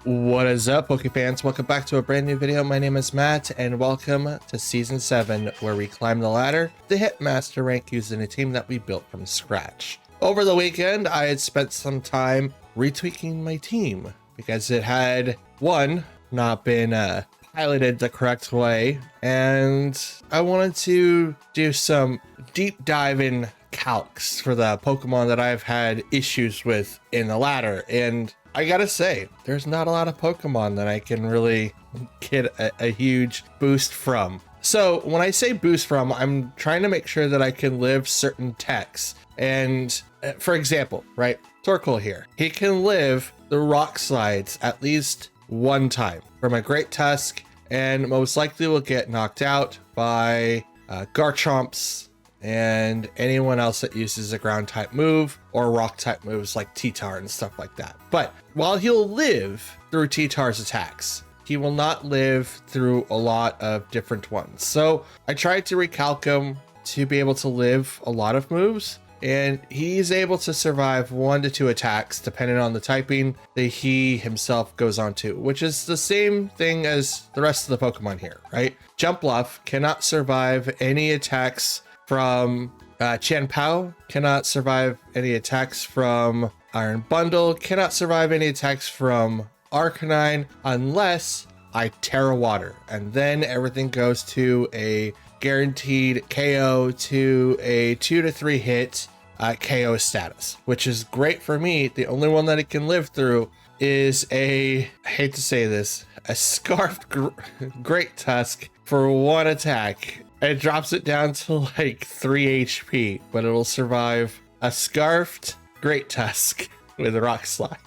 What is up, Pokefans? Welcome back to a brand new video. My name is Matt, and welcome to Season 7, where we climb the ladder to hit Master Rank using a team that we built from scratch. Over the weekend, I had spent some time retweaking my team because it had, one, not been piloted the correct way, and I wanted to do some deep dive in calcs for the Pokemon that I've had issues with in the ladder. And I gotta say, there's not a lot of Pokemon that I can really get a huge boost from. So when I say boost from, I'm trying to make sure that I can live certain techs. And for example, right, Torkoal here, he can live the rock slides at least one time from a Great Tusk, and most likely will get knocked out by Garchomps and anyone else that uses a ground type move or rock type moves like T-Tar and stuff like that. But while he'll live through T-Tar's attacks, he will not live through a lot of different ones. So I tried to recalc him to be able to live a lot of moves, and he's able to survive 1 to 2 attacks depending on the typing that he himself goes on to, which is the same thing as the rest of the Pokemon here, right? Jumpluff cannot survive any attacks from Chien-Pao, cannot survive any attacks from Iron Bundle, cannot survive any attacks from Arcanine unless I Terra Water, and then everything goes to a guaranteed KO to a 2 to 3 hit KO status, which is great for me. The only one that it can live through is I hate to say this, a Scarfed Great Tusk for 1 attack. It drops it down to like 3 HP, but it'll survive a Scarfed Great Tusk with a Rock Slide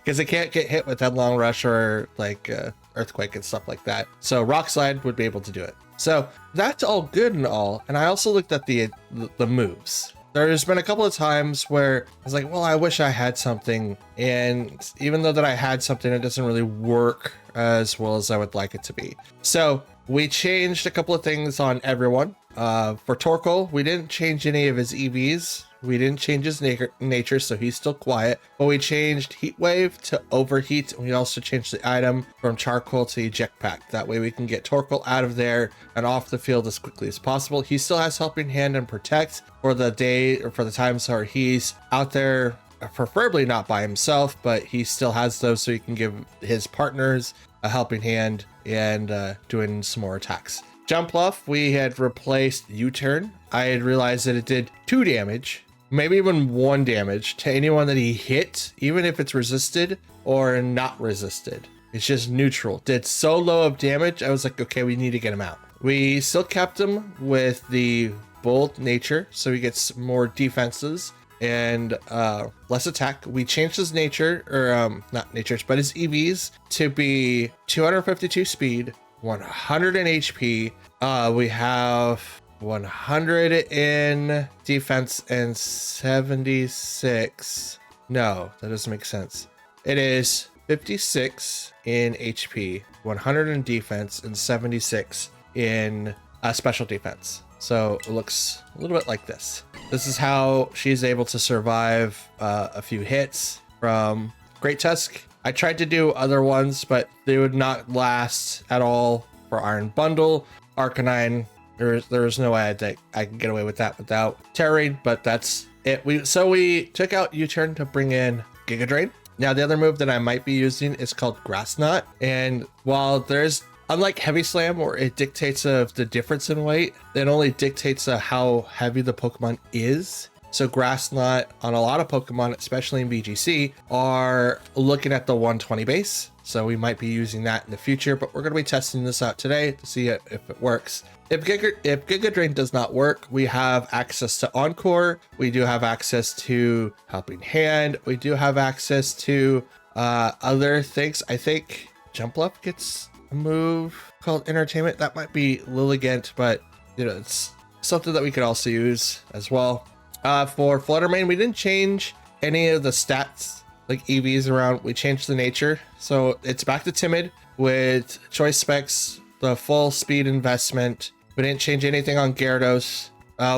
because it can't get hit with Headlong Rush or like Earthquake and stuff like that. So Rock Slide would be able to do it. So that's all good and all. And I also looked at the moves. There's been a couple of times where I was like, well, I wish I had something. And even though that I had something, it doesn't really work as well as I would like it to be. So we changed a couple of things on everyone. For Torkoal, we didn't change any of his EVs. We didn't change his nature, so he's still quiet. But we changed Heat Wave to Overheat. And we also changed the item from Charcoal to Eject Pack. That way we can get Torkoal out of there and off the field as quickly as possible. He still has Helping Hand and Protect for the day, or for the times where he's out there, preferably not by himself, but he still has those so he can give his partners a helping hand and doing some more attacks. Jumpluff, we had replaced U-Turn. I had realized that it did 2 damage, maybe even 1 damage to anyone that he hit, even if it's resisted or not resisted. It's just neutral. Did so low of damage, I was like, okay, we need to get him out. We still kept him with the bold nature, so he gets more defenses and less attack. We changed his nature, or not natures, but his EVs to be 252 speed, 100 in HP. We have 100 in defense and 76. No, that doesn't make sense. It is 56 in HP, 100 in defense, and 76 in special defense. So it looks a little bit like this. This is how she's able to survive a few hits from Great Tusk. I tried to do other ones, but they would not last at all for Iron Bundle. Arcanine, there's no way I can get away with that without Terrain, but that's it. So we took out U-Turn to bring in Giga Drain. Now the other move that I might be using is called Grass Knot, and while there's, unlike Heavy Slam, where it dictates of the difference in weight, it only dictates how heavy the Pokemon is. So Grass Knot on a lot of Pokemon, especially in VGC, are looking at the 120 base. So we might be using that in the future, but we're going to be testing this out today to see if it works. If Giga Drain does not work, we have access to Encore. We do have access to Helping Hand. We do have access to other things. I think Jumpluff gets a move called Entertainment. That might be Lilligant, but you know, it's something that we could also use as well. For Fluttermane, we didn't change any of the stats like EVs around. We changed the nature, so it's back to Timid with choice specs, the full speed investment. We didn't change anything on Gyarados.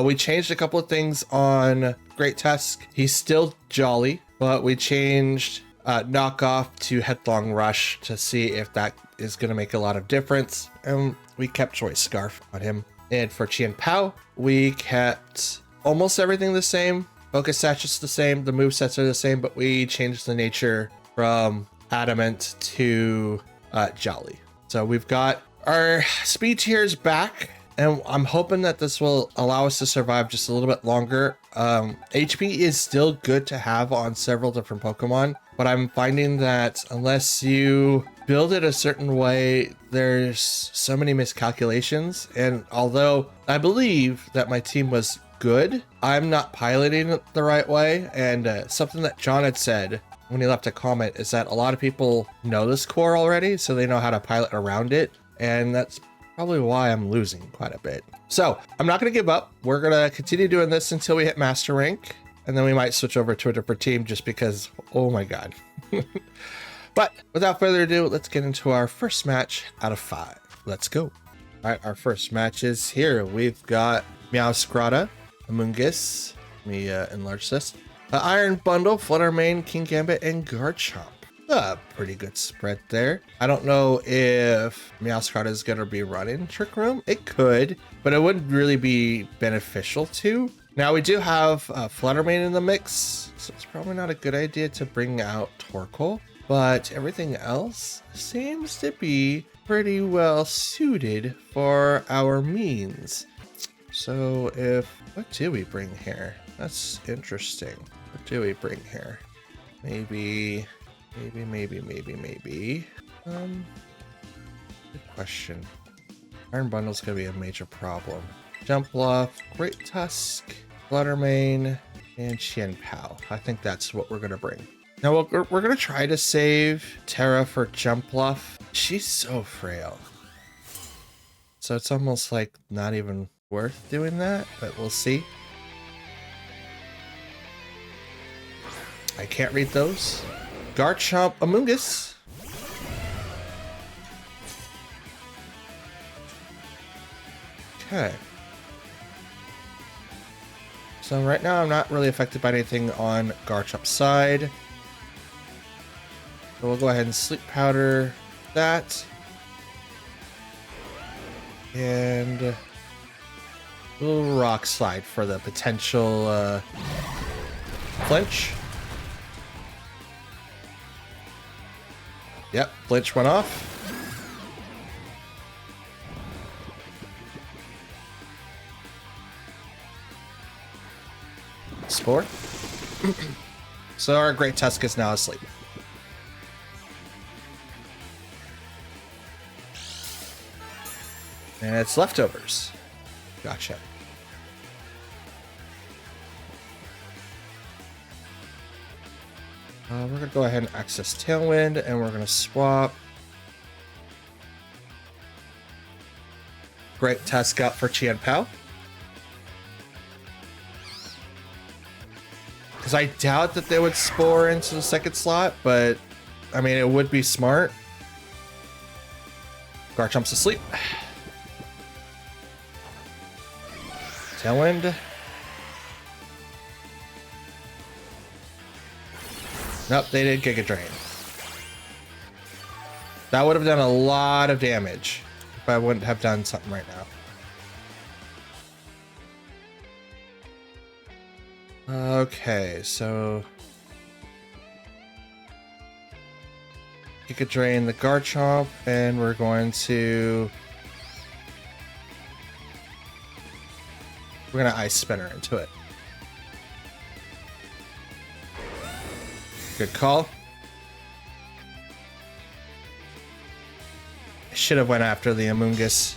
We changed a couple of things on Great Tusk. He's still jolly, but we changed knockoff to Headlong Rush to see if that is going to make a lot of difference. And we kept Choice Scarf on him. And for Chien Pao, we kept almost everything the same. Focus Sash is the same. The movesets are the same, but we changed the nature from Adamant to Jolly. So we've got our speed tiers back, and I'm hoping that this will allow us to survive just a little bit longer. HP is still good to have on several different Pokemon, but I'm finding that unless you build it a certain way, there's so many miscalculations. And although I believe that my team was good, I'm not piloting it the right way. And something that John had said when he left a comment is that a lot of people know this core already, so they know how to pilot around it. And that's probably why I'm losing quite a bit. So I'm not going to give up. We're going to continue doing this until we hit master rank, and then we might switch over to a different team just because, oh my God. But without further ado, let's get into our first match out of 5. Let's go. All right, our first match is here. We've got Meowscarada, Amoonguss. Let me enlarge this. Iron Bundle, Fluttermane, King Gambit, and Garchomp. A pretty good spread there. I don't know if Meowscarada is going to be running Trick Room. It could, but it wouldn't really be beneficial to. Now we do have Fluttermane in the mix, so it's probably not a good idea to bring out Torkoal, but everything else seems to be pretty well suited for our means. So what do we bring here? That's interesting. What do we bring here? Maybe. Good question. Iron Bundle's gonna be a major problem. Jump Bluff, Great Tusk, Fluttermane, and Chien Pao. I think that's what we're gonna bring. Now we're gonna try to save Terra for Jump Bluff. She's so frail. So it's almost like not even worth doing that, but we'll see. I can't read those. Garchomp, Amoonguss. Okay. So right now I'm not really affected by anything on Garchomp's side. So we'll go ahead and Sleep Powder that. And a little Rock Slide for the potential flinch. Yep, flinch went off. Spore. So our Great Tusk is now asleep. And it's leftovers. Gotcha. We're going to go ahead and access Tailwind, and we're going to swap Great Tusk out for Chien Pao. Because I doubt that they would Spore into the second slot, but I mean, it would be smart. Garchomp's asleep. Tailwind. Nope, they did Giga Drain. That would have done a lot of damage if I wouldn't have done something right now. Okay, so Giga Drain the Garchomp, and we're gonna Ice Spinner into it. Good call. I should have went after the Amoonguss.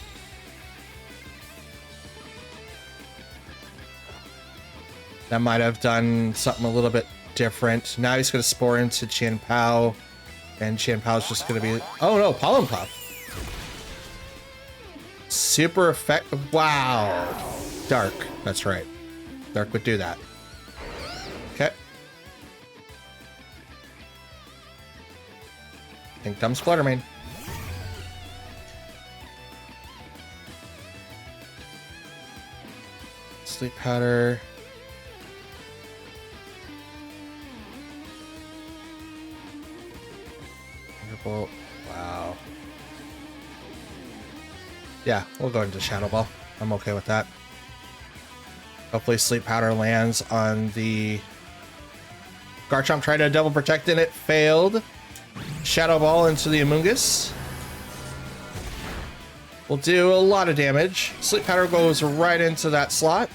That might have done something a little bit different. Now he's going to Spore into Chien Pao, and Chien Pao's just going to be... Oh no, Pollen Puff. Super effective. Wow. Dark. That's right. Dark would do that. Okay. Think comes Fluttermane. Sleep Powder. Well, wow. Yeah, we'll go into Shadow Ball. I'm okay with that. Hopefully Sleep Powder lands on the Garchomp. Tried to double protect and it failed. Shadow Ball into the Amoonguss. Will do a lot of damage. Sleep Powder goes right into that slot.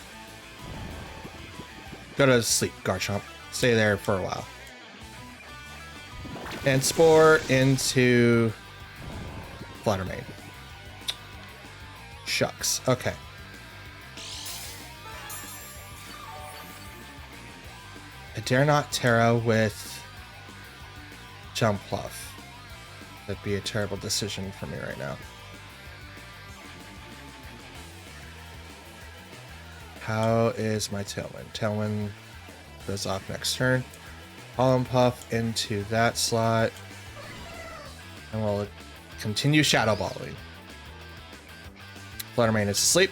Go to sleep, Garchomp. Stay there for a while. And Spore into Fluttermane. Shucks. Okay. I dare not Terra with Jumpluff. That'd be a terrible decision for me right now. How is my Tailwind? Tailwind goes off next turn. Pollen Puff into that slot. And we'll continue Shadow Balling. Fluttermane is asleep.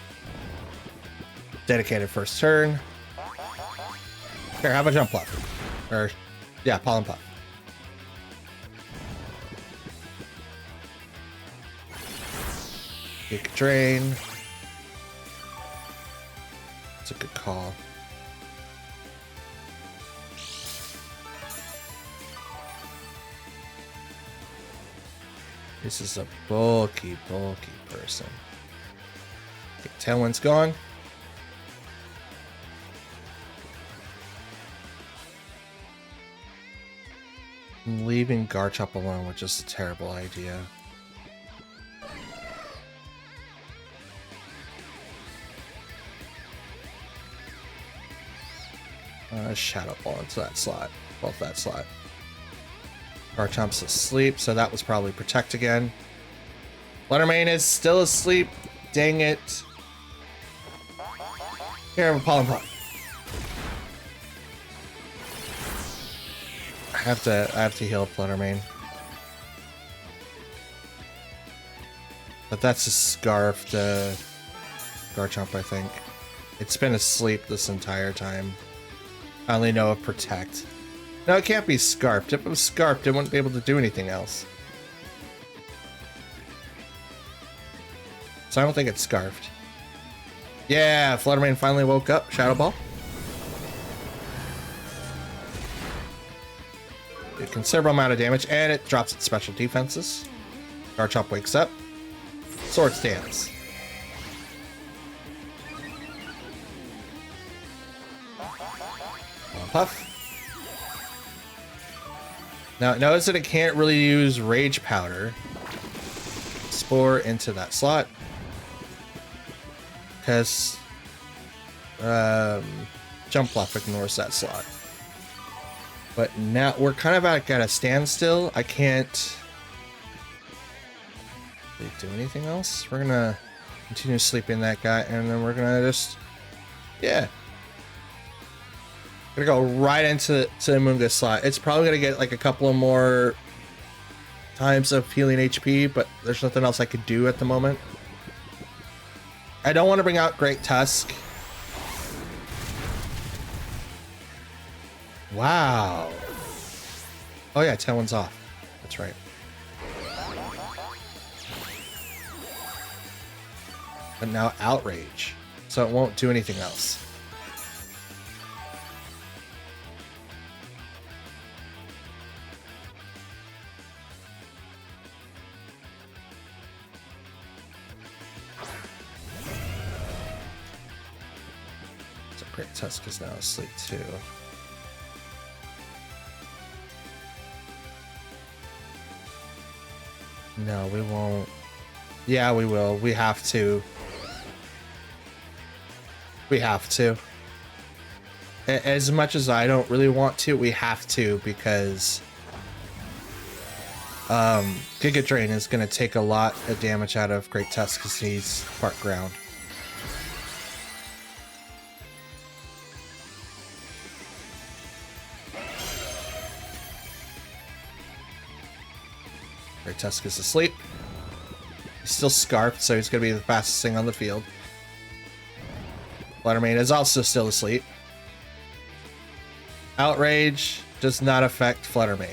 Dedicated first turn. Here, have a Jumpluff. Or, yeah, Pollen Puff. Take a Drain. It's a good call. This is a bulky person. Okay, Tailwind's gone. Leaving Garchomp alone was just a terrible idea. Shadow Ball into that slot. Both that slot. Garchomp's asleep, so that was probably Protect again. Fluttermane is still asleep. Dang it. Here, I have a Pollen Puff. I have to heal Fluttermane. But that's a scarfed Garchomp, I think. It's been asleep this entire time. I only know of Protect. No, it can't be scarfed. If it was scarfed, it wouldn't be able to do anything else. So I don't think it's scarfed. Yeah, Fluttermane finally woke up. Shadow Ball. A considerable amount of damage, and it drops its special defenses. Garchomp wakes up. Sword Stance. Puff. Now it knows that it can't really use Rage Powder. Spore into that slot. Because Jumpluff ignores that slot. But now we're kind of at a standstill. I can't really do anything else. We're gonna continue sleeping that guy, and then we're gonna just, yeah. Gonna go right into the Amoonguss slot. It's probably gonna get like a couple of more times of healing HP, but there's nothing else I could do at the moment. I don't want to bring out Great Tusk. Wow. Oh yeah, Tailwind's off. That's right. But now Outrage, so it won't do anything else. Great Tusk is now asleep too. No, we won't. Yeah, we will. We have to. We have to. As much as I don't really want to, we have to, because Giga Drain is going to take a lot of damage out of Great Tusk because he's part ground. Great Tusk is asleep. He's still scarfed, so he's going to be the fastest thing on the field. Fluttermane is also still asleep. Outrage does not affect Fluttermane.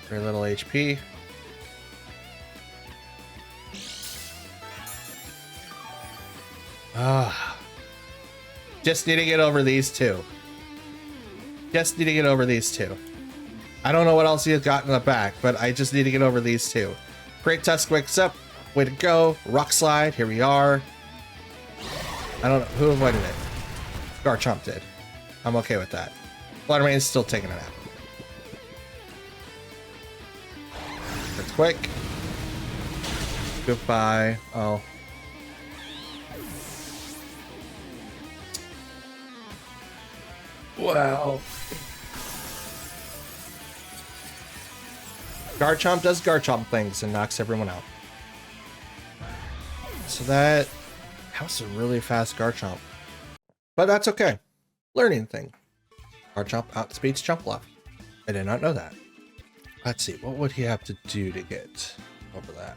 Very little HP. Ah. Just need to get over these two. Just need to get over these two. I don't know what else he has got in the back, but I just need to get over these two. Great Tusk wakes up. Way to go. Rock Slide. Here we are. I don't know. Who avoided it? Garchomp did. I'm okay with that. Fluttermane's still taking a nap. Quick. Goodbye. Oh. Wow. Garchomp does Garchomp things and knocks everyone out. So that was a really fast Garchomp. But that's okay. Learning thing. Garchomp outspeeds Jumpluff. I did not know that. Let's see, what would he have to do to get over that?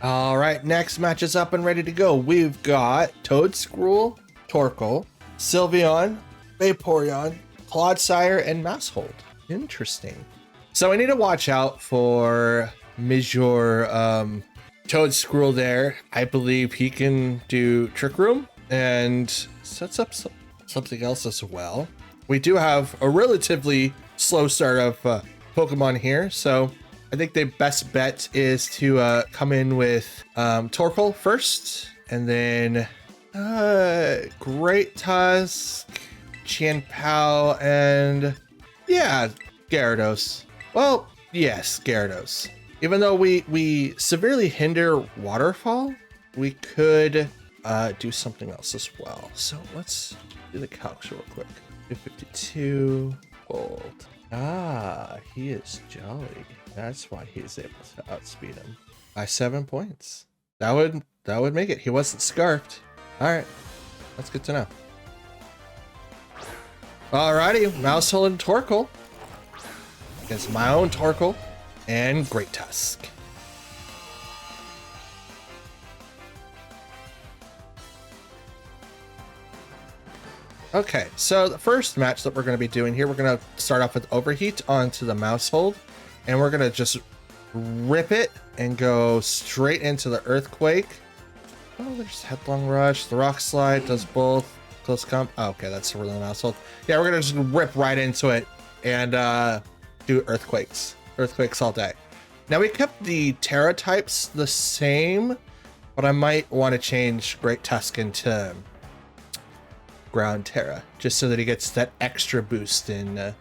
All right, next match is up and ready to go. We've got Toedscruel, Torkoal, Sylveon, Vaporeon, Clodsire, and Maushold. Interesting. So I need to watch out for Major Toedscruel there. I believe he can do Trick Room and sets up something else as well. We do have a relatively slow start of Pokemon here, so I think the best bet is to come in with Torkoal first, and then Great Tusk, Chien-Pao, and yeah, Gyarados. Well, yes, Gyarados. Even though we severely hinder Waterfall, we could do something else as well. So let's do the calcs real quick. 252 gold. Ah, he is jolly. That's why he's able to outspeed him by 7 points. That would make it. He wasn't scarfed. All right, that's good to know. Alrighty, Maushold and Torkoal against my own Torkoal and Great Tusk. Okay, so the first match that we're going to be doing here, we're going to start off with Overheat onto the Maushold, and we're going to just rip it and go straight into the Earthquake. Oh, there's Headlong Rush. The Rock Slide does both. Close comp. Oh, okay, that's really the Maushold. Yeah, we're going to just rip right into it and do Earthquakes. Earthquakes all day. Now, we kept the Terra types the same, but I might want to change Great Tusk into Ground Terra, just so that he gets that extra boost in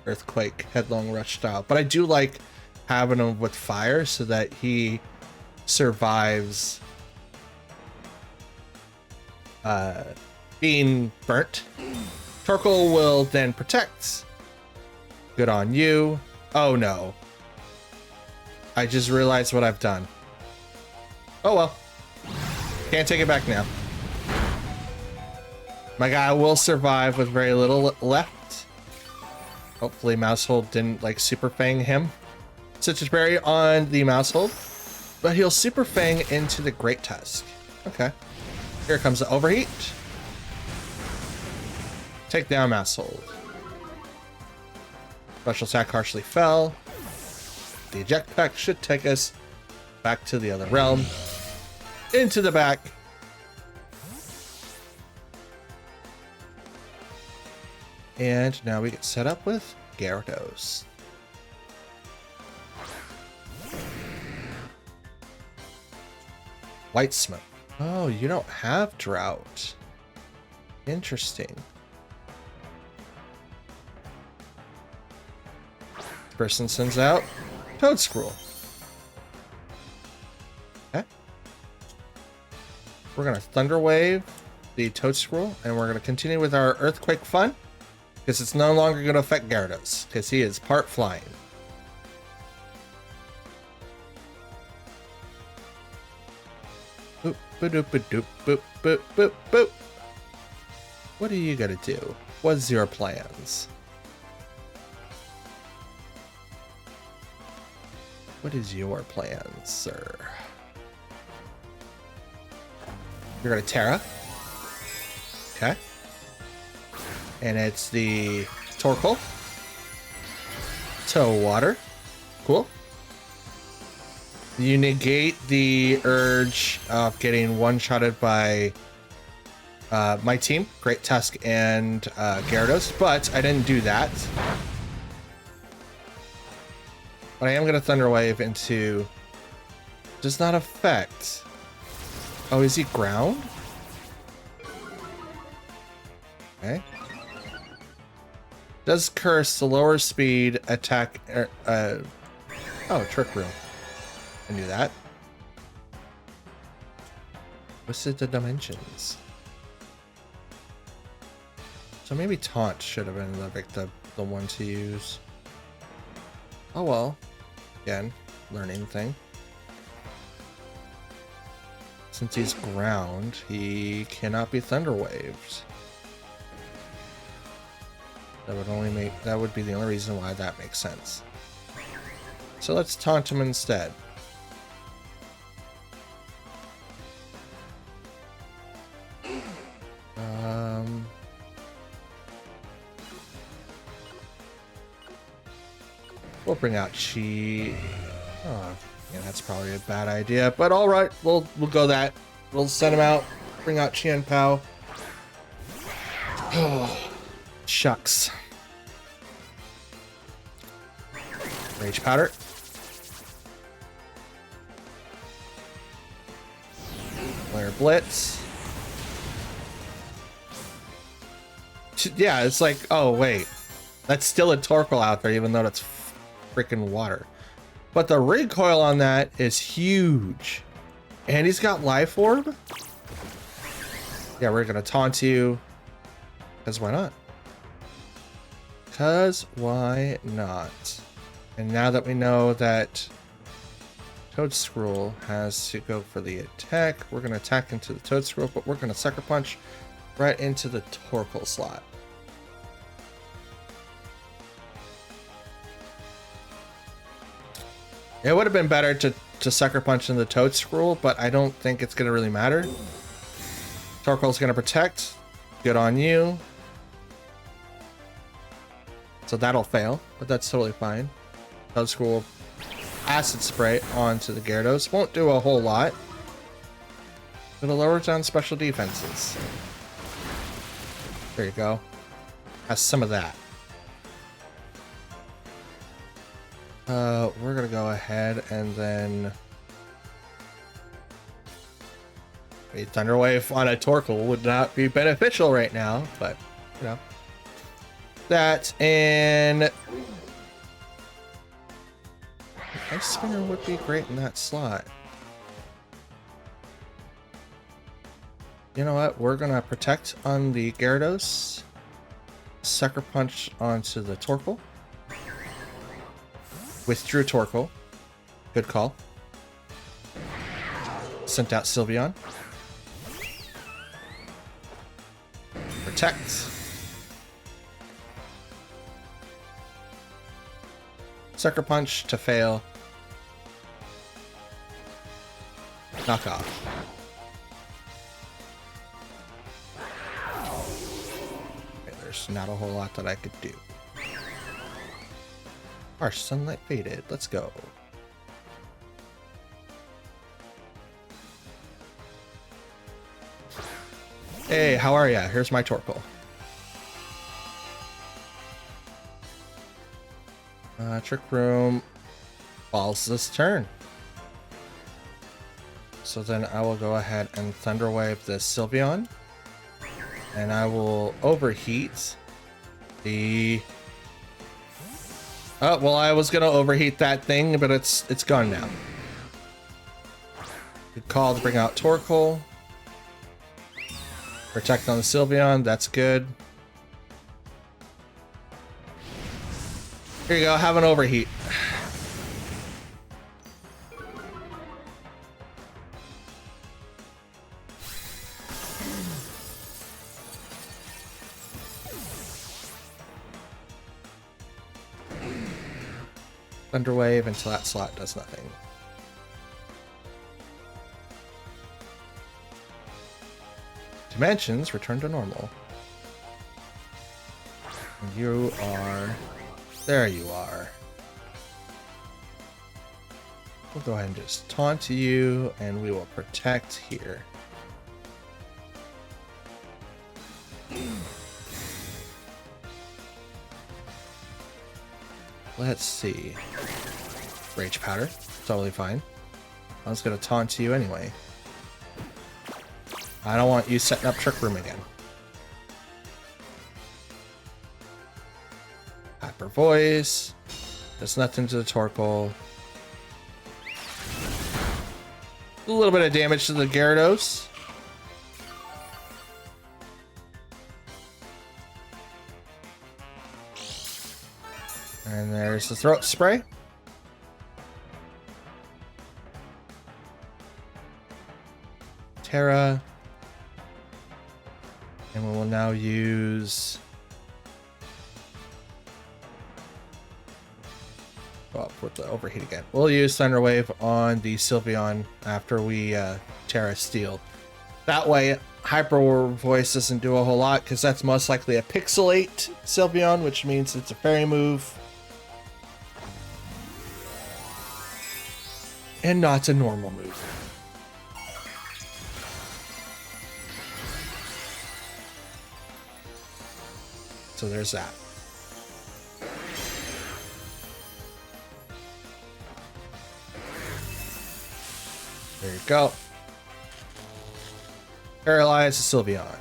Earthquake Headlong Rush style. But I do like having him with fire so that he survives being burnt. Torkoal will then protect. Good on you. Oh no. I just realized what I've done. Oh well. Can't take it back now. My guy will survive with very little left. Hopefully Maushold didn't like Super Fang him. Citrus Berry on the Maushold, but he'll Super Fang into the Great Tusk. Okay. Here comes the Overheat. Take down Maushold. Special attack harshly fell. The eject pack should take us back to the other realm. Into the back. And now we get set up with Gyarados. White Smoke. Oh, you don't have Drought. Interesting. This person sends out Toedscruel. Okay. We're going to Thunder Wave the Toedscruel, and we're going to continue with our Earthquake fun. Because it's no longer going to affect Gyarados, because he is part flying. Boop, boop, boop, boop, boop, boop, boop, boop. What are you going to do? What's your plans? What is your plan, sir? You're going to Terra. Okay. And it's the Torkoal. to water. Cool. You negate the urge of getting one-shotted by my team, Great Tusk and Gyarados, but I didn't do that. But I am going to Thunder Wave into... Does not affect... Oh, is he ground? Okay. Does curse the lower speed attack... oh, Trick Room. I knew that. Twisted the dimensions. So maybe Taunt should have been the one to use. Oh well. Again, learning thing. Since he's ground, he cannot be Thunder Waved. That would be the only reason why that makes sense. So let's taunt him instead. We'll bring out Chi. Oh, yeah, that's probably a bad idea, but all right, we'll go that. We'll send him out. Bring out Chi and Pao. Oh, shucks. Rage Powder. Flare Blitz. Yeah, it's like, oh wait, that's still a Torkoal out there, even though it's freaking water. But the recoil on that is huge. And he's got Life Orb. Yeah, we're gonna taunt you. Because why not? Because why not? And now that we know that Toadscruel has to go for the attack, we're gonna attack into the Toadscruel, but we're gonna Sucker Punch right into the Torkoal slot. It would have been better to Sucker Punch in the Toadscruel, but I don't think it's going to really matter. Torkoal's going to protect. Good on you. So that'll fail, but that's totally fine. Toadscruel Acid Spray onto the Gyarados. Won't do a whole lot, but it lowers down special defenses. There you go. Has some of that. We're gonna go ahead and then a Thunder Wave on a Torkoal would not be beneficial right now, but you know that, and Ice Spinner would be great in that slot. You know what? We're gonna protect on the Gyarados, Sucker Punch onto the Torkoal. Withdrew Torkoal. Good call. Sent out Sylveon. Protect. Sucker Punch to fail. Knock off. Okay, there's not a whole lot that I could do. Harsh Sunlight Faded. Let's go. Hey, how are ya? Here's my Torkoal. Trick Room falls this turn. So then I will go ahead and Thunder Wave the Sylveon. And I will overheat the... Oh, well, I was gonna overheat that thing, but it's gone now. Good call to bring out Torkoal. Protect on the Sylveon, that's good. Here you go, have an overheat. Thunder Wave until that slot does nothing. Dimensions return to normal. And you are... There you are. We'll go ahead and just taunt you, and we will protect here. Let's see. Rage Powder. Totally fine. I was going to taunt you anyway. I don't want you setting up Trick Room again. Hyper Voice. Does nothing to the Torkoal. A little bit of damage to the Gyarados. And there's the Throat Spray. Terra. And we will now use... Oh, with the overheat again. We'll use Thunder Wave on the Sylveon after we Terra Steel. That way, Hyper Voice doesn't do a whole lot, because that's most likely a Pixelate Sylveon, which means it's a fairy move. And not a normal move. So there's that. There you go. Paralyze the Sylveon.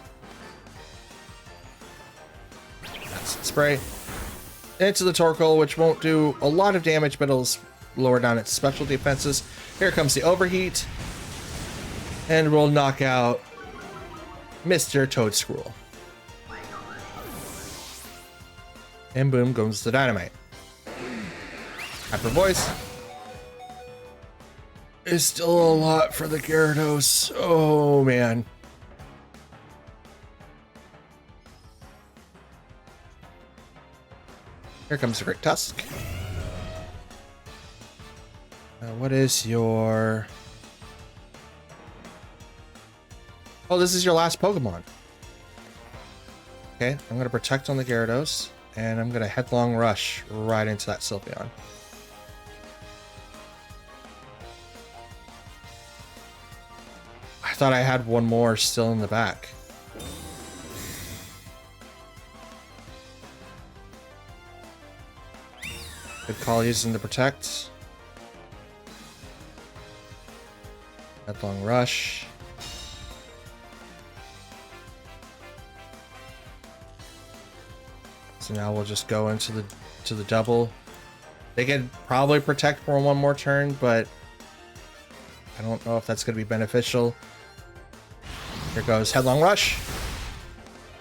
That's the spray. Into the Torkoal, which won't do a lot of damage, but it'll lower down its special defenses. Here comes the overheat. And we'll knock out Mr. Toadstool. And boom goes the dynamite. Hyper Voice. Is still a lot for the Gyarados. Oh man. Here comes the Great Tusk. What is your... Oh, this is your last Pokemon. Okay, I'm going to protect on the Gyarados, and I'm going to Headlong Rush right into that Sylveon. I thought I had one more still in the back. Good call using the Protect. Headlong Rush. So now we'll just go into the double. They could probably protect for one more turn, but I don't know if that's going to be beneficial. Here goes Headlong Rush.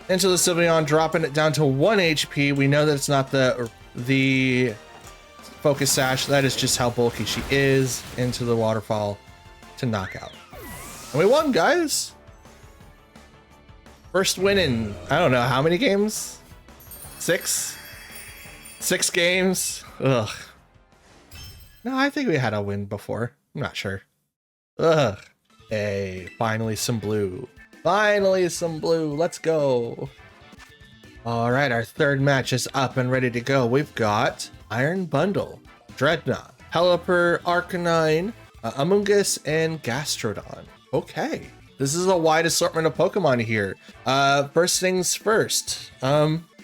Into the Sylveon, dropping it down to 1 HP. We know that it's not the Focus Sash. That is just how bulky she is. Into the Waterfall to knockout. And we won, guys. First win in, I don't know how many games? 6? 6 games? Ugh. No, I think we had a win before. I'm not sure. Ugh. Hey, finally some blue. Finally some blue. Let's go. All right, our third match is up and ready to go. We've got Iron Bundle, Dreadnought, Pelipper, Arcanine, Amoonguss, and Gastrodon. Okay. This is a wide assortment of Pokemon here. First things first.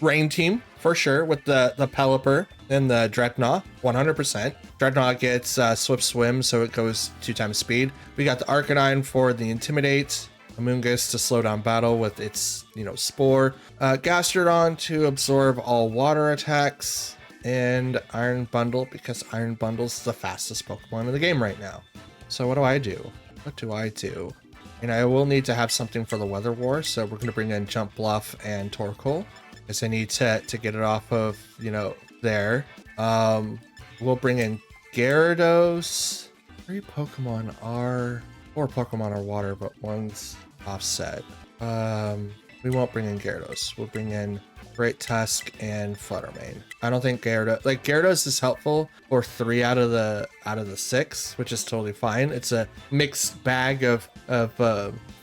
Rain Team, for sure, with the Pelipper and the Dreadnought, 100%. Dreadnought gets Swift Swim, so it goes 2 times speed. We got the Arcanine for the Intimidate. Amoonguss to slow down battle with its, Spore. Gastrodon to absorb all water attacks. And Iron Bundle, because Iron Bundle's the fastest Pokemon in the game right now. So what do I do? What do I do? And I will need to have something for the Weather War, so we're going to bring in Jump Bluff and Torkoal, because I need to get it off of, there. We'll bring in Gyarados. 4 Pokemon are water, but one's offset. We won't bring in Gyarados. We'll bring in Great Tusk and Fluttermane. I don't think Gyarados is helpful for 3 out of the 6, which is totally fine. It's a mixed bag of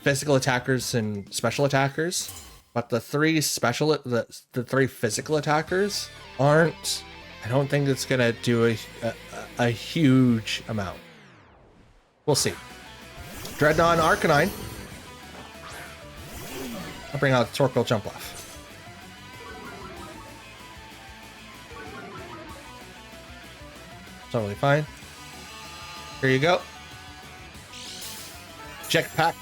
physical attackers and special attackers, but the 3 physical attackers aren't. I don't think it's gonna do a huge amount. We'll see. Dreadnought and Arcanine. I'll bring out Torkoal Jump Off. Totally fine. Here you go. Jetpack.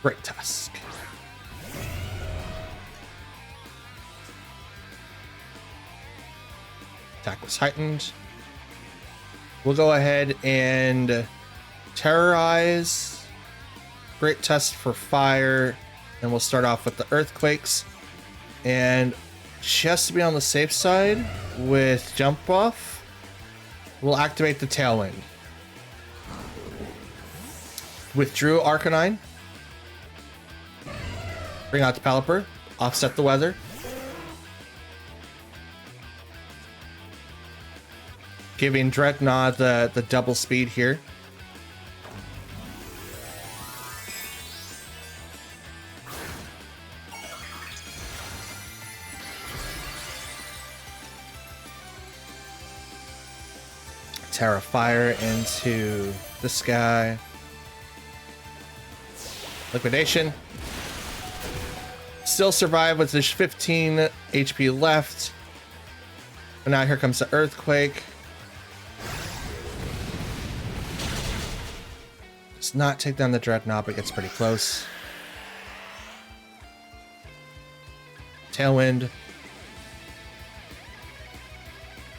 Great Tusk. Attack was heightened. We'll go ahead and terrorize. Great Tusk for fire. And we'll start off with the earthquakes. And just to be on the safe side with jump off, we'll activate the Tailwind. Withdrew Arcanine. Bring out the Pelipper. Offset the weather. Giving Dreadnought the double speed here. Terra Fire into this guy. Liquidation. Still survive with this 15 HP left. But now here comes the Earthquake. Does not take down the Dreadnought, but gets pretty close. Tailwind.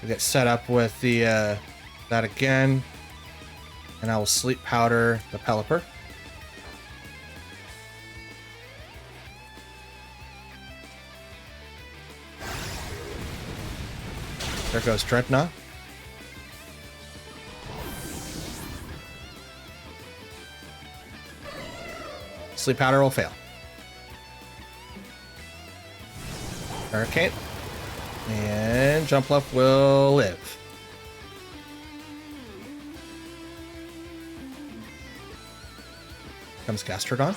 We get set up with the that again. And I will Sleep Powder the Pelipper. There goes Dreadnought. Sleep Powder will fail. Hurricane. And Jumpluff will live. Comes Gastrodon.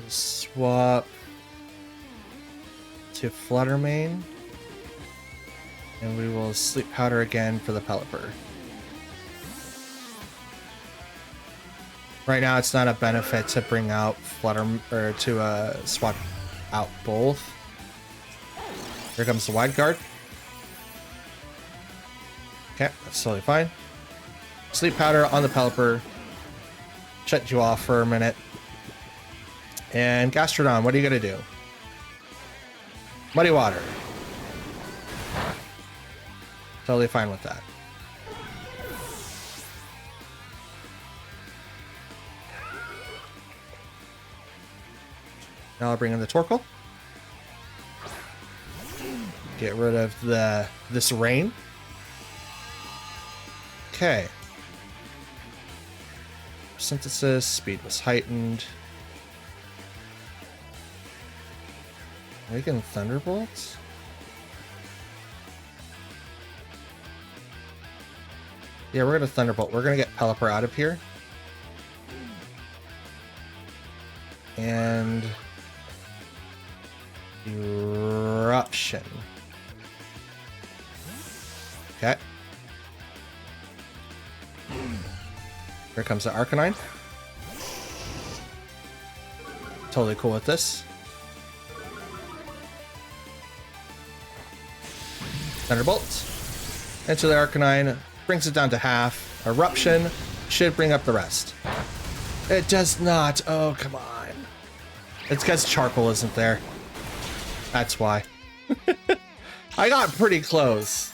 Swap to Fluttermane. And we will Sleep Powder again for the Pelipper. Right now, it's not a benefit to bring out or to swap out both. Here comes the Wide Guard. Okay, that's totally fine. Sleep Powder on the Pelipper. Shut you off for a minute. And Gastrodon, what are you gonna do? Muddy Water. Totally fine with that. Now I'll bring in the Torkoal. Get rid of this rain. Okay. Synthesis, speed was heightened. Are we getting Thunderbolts? Yeah, we're gonna Thunderbolt. We're gonna get Pelipper out of here. And Eruption. Okay. Here comes the Arcanine. Totally cool with this. Thunderbolt. Into the Arcanine. Brings it down to half. Eruption should bring up the rest. It does not. Oh, come on. It's because Charcoal isn't there. That's why. I got pretty close,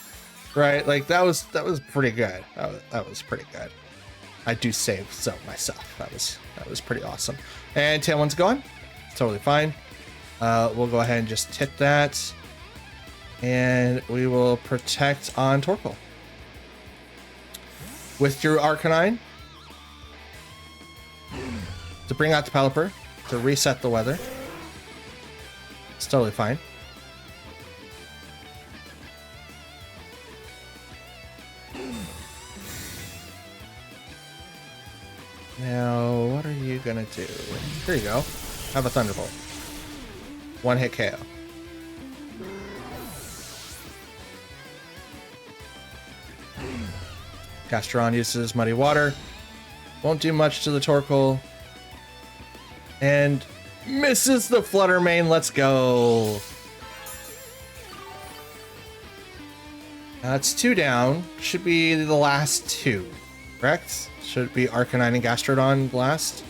right? Like that was pretty good. That was pretty good. I do save so myself. That was pretty awesome. And Tailwind's gone. Totally fine. We'll go ahead and just hit that, and we will protect on Torkoal. Withdrew Arcanine to bring out the Pelipper to reset the weather. It's totally fine. do? Here you go. Have a Thunderbolt. One hit KO. Gastrodon uses Muddy Water. Won't do much to the Torkoal. And misses the Flutter Mane. Let's go. That's 2 down. Should be the last 2, correct? Should be Arcanine and Gastrodon last.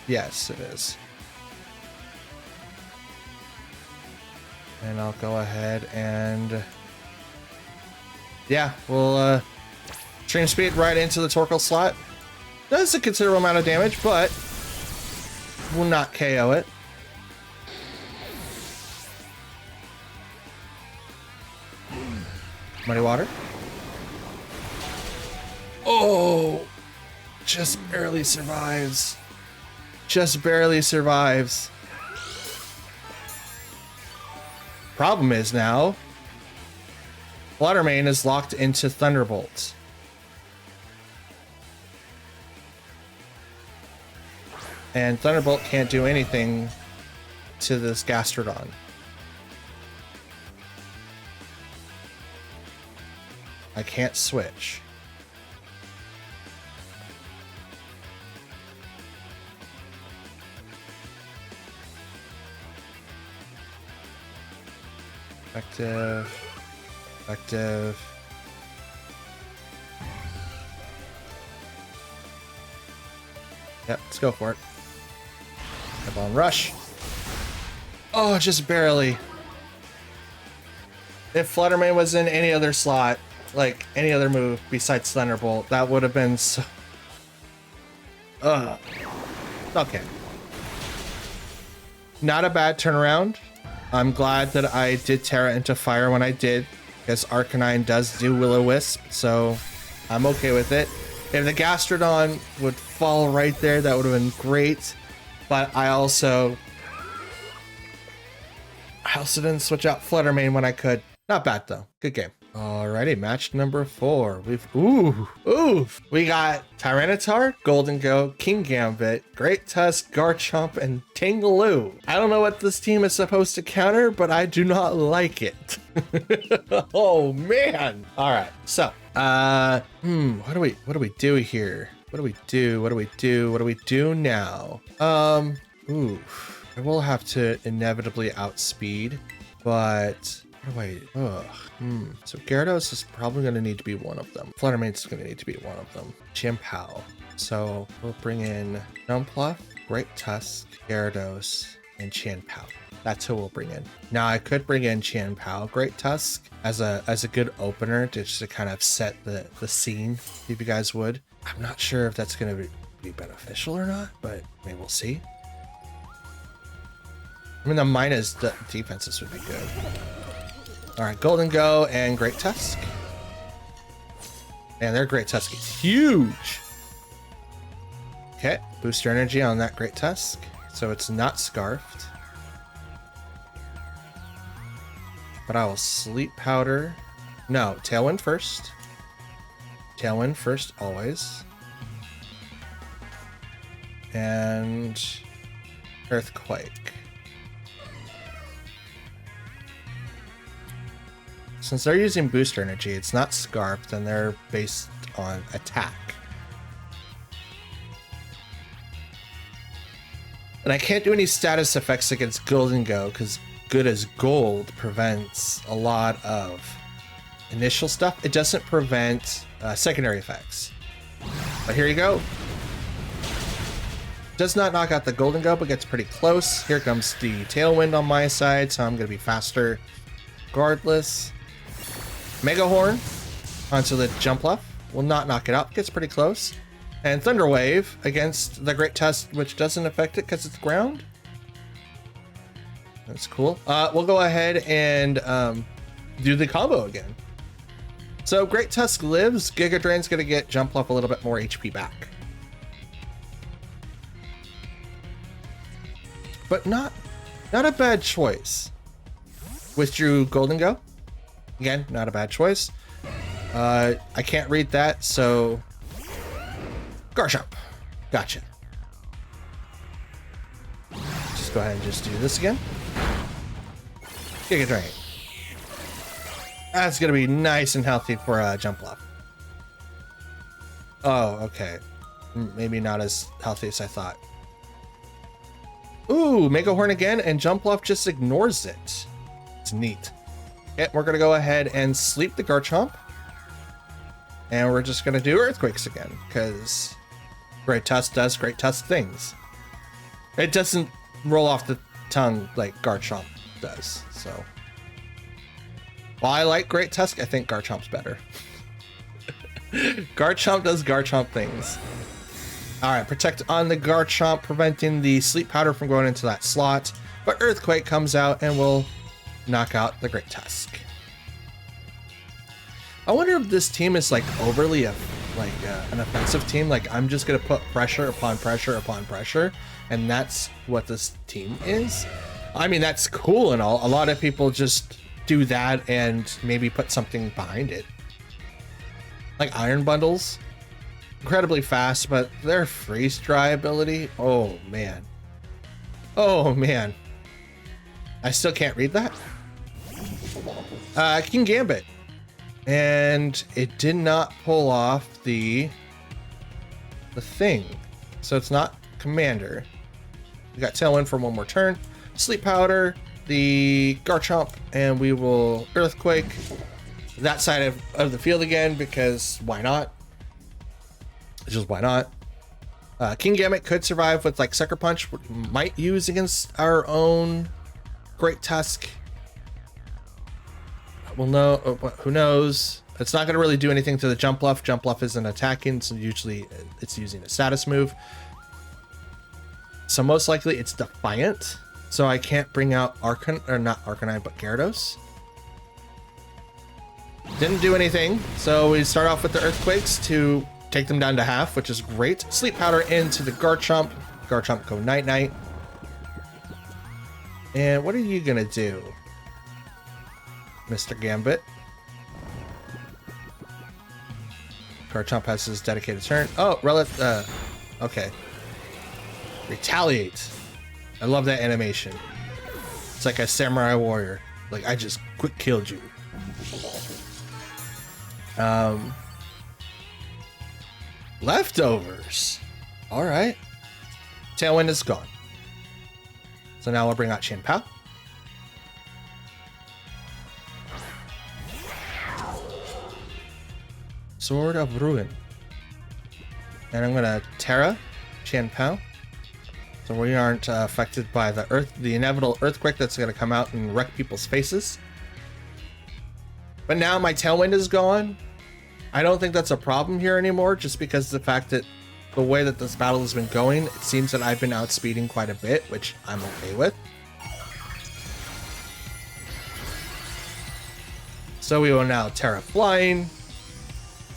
Yes, it is. And I'll go ahead and... yeah, we'll Stream Speed right into the Torkoal slot. Does a considerable amount of damage, but will not KO it. Muddy Water. Oh! Just barely survives. Just barely survives. Problem is now, Flutter Mane is locked into Thunderbolt. And Thunderbolt can't do anything to this Gastrodon. I can't switch. Effective. Yep, let's go for it. Highball Rush. Oh, just barely. If Flutter Mane was in any other slot, like any other move besides Thunderbolt, that would have been so... Okay. Not a bad turnaround. I'm glad that I did Terra into Fire when I did, because Arcanine does do Will-O-Wisp, so I'm okay with it. If the Gastrodon would fall right there, that would have been great. But I also didn't switch out Flutter Mane when I could. Not bad though. Good game. Alrighty, match number 4. We got Tyranitar, Golden Go, King Gambit, Great Tusk, Garchomp, and Tingaloo. I don't know what this team is supposed to counter, but I do not like it. Oh man. Alright, so what do we do here? What do we do now? I will have to inevitably outspeed, but so Gyarados is probably going to need to be one of them. Flutter Mane's going to need to be one of them. Chien-Pao. So we'll bring in Jumpluff, Great Tusk, Gyarados, and Chien-Pao. That's who we'll bring in. Now I could bring in Chien-Pao, Great Tusk as a good opener just to kind of set the scene, if you guys would. I'm not sure if that's going to be beneficial or not, but maybe we'll see. I mean, the minus defenses would be good. All right, Golden Go and Great Tusk. And their Great Tusk is huge. Okay, booster energy on that Great Tusk, so it's not Scarfed. But I will Sleep Powder. No, Tailwind first. Tailwind first, always. And Earthquake. Since they're using booster energy, it's not Scarfed, and they're based on attack. And I can't do any status effects against Golden Go, because Good as Gold prevents a lot of initial stuff. It doesn't prevent secondary effects. But here you go. Does not knock out the Golden Go, but gets pretty close. Here comes the Tailwind on my side, so I'm going to be faster regardless. Mega Horn onto the Jumpluff. Will not knock it out. Gets pretty close. And Thunder Wave against the Great Tusk, which doesn't affect it because it's ground. That's cool. We'll go ahead and do the combo again. So Great Tusk lives. Giga Drain's going to get Jumpluff a little bit more HP back. But not a bad choice. Withdrew Golden Go. Again, not a bad choice. I can't read that, so Garchomp. Gotcha. Just go ahead and just do this again. Giga Drain. That's gonna be nice and healthy for Jumpluff. Oh, okay. Maybe not as healthy as I thought. Ooh, Mega Horn again, and Jumpluff just ignores it. It's neat. Okay, we're gonna go ahead and sleep the Garchomp. And we're just gonna do Earthquakes again, because Great Tusk does Great Tusk things. It doesn't roll off the tongue like Garchomp does, so. While I like Great Tusk, I think Garchomp's better. Garchomp does Garchomp things. Alright, Protect on the Garchomp, preventing the Sleep Powder from going into that slot. But Earthquake comes out and will knock out the Great Tusk. I wonder if this team is like overly an offensive team. Like, I'm just gonna put pressure upon pressure upon pressure, and that's what this team is. I mean, that's cool and all. A lot of people just do that and maybe put something behind it. Like Iron Bundles, incredibly fast, but their freeze dry ability, oh man. Oh man. I still can't read that. King Gambit. And it did not pull off the thing. So it's not Commander. We got Tailwind for one more turn. Sleep Powder, the Garchomp, and we will Earthquake that side of the field again, because why not? Just why not? King Gambit could survive with like Sucker Punch, might use against our own Great Tusk. We'll know, who knows? It's not going to really do anything to the Jumpluff. Jumpluff isn't attacking, so usually it's using a status move. So most likely it's Defiant. So I can't bring out not Arcanine, but Gyarados. Didn't do anything. So we start off with the Earthquakes to take them down to half, which is great. Sleep Powder into the Garchomp. Garchomp go night night. And what are you gonna do, Mr. Gambit? Garchomp has his dedicated turn. Oh, okay. Retaliate. I love that animation. It's like a samurai warrior. Like, I just quick killed you. Leftovers. All right. Tailwind is gone. So now we'll bring out Chien-Pao. Sword of Ruin. And I'm gonna Terra Chien-Pao, so we aren't affected by the inevitable earthquake that's gonna come out and wreck people's faces. But now my Tailwind is gone. I don't think that's a problem here anymore, just because of the fact that the way that this battle has been going, it seems that I've been outspeeding quite a bit, which I'm okay with. So we will now Terra Flying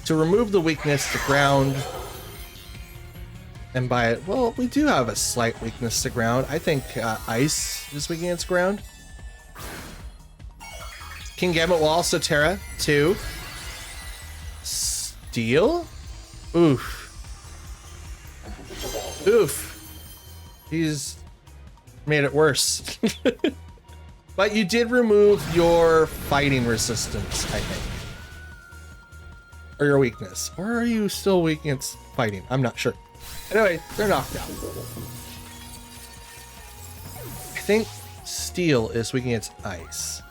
to remove the weakness to ground. And by it, well, we do have a slight weakness to ground. I think Ice is weak against ground. King Gambit will also Terra to Steel. Oof. Oof. He's made it worse. But you did remove your fighting resistance, I think. Or your weakness. Or are you still weak against fighting? I'm not sure. Anyway, they're knocked out. I think Steel is weak against Ice.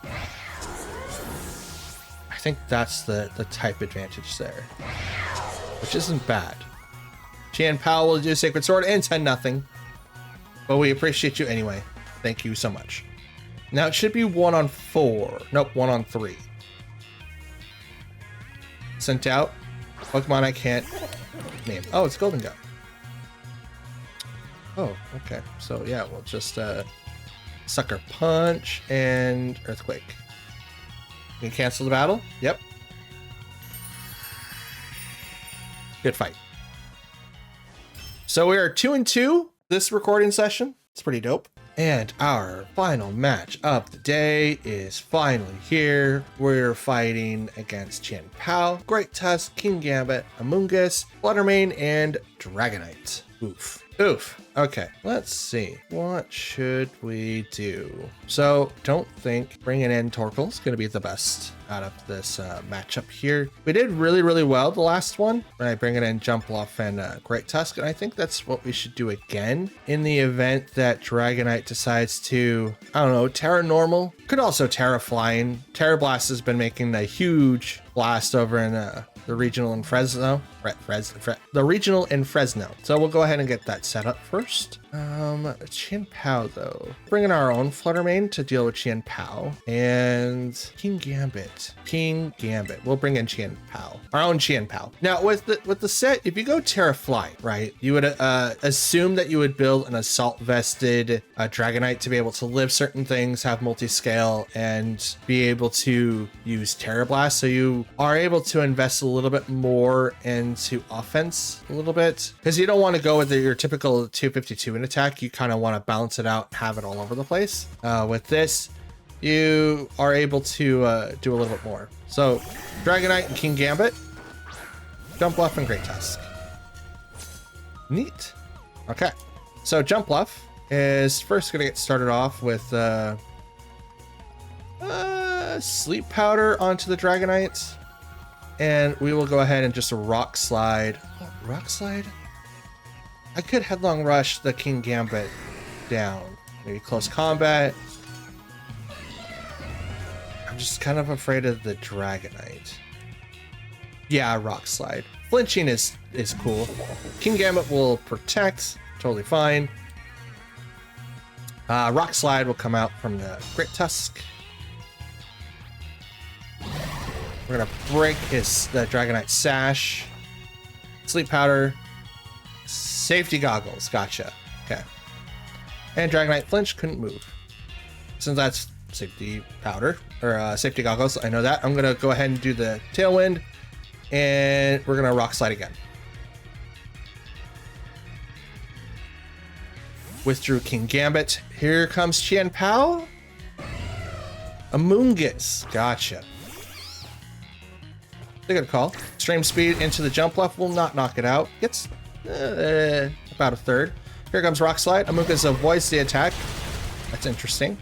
I think that's the type advantage there, which isn't bad. Chien-Pao will do Sacred Sword and 10-0. But we appreciate you anyway. Thank you so much. Now it should be 1 on 4. Nope, 1 on 3. Sent out. Pokemon I can't name. Oh, it's Golden Gun. Oh, okay. So yeah, we'll just Sucker Punch and Earthquake. You can cancel the battle? Yep. Good fight. So we are 2-2 this recording session. It's pretty dope. And our final match of the day is finally here. We're fighting against Chien Pao, Great Tusk, King Gambit, Amoonguss, Fluttermane, and Dragonite. Oof. Oof. Okay, let's see. What should we do? So, don't think bringing in Torkoal is going to be the best out of this matchup here. We did really, really well the last one when I bring it in Jumpluff and Great Tusk, and I think that's what we should do again in the event that Dragonite decides to, I don't know, Terra Normal. Could also Terra Flying. Terra Blast has been making a huge blast over in the regional in Fresno. The regional in Fresno. So we'll go ahead and get that set up first. Chien Pao though. Bring in our own Fluttermane to deal with Chien Pao. And King Gambit. We'll bring in Chien Pao. Our own Chien Pao. Now with the set, if you go Terra Fly, right, you would assume that you would build an assault vested Dragonite to be able to live certain things, have multi-scale, and be able to use Terra Blast. So you are able to invest a little bit more into offense a little bit, because you don't want to go with your typical 252 in attack. You kind of want to balance it out and have it all over the place. With this, you are able to do a little bit more. So Dragonite and King Gambit, Jumpluff and Great Tusk. Neat. Okay, so Jumpluff is first going to get started off with Sleep Powder onto the Dragonite. And we will go ahead and just Rock Slide. Oh, Rock Slide? I could Headlong Rush the King Gambit down. Maybe Close Combat. I'm just kind of afraid of the Dragonite. Yeah, Rock Slide. Flinching is cool. King Gambit will protect. Totally fine. Rock Slide will come out from the Great Tusk. We're gonna break the Dragonite Sash. Sleep Powder. Safety Goggles. Gotcha. Okay. And Dragonite Flinch couldn't move. Since that's Safety Powder, or Safety Goggles, I know that. I'm gonna go ahead and do the Tailwind. And we're gonna Rock Slide again. Withdrew King Gambit. Here comes Chien Pao. Amoonguss. Gotcha. A good call. Extreme Speed into the Jumpluff will not knock it out. Gets about a third. Here comes Rock Slide. Amoonguss avoids the attack. That's interesting.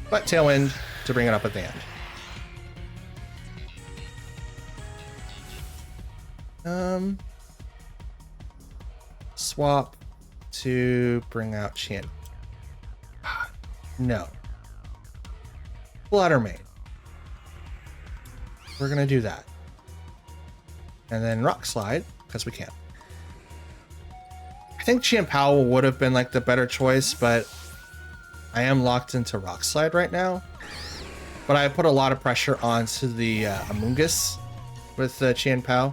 But Tailwind to bring it up at the end. Swap to bring out Chien. No. Fluttermane. We're gonna do that. And then Rock Slide, because we can. I think Chien Pao would have been like the better choice, but I am locked into Rock Slide right now. But I put a lot of pressure onto the Amoonguss with Chien Pao.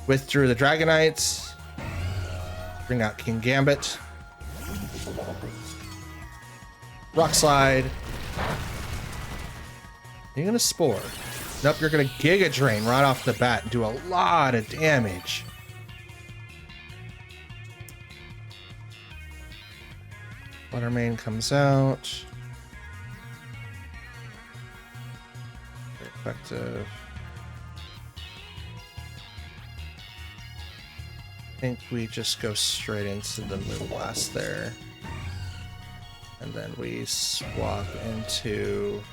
Withdrew the Dragonites. Bring out King Gambit. Rock Slide. You're gonna Spore. Nope, you're gonna Giga Drain right off the bat and do a lot of damage. Fluttermane comes out. Very effective. I think we just go straight into the Moonblast there. And then we swap into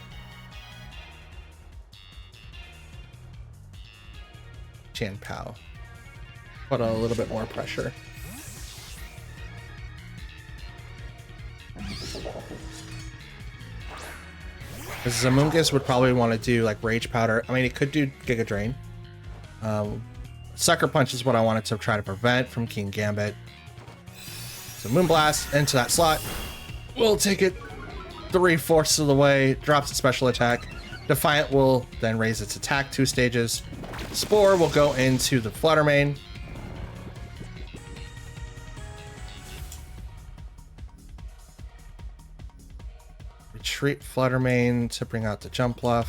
Chien Pao. Put a little bit more pressure. Because Amoonguss would probably want to do like Rage Powder. I mean, it could do Giga Drain. Sucker Punch is what I wanted to try to prevent from King Gambit. So Moonblast into that slot. We'll take it 3/4 of the way. Drops its special attack. Defiant will then raise its attack 2 stages. Spore will go into the Fluttermane. Retreat Fluttermane to bring out the Jumpluff.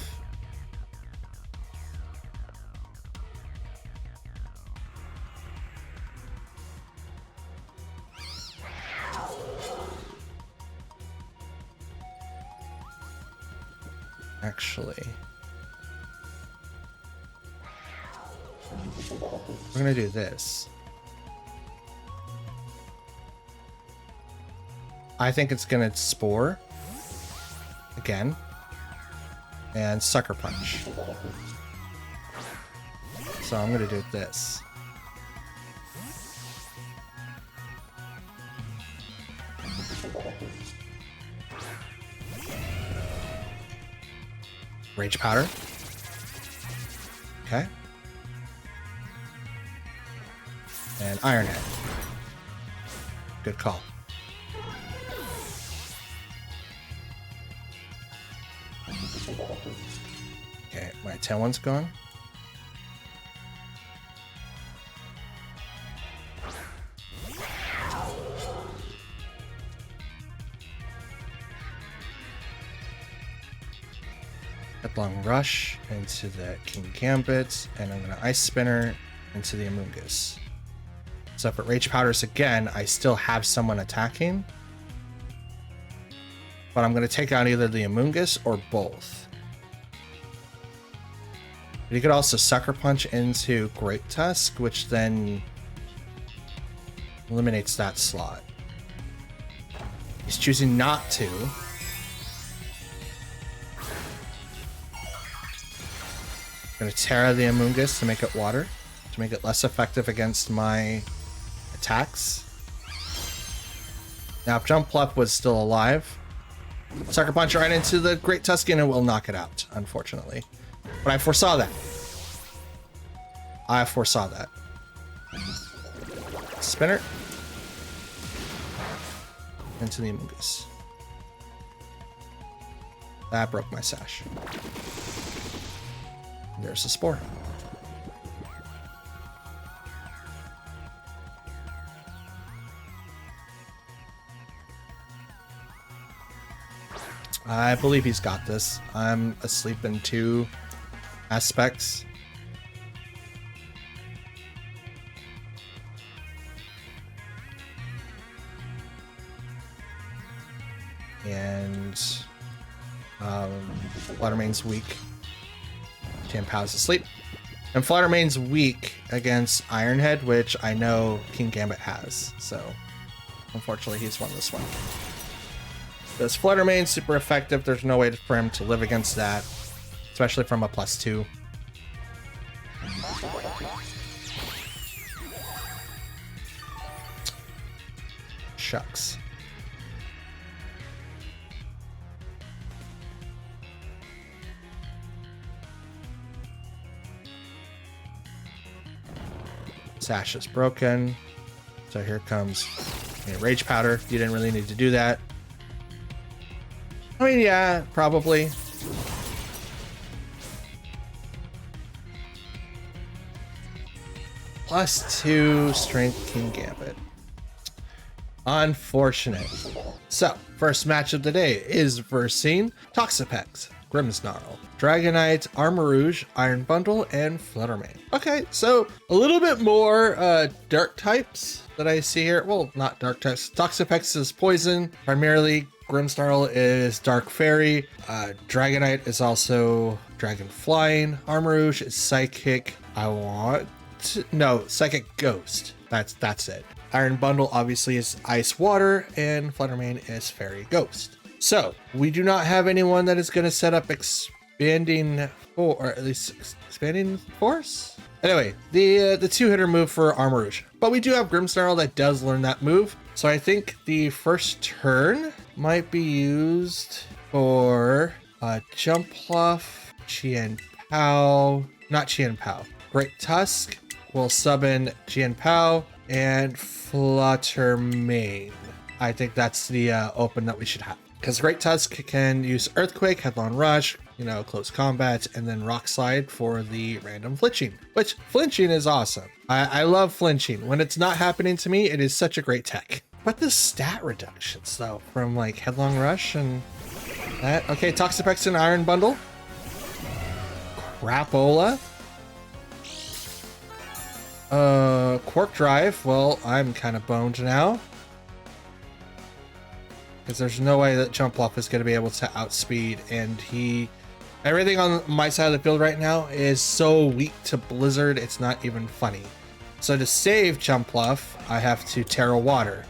Actually, we're gonna do this. I think it's gonna spore again and sucker punch. So I'm gonna do this. Rage powder. Okay. And Iron Head. Good call. Okay, my 10-1's gone. Headlong Rush into the King Gambit, and I'm gonna Ice Spinner into the Amoonguss. So if it Rage Powders again, I still have someone attacking. But I'm gonna take out either the Amoonguss or both. You could also Sucker Punch into Great Tusk, which then eliminates that slot. He's choosing not to. I'm gonna Terra the Amoonguss to make it water, to make it less effective against my attacks. Now if Jump Pluff was still alive, Sucker Punch right into the Great Tusk and it will knock it out, unfortunately. But I foresaw that. I foresaw that. Spinner. Into the Amoonguss. That broke my sash. There's the spore. I believe he's got this. I'm asleep in 2 aspects. And Fluttermane's weak. Tianpao's asleep. And Fluttermane's weak against Ironhead, which I know King Gambit has. So, unfortunately, he's won this one. This Fluttermane's super effective. There's no way for him to live against that, especially from a +2. Shucks. Sash is broken. So here comes a Rage Powder. You didn't really need to do that. I mean, yeah, probably. +2 Strength King Gambit. Unfortunate. So, first match of the day is versing Toxapex, Grimmsnarl, Dragonite, Armarouge, Iron Bundle, and Fluttermane. Okay, so a little bit more dark types that I see here. Well, not dark types. Toxapex is poison, primarily. Grimmsnarl is Dark Fairy. Dragonite is also Dragon Flying. Armarouge is Psychic. Psychic Ghost. That's it. Iron Bundle obviously is Ice Water, and Fluttermane is Fairy Ghost. So we do not have anyone that is going to set up expanding, or at least expanding force. Anyway, the 2-hitter move for Armarouge, but we do have Grimmsnarl that does learn that move. So I think the first turn might be used for Jump Pluff, not Tianpao. Great Tusk will summon Tianpao and Fluttermane. I think that's the open that we should have. Because Great Tusk can use Earthquake, Headlong Rush, close combat, and then Rock Slide for the random flinching, which flinching is awesome. I love flinching. When it's not happening to me, it is such a great tech. But the stat reductions, though, from like Headlong Rush and that. Okay, Toxapex and Iron Bundle. Crapola. Quark Drive. Well, I'm kind of boned now. Because there's no way that Jump Off is going to be able to outspeed, and Everything on my side of the field right now is so weak to Blizzard, it's not even funny. So to save Jumpluff, I have to Terra Water.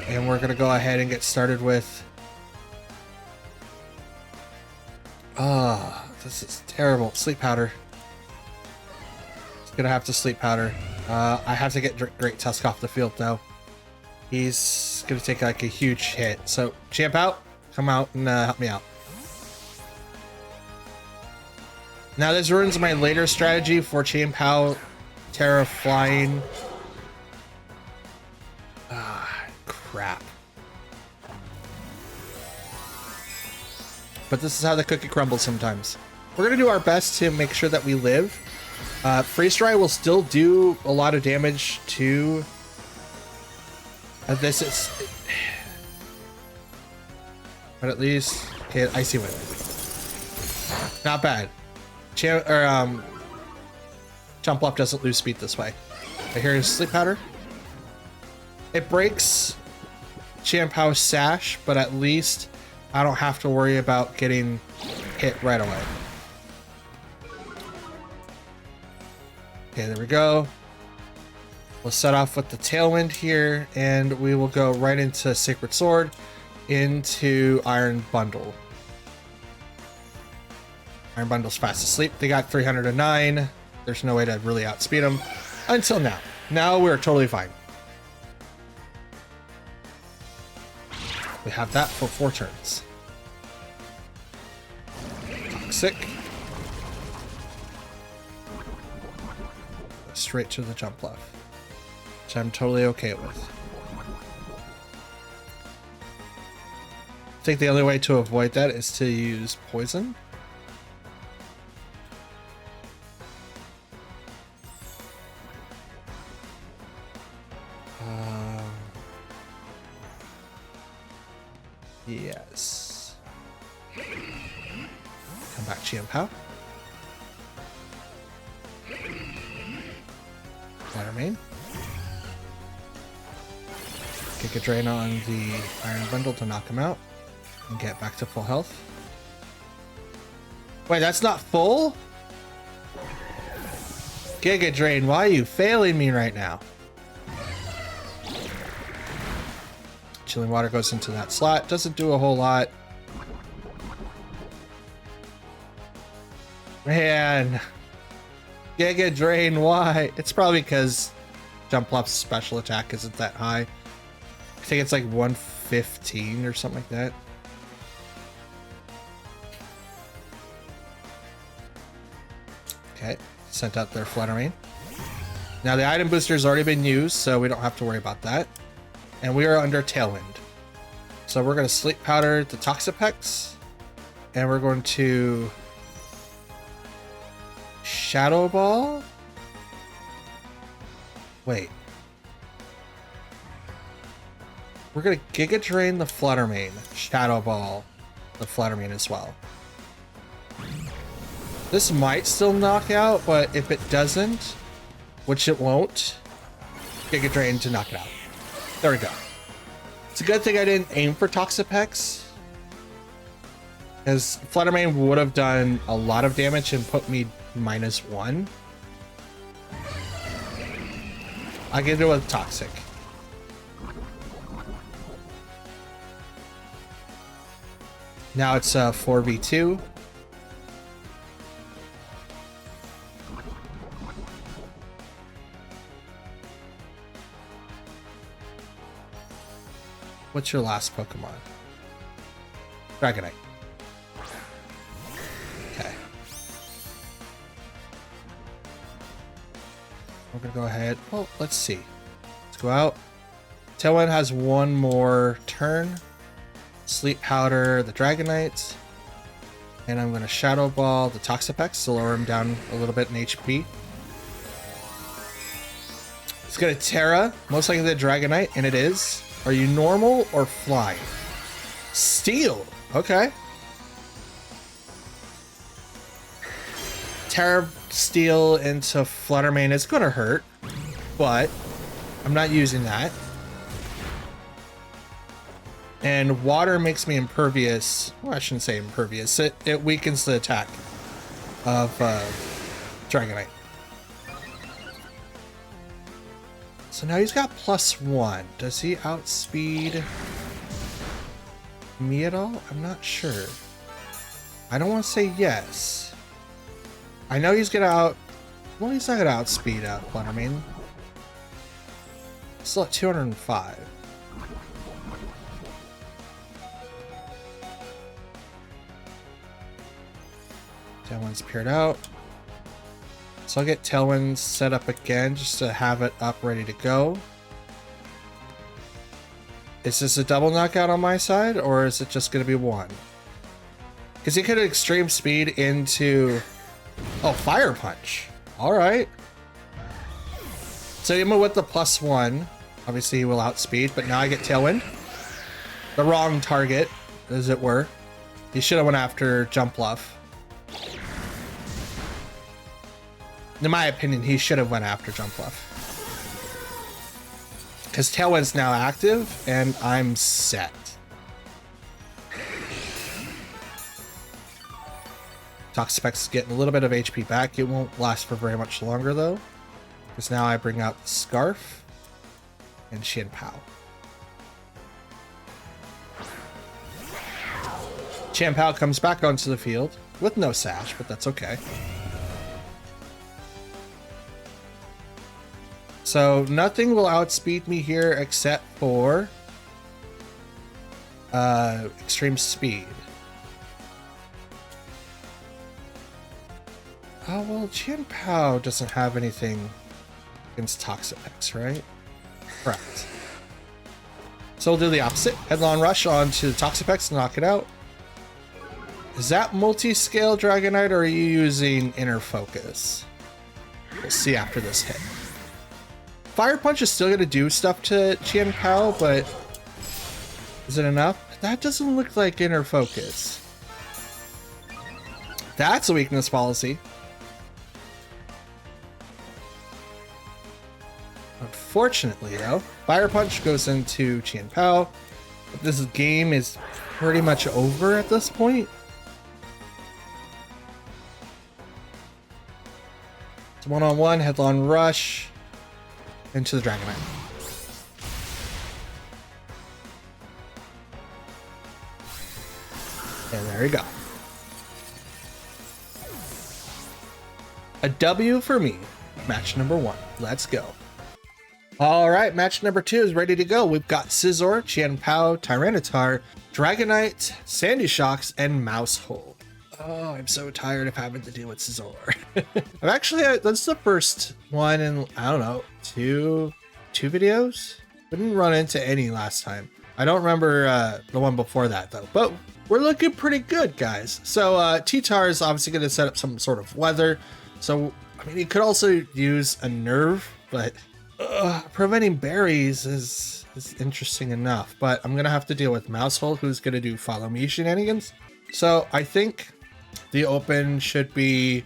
And we're gonna go ahead and get started with... this is terrible. Sleep Powder. Gonna have to Sleep Powder. I have to get Great Tusk off the field though. He's gonna take like a huge hit. So Champ out, come out and help me out. Now this ruins my later strategy for Champ out, Terra flying. Crap. But this is how the cookie crumbles sometimes. We're gonna do our best to make sure that we live. Freeze Dry will still do a lot of damage to this. But at least, okay, Icy Wind. Not bad. Jumpluff doesn't lose speed this way. But here's Sleep Powder. It breaks Champow's Sash, but at least I don't have to worry about getting hit right away. Okay, there we go. We'll set off with the Tailwind here, and we will go right into Sacred Sword, into Iron Bundle. Iron Bundle's fast asleep. They got 309. There's no way to really outspeed them until now. Now we're totally fine. We have that for 4 turns. Toxic. Straight to the Jumpluff, which I'm totally okay with. I think the only way to avoid that is to use Poison. Yes. Come back, Chiampao. Main. Kick a Drain on the Iron Bundle to knock him out and get back to full health. Wait, that's not full? Giga Drain, why are you failing me right now? Chilling Water goes into that slot. Doesn't do a whole lot. Man. Giga Drain, why? It's probably because Jumpluff's special attack isn't that high. I think it's like 115 or something like that. Okay, sent out their Fluttermane. Now the item booster has already been used, so we don't have to worry about that. And we are under Tailwind. So we're going to Sleep Powder the Toxapex. And we're going to Shadow Ball? Wait. We're gonna Giga Drain the Fluttermane, Shadow Ball the Fluttermane as well. This might still knock out, but if it doesn't, which it won't, Giga Drain to knock it out. There we go. It's a good thing I didn't aim for Toxapex, because Fluttermane would have done a lot of damage and put me -1. I can do it with Toxic. Now it's 4v2. What's your last Pokemon? Dragonite. Okay. We're gonna go ahead. Well, let's see. Let's go out. Tailwind has one more turn. Sleep Powder the Dragonite. And I'm gonna Shadow Ball the Toxapex to lower him down a little bit in HP. It's gonna Terra, most likely the Dragonite, and it is. Are you normal or fly? Steel. Okay. Terra Steel into Fluttermane is gonna hurt, but I'm not using that. And water makes me impervious. Well, I shouldn't say impervious. It weakens the attack of Dragonite. So now he's got +1. Does he outspeed me at all? I'm not sure. I don't want to say yes. I know he's gonna well, he's not gonna outspeed Fluttermane. Still at 205. Tailwind's paired out. So I'll get Tailwind set up again just to have it up ready to go. Is this a double knockout on my side, or is it just going to be one? Because he could extreme speed into... Oh, Fire Punch. Alright. So even with the +1, obviously he will outspeed, but now I get Tailwind. The wrong target, as it were. He should have went after Jump Bluff. In my opinion, he should have went after Jump Bluff. Because Tailwind's now active, and I'm set. Toxapex's getting a little bit of HP back. It won't last for very much longer, though. Because now I bring out the Scarf and Chien-Pao. Chien-Pao comes back onto the field with no Sash, but that's okay. So nothing will outspeed me here except for extreme speed. Oh, well, Chien-Pao doesn't have anything against Toxapex, right? Correct. So we'll do the opposite. Headlong Rush onto Toxapex and knock it out. Is that multi-scale Dragonite, or are you using Inner Focus? We'll see after this hit. Fire Punch is still going to do stuff to Chien-Pao, but is it enough? That doesn't look like Inner Focus. That's a weakness policy. Unfortunately, though, Fire Punch goes into Chien-Pao. This game is pretty much over at this point. It's one-on-one, Headlong Rush into the Dragonite. And there you go. A W for me. Match number 1. Let's go. All right, match number 2 is ready to go. We've got Scizor, Chien-Pao, Tyranitar, Dragonite, Sandy Shocks, and Mousehole. Oh, I'm so tired of having to deal with Scizor. I'm actually, that's the first one in, I don't know, two videos? We didn't run into any last time. I don't remember the one before that, though. But we're looking pretty good, guys. So T-Tar is obviously going to set up some sort of weather. So, I mean, he could also use a Nerve, but preventing berries is interesting enough. But I'm going to have to deal with Mousehole, who's going to do Follow Me shenanigans. So I think the open should be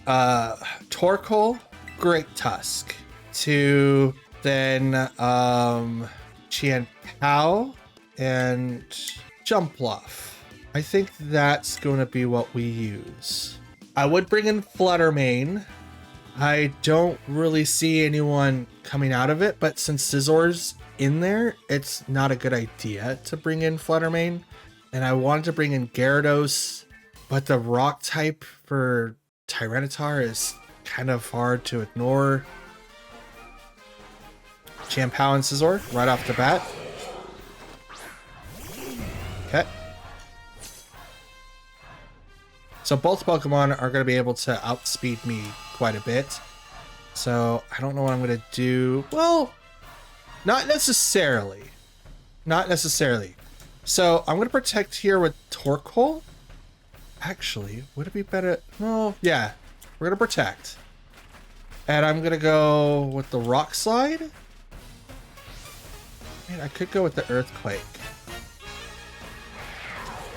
Torkoal, Great Tusk, to then Chien-Pao and Jump Bluff. I think that's going to be what we use. I would bring in Fluttermane. I don't really see anyone coming out of it, but since Scizor's in there, it's not a good idea to bring in Fluttermane. And I wanted to bring in Gyarados, but the rock type for Tyranitar is kind of hard to ignore. Chien-Pao and Scizor right off the bat. Okay. So both Pokemon are going to be able to outspeed me quite a bit. So I don't know what I'm going to do. Well, not necessarily. Not necessarily. So I'm going to protect here with Torkoal. Actually, would it be better? No, yeah. We're going to protect. And I'm going to go with the Rock Slide. Man, I could go with the Earthquake.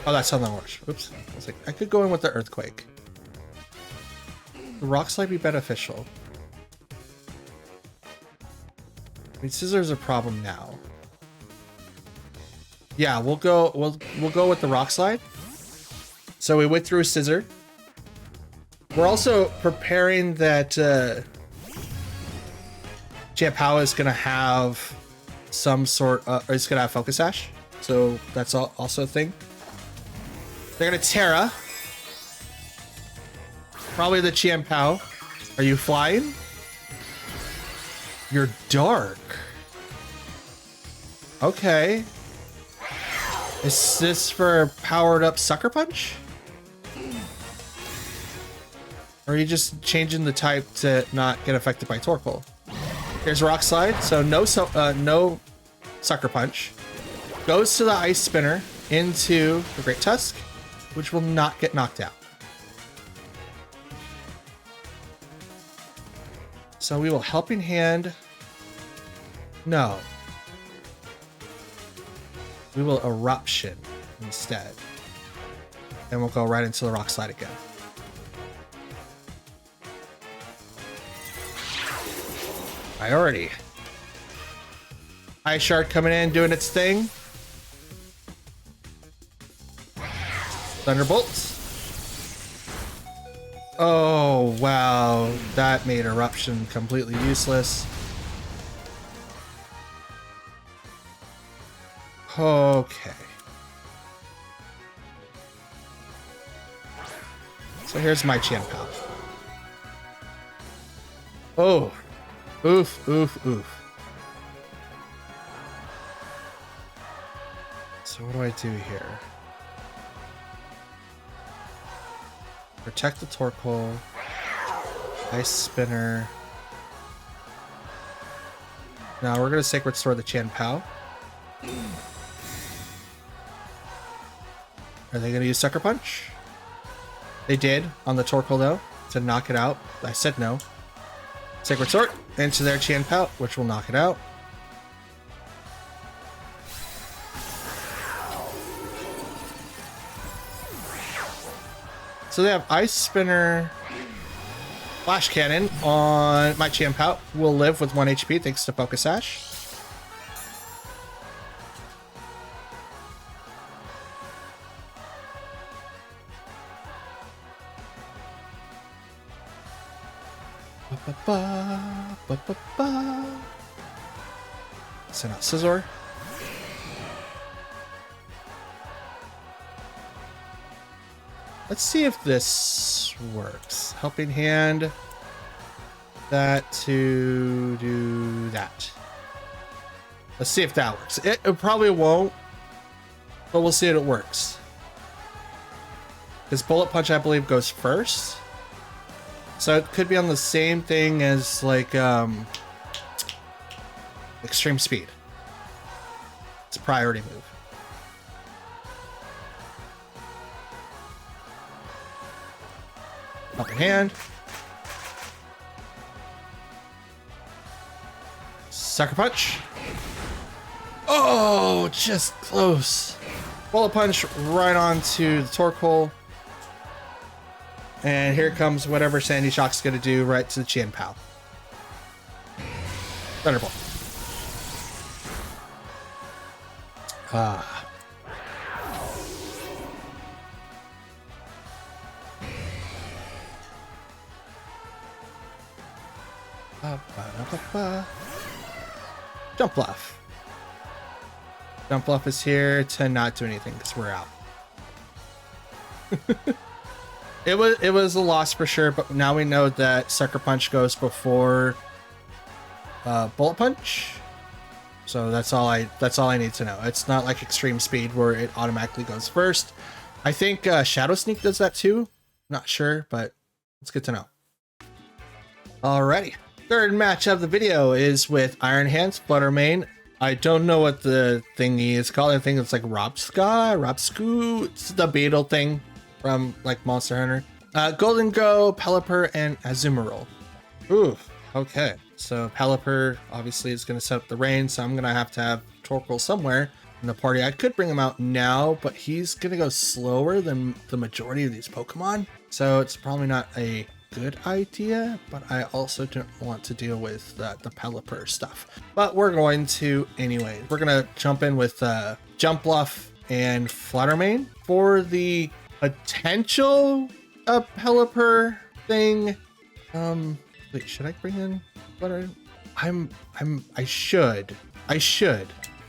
Oh, that's Headlong Rush. Oops. I was like, I could go in with the Earthquake. The Rock Slide be beneficial. I mean, Scizor's a problem now. Yeah, we'll go with the rock slide. So we went through Scissor. We're also preparing that Chiapao is gonna have some sort or it's gonna have Focus Sash. So that's also a thing. They're gonna Terra. Probably the Chiapao. Are you flying? You're dark. Okay. Is this for powered up Sucker Punch? Or are you just changing the type to not get affected by Torkoal? Here's Rock Slide, so no Sucker Punch. Goes to the Ice Spinner into the Great Tusk, which will not get knocked out. So we will Helping Hand. No. We will Eruption instead. And we'll go right into the Rock Slide again. Priority. Ice Shard coming in, doing its thing. Thunderbolt. Oh, wow. That made Eruption completely useless. Okay. So here's my Chiapao. Oh. Oof, oof, oof. So what do I do here? Protect the Torkoal. Ice Spinner. Now we're going to Sacred Sword the Chiapao. Are they going to use Sucker Punch? They did on the Torkoal though, to knock it out. I said no. Sacred Sword into their Chiapao, which will knock it out. So they have Ice Spinner, Flash Cannon on my Chiapao. Will live with 1 HP thanks to Focus Sash. Send out Scizor. Let's see if this works. Helping Hand. That to do that. Let's see if that works. It probably won't, but we'll see if it works. Because Bullet Punch, I believe, goes first. So it could be on the same thing as like Extreme Speed. It's a priority move. Helping Hand. Sucker Punch. Oh, just close. Bullet Punch right onto the Torkoal. And here comes whatever Sandy Shock's gonna do right to the Chiapao. Thunderbolt. Ah. Jump Bluff. Jump Bluff is here to not do anything because we're out. It was a loss for sure, but now we know that Sucker Punch goes before Bullet Punch. So that's all I need to know. It's not like Extreme Speed where it automatically goes first. I think Shadow Sneak does that too. Not sure, but it's good to know. Alrighty. Third match of the video is with Iron Hands, Fluttermane. I don't know what the thingy is called. I think it's like Robsku. It's the beetle thing from like Monster Hunter. Golden Go, Pelipper, and Azumarill. Ooh, okay. So Pelipper obviously is going to set up the rain, so I'm going to have Torkoal somewhere in the party. I could bring him out now, but he's going to go slower than the majority of these Pokemon. So it's probably not a good idea, but I also don't want to deal with the Pelipper stuff. But we're going to anyway. We're going to jump in with Jump Bluff and Fluttermane for the potential Pelipper thing. Wait, should I bring in Flutter? I should.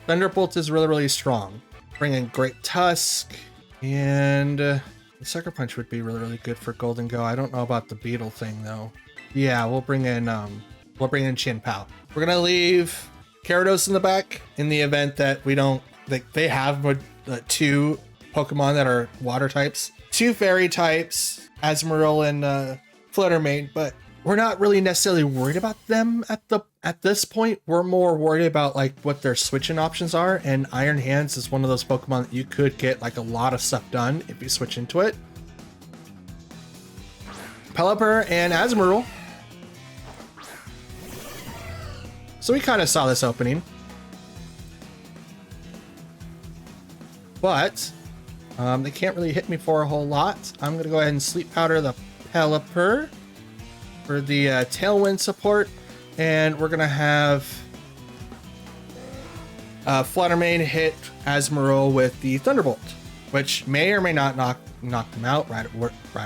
Thunderbolt is really, really strong. Bring in Great Tusk, and the Sucker Punch would be really, really good for Golden Go. I don't know about the Beetle thing though. Yeah, we'll bring in Chin Pao. We're gonna leave Gyarados in the back in the event that we don't, like, they have two Pokemon that are water types, two fairy types, Azumarill and Fluttermane, but we're not really necessarily worried about them at this point. We're more worried about like what their switching options are, and Iron Hands is one of those Pokemon that you could get like a lot of stuff done if you switch into it. Pelipper and Azumarill. So we kind of saw this opening, but they can't really hit me for a whole lot. I'm gonna go ahead and Sleep Powder the Pelipper for the Tailwind support, and we're gonna have Fluttermane hit Azumarill with the Thunderbolt, which may or may not knock them out right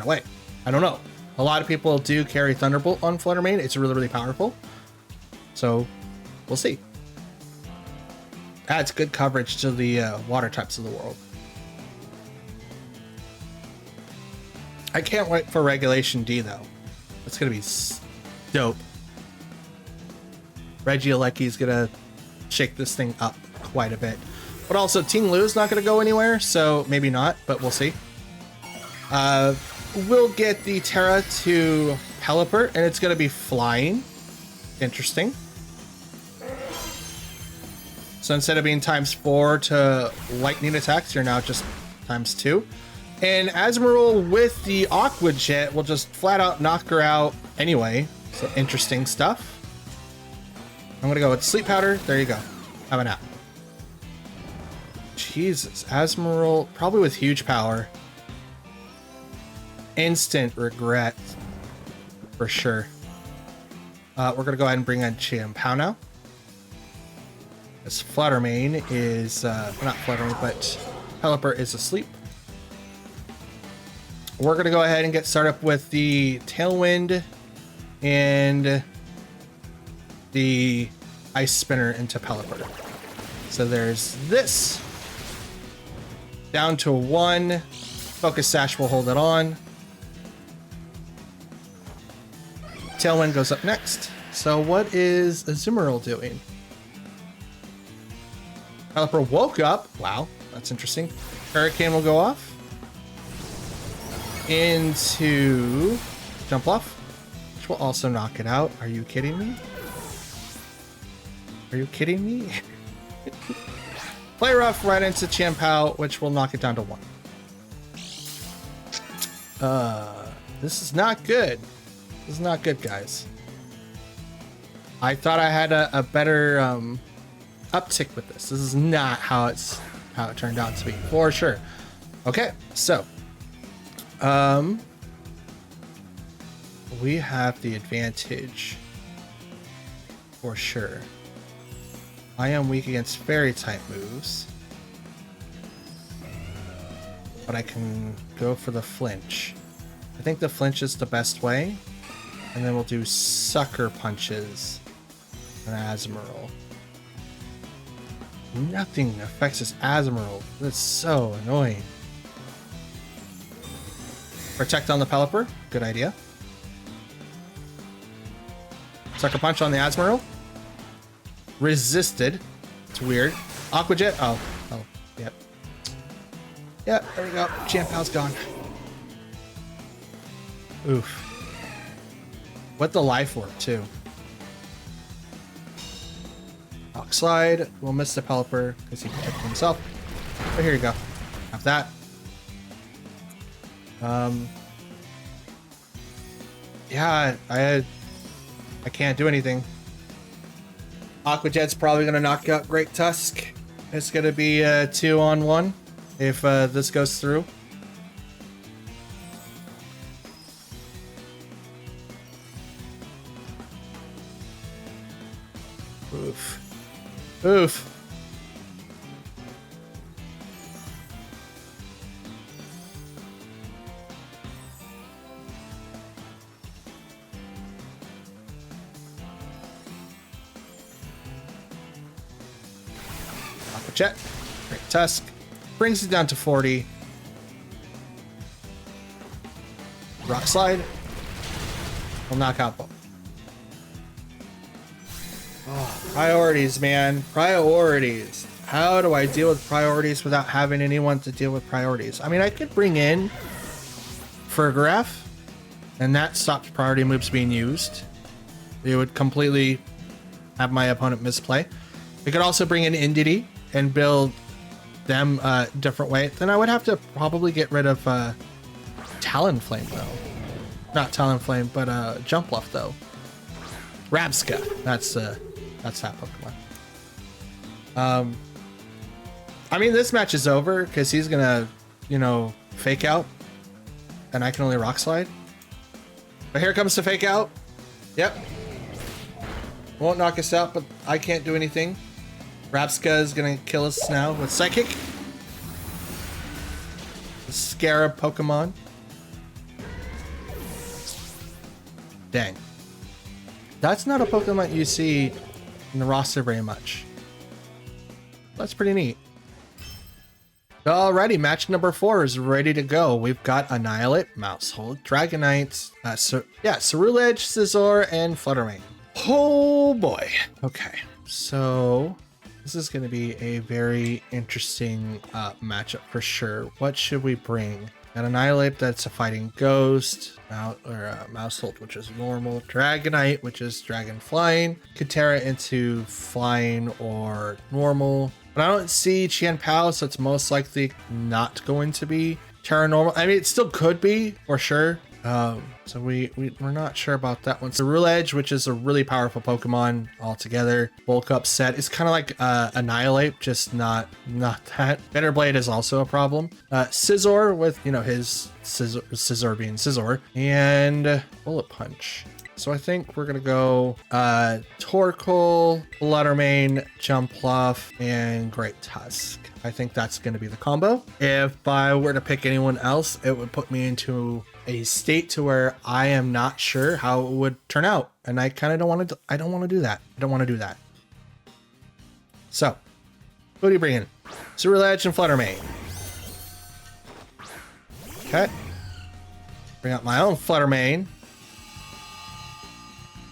away. I don't know. A lot of people do carry Thunderbolt on Fluttermane. It's really, really powerful. So we'll see. Adds good coverage to the water types of the world. I can't wait for Regulation D though. It's gonna be dope. Regieleki's gonna shake this thing up quite a bit. But also Ting Lu's not gonna go anywhere, so maybe not, but we'll see. We'll get the Terra to Pelipper, and it's gonna be flying. Interesting. So instead of being ×4 to lightning attacks, you're now just ×2. And Azumarill with the Aqua Jet will just flat out knock her out anyway. So interesting stuff. I'm gonna go with Sleep Powder. There you go. Have a nap. Jesus, Azumarill probably with huge power. Instant regret for sure. We're gonna go ahead and bring in Chin Pao now. This Fluttermane is not Fluttermane, but Pelipper is asleep. We're going to go ahead and get started with the Tailwind and the Ice Spinner into Pelipper. So there's this. Down to 1. Focus Sash will hold it on. Tailwind goes up next. So what is Azumarill doing? Pelipper woke up. Wow, that's interesting. Hurricane will go off. Into Jump Bluff, which will also knock it out. Are you kidding me? Are you kidding me? Play Rough right into Chin Pao, which will knock it down to 1. This is not good. This is not good, guys. I thought I had a better uptick with this. This is not how it turned out to be, for sure. Okay, so we have the advantage for sure. I am weak against fairy type moves, but I can go for the flinch. I think the flinch is the best way, and then we'll do sucker punches and Azumarill. Nothing affects this Azumarill. That's so annoying. Protect on the Pelipper. Good idea. Sucker Punch on the Azumarill. Resisted. It's weird. Aqua Jet. Oh, yep. Yep, there we go. Chin Pao's gone. Oof. With the Life Orb, too. Rock Slide. We'll miss the Pelipper because he protected himself. But here you go. Have that. Yeah, I can't do anything. Aqua Jet's probably gonna knock out Great Tusk. It's gonna be 2-on-1 if this goes through. Oof. Oof. Aqua Jet. Great Tusk. Brings it down to 40. Rock Slide. We'll knock out both. Oh, priorities, man. Priorities. How do I deal with priorities without having anyone to deal with priorities? I mean, I could bring in Fergraph, and that stops priority moves being used. It would completely have my opponent misplay. We could also bring in Indity and build them a different way. Then I would have to probably get rid of Talonflame, though. Not Talonflame, but Jumpluff, though. Rabska. That's that Pokemon. I mean, this match is over because he's gonna, you know, fake out, and I can only Rock Slide. But here comes the fake out. Yep. Won't knock us out, but I can't do anything. Rabska is gonna kill us now with Psychic. The Scarab Pokemon. Dang. That's not a Pokemon you see in the roster very much. That's pretty neat. Alrighty, match number 4 is ready to go. We've got Annihilate, Mousehold, Dragonite, Cerulege, Scizor, and Fluttermane. Oh boy. Okay, so this is going to be a very interesting matchup for sure. What should we bring? Got Annihilate, that's a fighting ghost. Mousehold, which is normal. Dragonite, which is dragon flying. Katera into flying or normal. But I don't see Chien-Pao, so it's most likely not going to be Terra normal. I mean, it still could be, for sure. So we're not sure about that one. So Cerulege, which is a really powerful Pokemon altogether. Bulk Up set is kind of like Annihilate, just not that. Bitter Blade is also a problem. Scizor with, you know, his Scizor being Scizor, and Bullet Punch. So I think we're gonna go Torkoal, Fluttermane, Jumpluff, and Great Tusk. I think that's gonna be the combo. If I were to pick anyone else, it would put me into a state to where I am not sure how it would turn out, and I kind of don't want to. I don't want to do that. I don't want to do that. So, who do you bring in? Cerulege and Fluttermane. Okay. Bring out my own Fluttermane.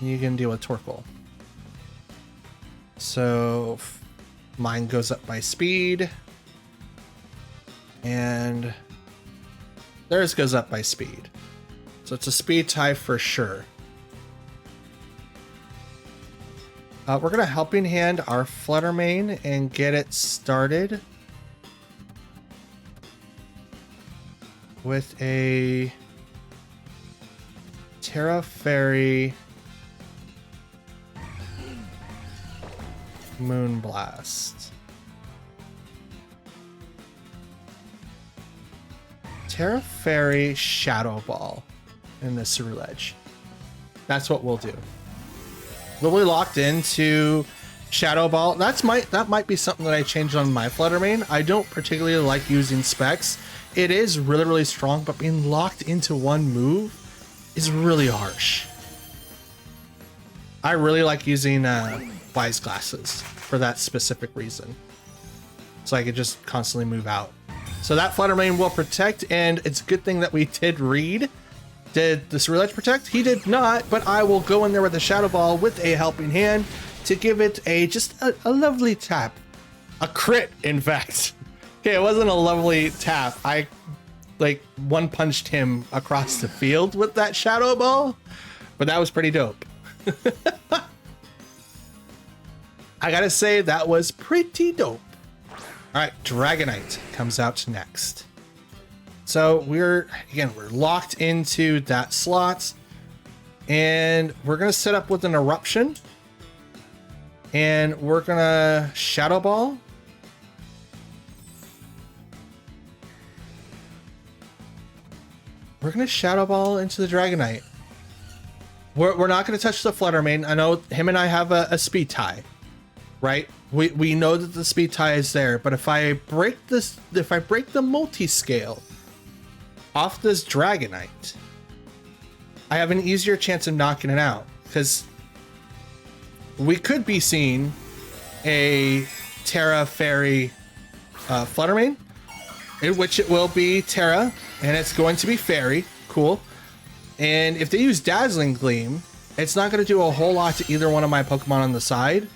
You can deal with Torkoal. So mine goes up by speed, and theirs goes up by speed. So it's a speed tie for sure. We're gonna helping hand our Fluttermane and get it started with a Terra Fairy Moonblast. Terra Fairy Shadow Ball in the Cerulege. That's what we'll do. We'll be locked into Shadow Ball. That might be something that I changed on my Fluttermane. I don't particularly like using specs. It is really, really strong, but being locked into one move is really harsh. I really like using Wise Glasses for that specific reason. So I could just constantly move out. So that Fluttermane will protect, and it's a good thing that we did read. Did the Cerulege protect? He did not, but I will go in there with a Shadow Ball with a helping hand to give it just a lovely tap. A crit, in fact. Okay, it wasn't a lovely tap. I like one punched him across the field with that Shadow Ball, but that was pretty dope. I gotta say, that was pretty dope. All right, Dragonite comes out next. So we're locked into that slot, and we're gonna set up with an Eruption, and we're gonna Shadow Ball. We're gonna Shadow Ball into the Dragonite. We're not gonna touch the Fluttermane. I know him and I have a speed tie. right? We know that the speed tie is there, but if I break the multi-scale off this Dragonite, I have an easier chance of knocking it out, because we could be seeing a Terra Fairy Fluttermane, in which it will be Terra, and it's going to be Fairy. Cool. And if they use Dazzling Gleam, it's not going to do a whole lot to either one of my Pokemon on the side.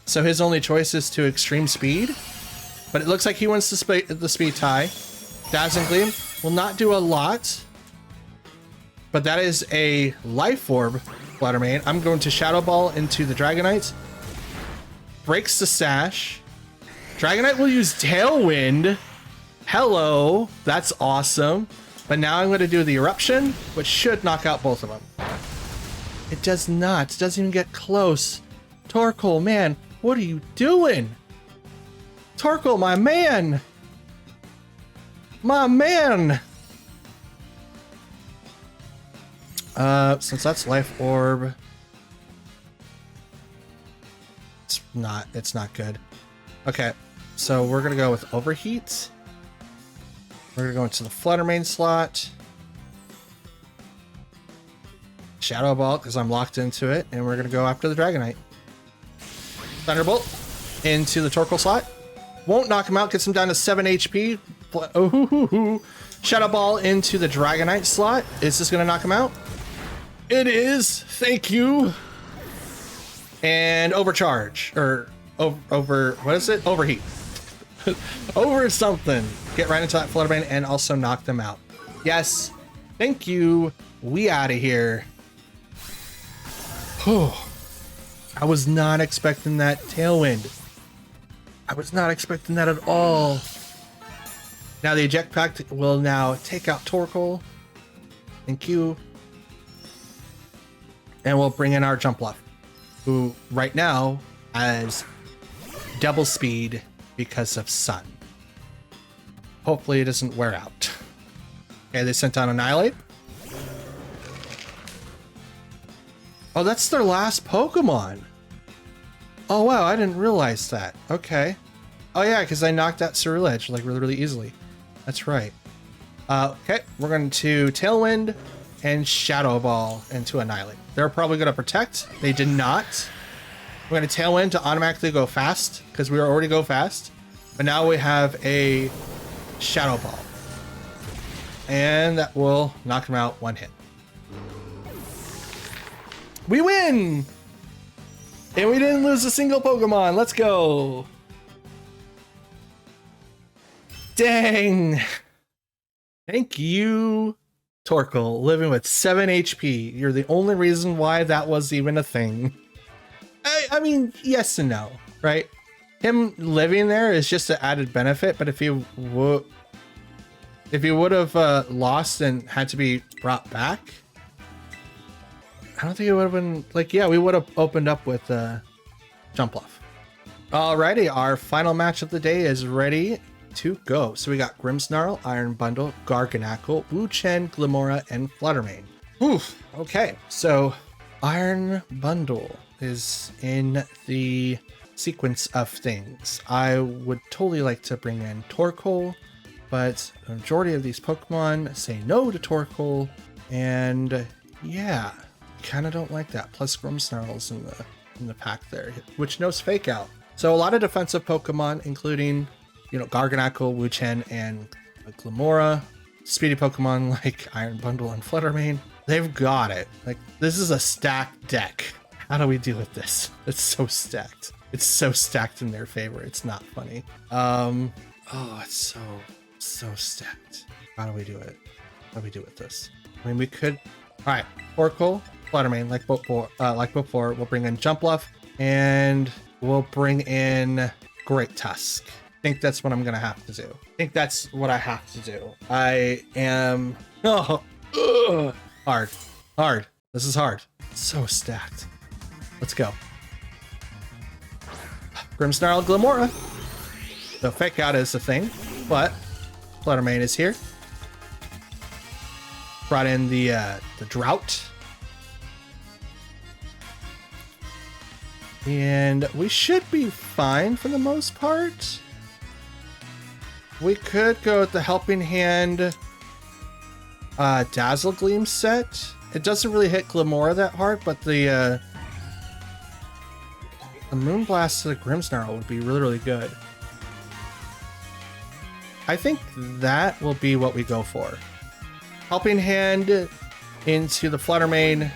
So his only choice is to Extreme Speed. But it looks like he wants the Speed tie. Dazzling Gleam will not do a lot. But that is a Life Orb Fluttermane. I'm going to Shadow Ball into the Dragonite. Breaks the Sash. Dragonite will use Tailwind. Hello. That's awesome. But now I'm going to do the Eruption, which should knock out both of them. It does not. It doesn't even get close. Torkoal, man, what are you doing? Torkoal, my man. My man. Since that's Life Orb, it's not good. Okay, so we're gonna go with Overheat. We're gonna go into the Fluttermane slot. Shadow Ball, because I'm locked into it, and we're gonna go after the Dragonite. Thunderbolt into the Torkoal slot. Won't knock him out, gets him down to 7 HP. Oh, Shadow Ball into the Dragonite slot. Is this gonna knock him out? It is. Thank you. And Overcharge, or over what is it? Overheat. Over something. Get right into that Fluttermane and also knock them out. Yes. Thank you. We out of here. I was not expecting that Tailwind. I was not expecting that at all. Now the eject pack will now take out Torkoal. Thank you. And we'll bring in our Jumpluff, who right now has double speed because of Sun. Hopefully it doesn't wear out. Okay, they sent out Annihilate. Oh, that's their last Pokemon. Oh, wow, I didn't realize that. Okay. Oh, yeah, because I knocked out Ceruledge like really, really easily. That's right. Okay, we're going to Tailwind and Shadow Ball into Annihilate. They're probably going to Protect. They did not. We're going to Tailwind to automatically go fast, because we already go fast. But now we have a Shadow Ball. And that will knock him out one hit. We win! And we didn't lose a single Pokemon. Let's go. Dang. Thank you, Torkoal, living with 7 HP. You're the only reason why that was even a thing. I mean, yes and no, right? Him living there is just an added benefit, but if he would have lost and had to be brought back, I don't think it would have been like, yeah, we would have opened up with Jumpluff. Alrighty, our final match of the day is ready to go. So we got Grimmsnarl, Iron Bundle, Garganacl, Wu-Chen, Glimora, and Fluttermane. Oof. Okay, so Iron Bundle is in the sequence of things. I would totally like to bring in Torkoal, but the majority of these Pokemon say no to Torkoal, and yeah, kind of don't like that. Plus Grimmsnarl's in the pack there, which knows Fake Out. So a lot of defensive Pokemon, including, you know, Garganacl, Wu-Chen, and Glimora. Speedy Pokemon like Iron Bundle and Fluttermane. They've got it. Like, this is a stacked deck. How do we deal with this? It's so stacked. It's so stacked in their favor. It's not funny. Oh, it's so stacked. How do we do it? How do we do with this? I mean, we could. All right, Torkoal, Fluttermane, like before, we'll bring in Jumpluff, and we'll bring in Great Tusk. I think that's what I'm gonna have to do. I think that's what I have to do. I am hard. This is hard. So stacked. Let's go. Grimmsnarl, Glimora. The Fake Out is the thing, but Fluttermane is here. Brought in the Drought. And we should be fine for the most part. We could go with the Helping Hand Dazzle Gleam set. It doesn't really hit Glimora that hard, but the Moonblast to the Grimmsnarl would be really, really good. I think that will be what we go for. Helping Hand into the Fluttermane,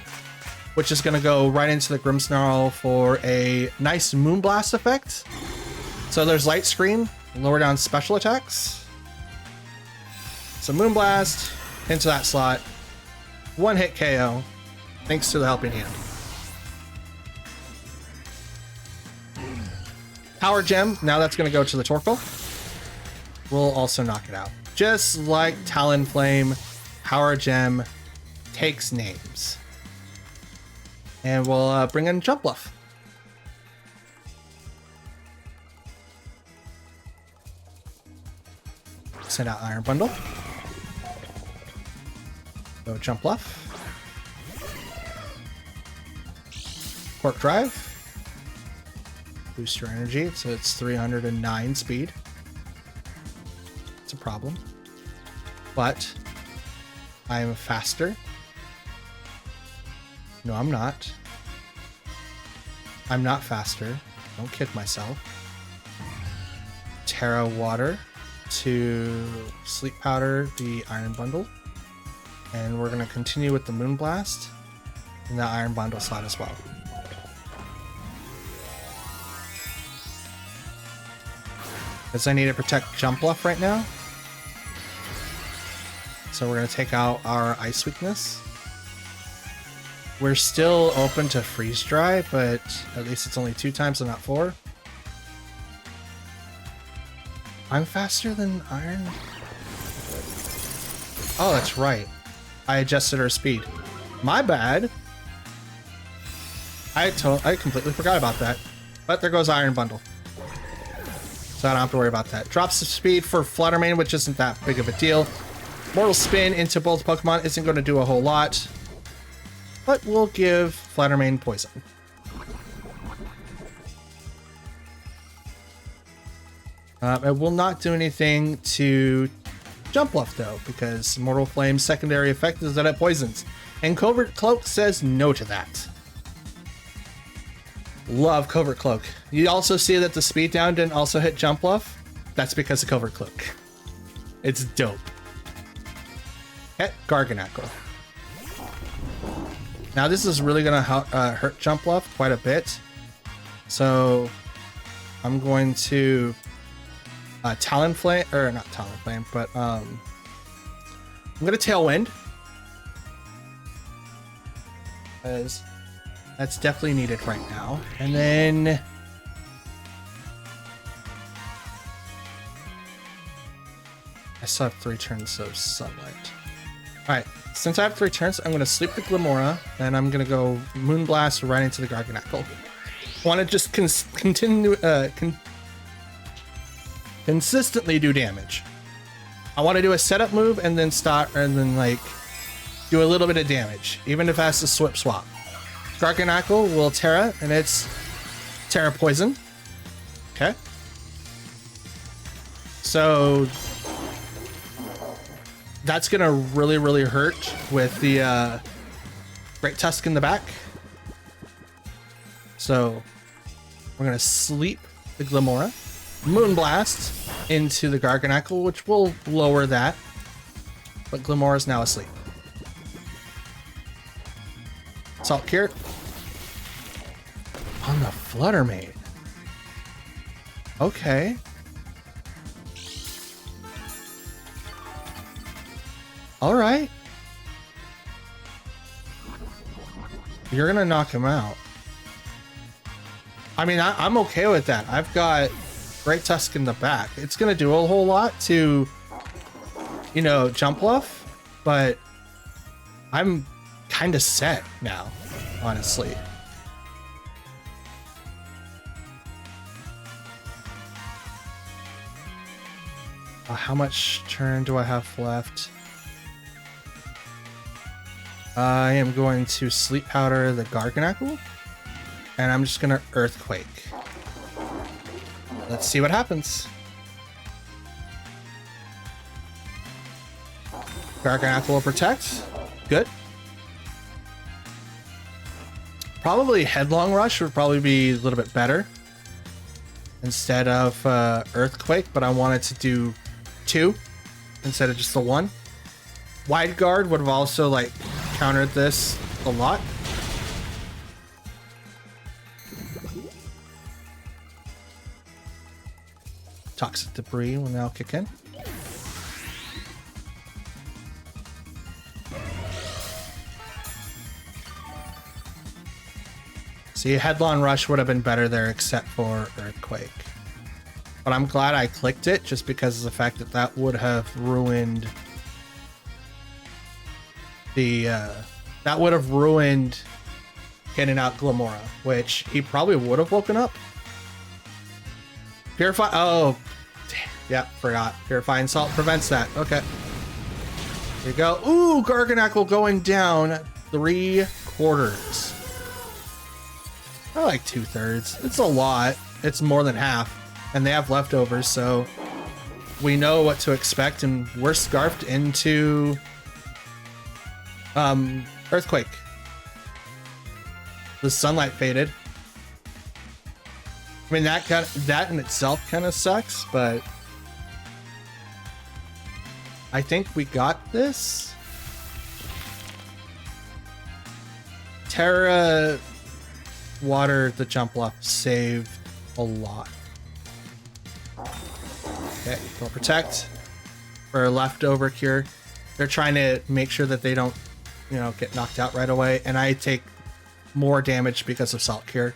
which is going to go right into the Grimmsnarl for a nice Moonblast effect. So there's Light Screen, lower down special attacks. So Moonblast into that slot. One hit KO, thanks to the Helping Hand. Power Gem, now that's going to go to the Torkoal. We'll also knock it out. Just like Talonflame, Power Gem takes names. And we'll bring in Jump Bluff. Send out Iron Bundle. Go Jump Bluff. Quark Drive. Boost your energy, so it's 309 speed. It's a problem. But I'm faster. No, I'm not. I'm not faster. Don't kid myself. Terra Water to Sleep Powder the Iron Bundle. And we're going to continue with the Moonblast in the Iron Bundle slot as well. Because I need to protect Jump Bluff right now. So we're going to take out our Ice Weakness. We're still open to Freeze Dry, but at least it's only 2 times and not 4. I'm faster than Iron. Oh, that's right. I adjusted her speed. My bad. I completely forgot about that. But there goes Iron Bundle. So I don't have to worry about that. Drops the speed for Fluttermane, which isn't that big of a deal. Mortal Spin into both Pokemon isn't going to do a whole lot. But we'll give Fluttermane poison. It will not do anything to Jump Bluff though, because Mortal Flame's secondary effect is that it poisons. And Covert Cloak says no to that. Love Covert Cloak. You also see that the speed down didn't also hit Jump Bluff. That's because of Covert Cloak. It's dope. Hit Garganacl. Now this is really going to hurt Jump Bluff quite a bit. So I'm going to Talonflame, or not Talonflame, but I'm going to Tailwind. Because that's definitely needed right now. And then I still have 3 turns of Sunlight. Alright, since I have 3 turns, I'm going to sleep the Glimora, and I'm going to go Moonblast right into the Garganacl. I want to just consistently do damage. I want to do a setup move and then start, and then like do a little bit of damage, even if it has to swap. Garganacl will Terra, and it's Terra Poison. Okay. So that's gonna really, really hurt with the Great Tusk in the back. So we're gonna sleep the Glimora, Moonblast into the Garganacl, which will lower that. But Glimora is now asleep. Salt Cure on the Fluttermane. Okay. All right. You're gonna knock him out. I mean, I'm okay with that. I've got Great Tusk in the back. It's gonna do a whole lot to, you know, Jump Bluff, but I'm kind of set now, honestly. How much turn do I have left? I am going to Sleep Powder the Garganacl. And I'm just gonna Earthquake. Let's see what happens. Garganacl will protect. Good. Probably Headlong Rush would probably be a little bit better instead of Earthquake, but I wanted to do 2 instead of just the 1. Wide Guard would have also like countered this a lot. Toxic Debris will now kick in. See, Headlong Rush would have been better there except for Earthquake. But I'm glad I clicked it just because of the fact that that would have ruined the that would have ruined getting out Glamora, which he probably would have woken up. Purify. Oh, damn. Yeah, forgot. Purifying Salt prevents that. Okay. Here you go. Ooh, Garganacl going down 3/4. I like 2/3. It's a lot. It's more than half. And they have leftovers, so we know what to expect, and we're scarfed into Earthquake. The sunlight faded. I mean, that in itself kind of sucks, but I think we got this. Terra Water, the jump left saved a lot. Okay, we'll protect for leftover cure. They're trying to make sure that they don't, you know, get knocked out right away, and I take more damage because of Salt Cure.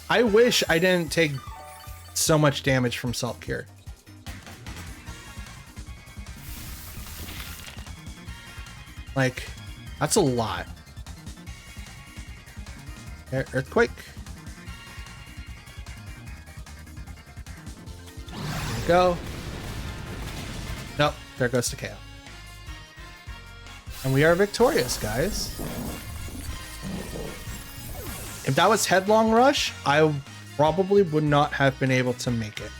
I wish I didn't take so much damage from Salt Cure. Like, that's a lot. Okay, Earthquake. There we go. Nope, there goes the KO. And we are victorious, guys. If that was Headlong Rush, I probably would not have been able to make it.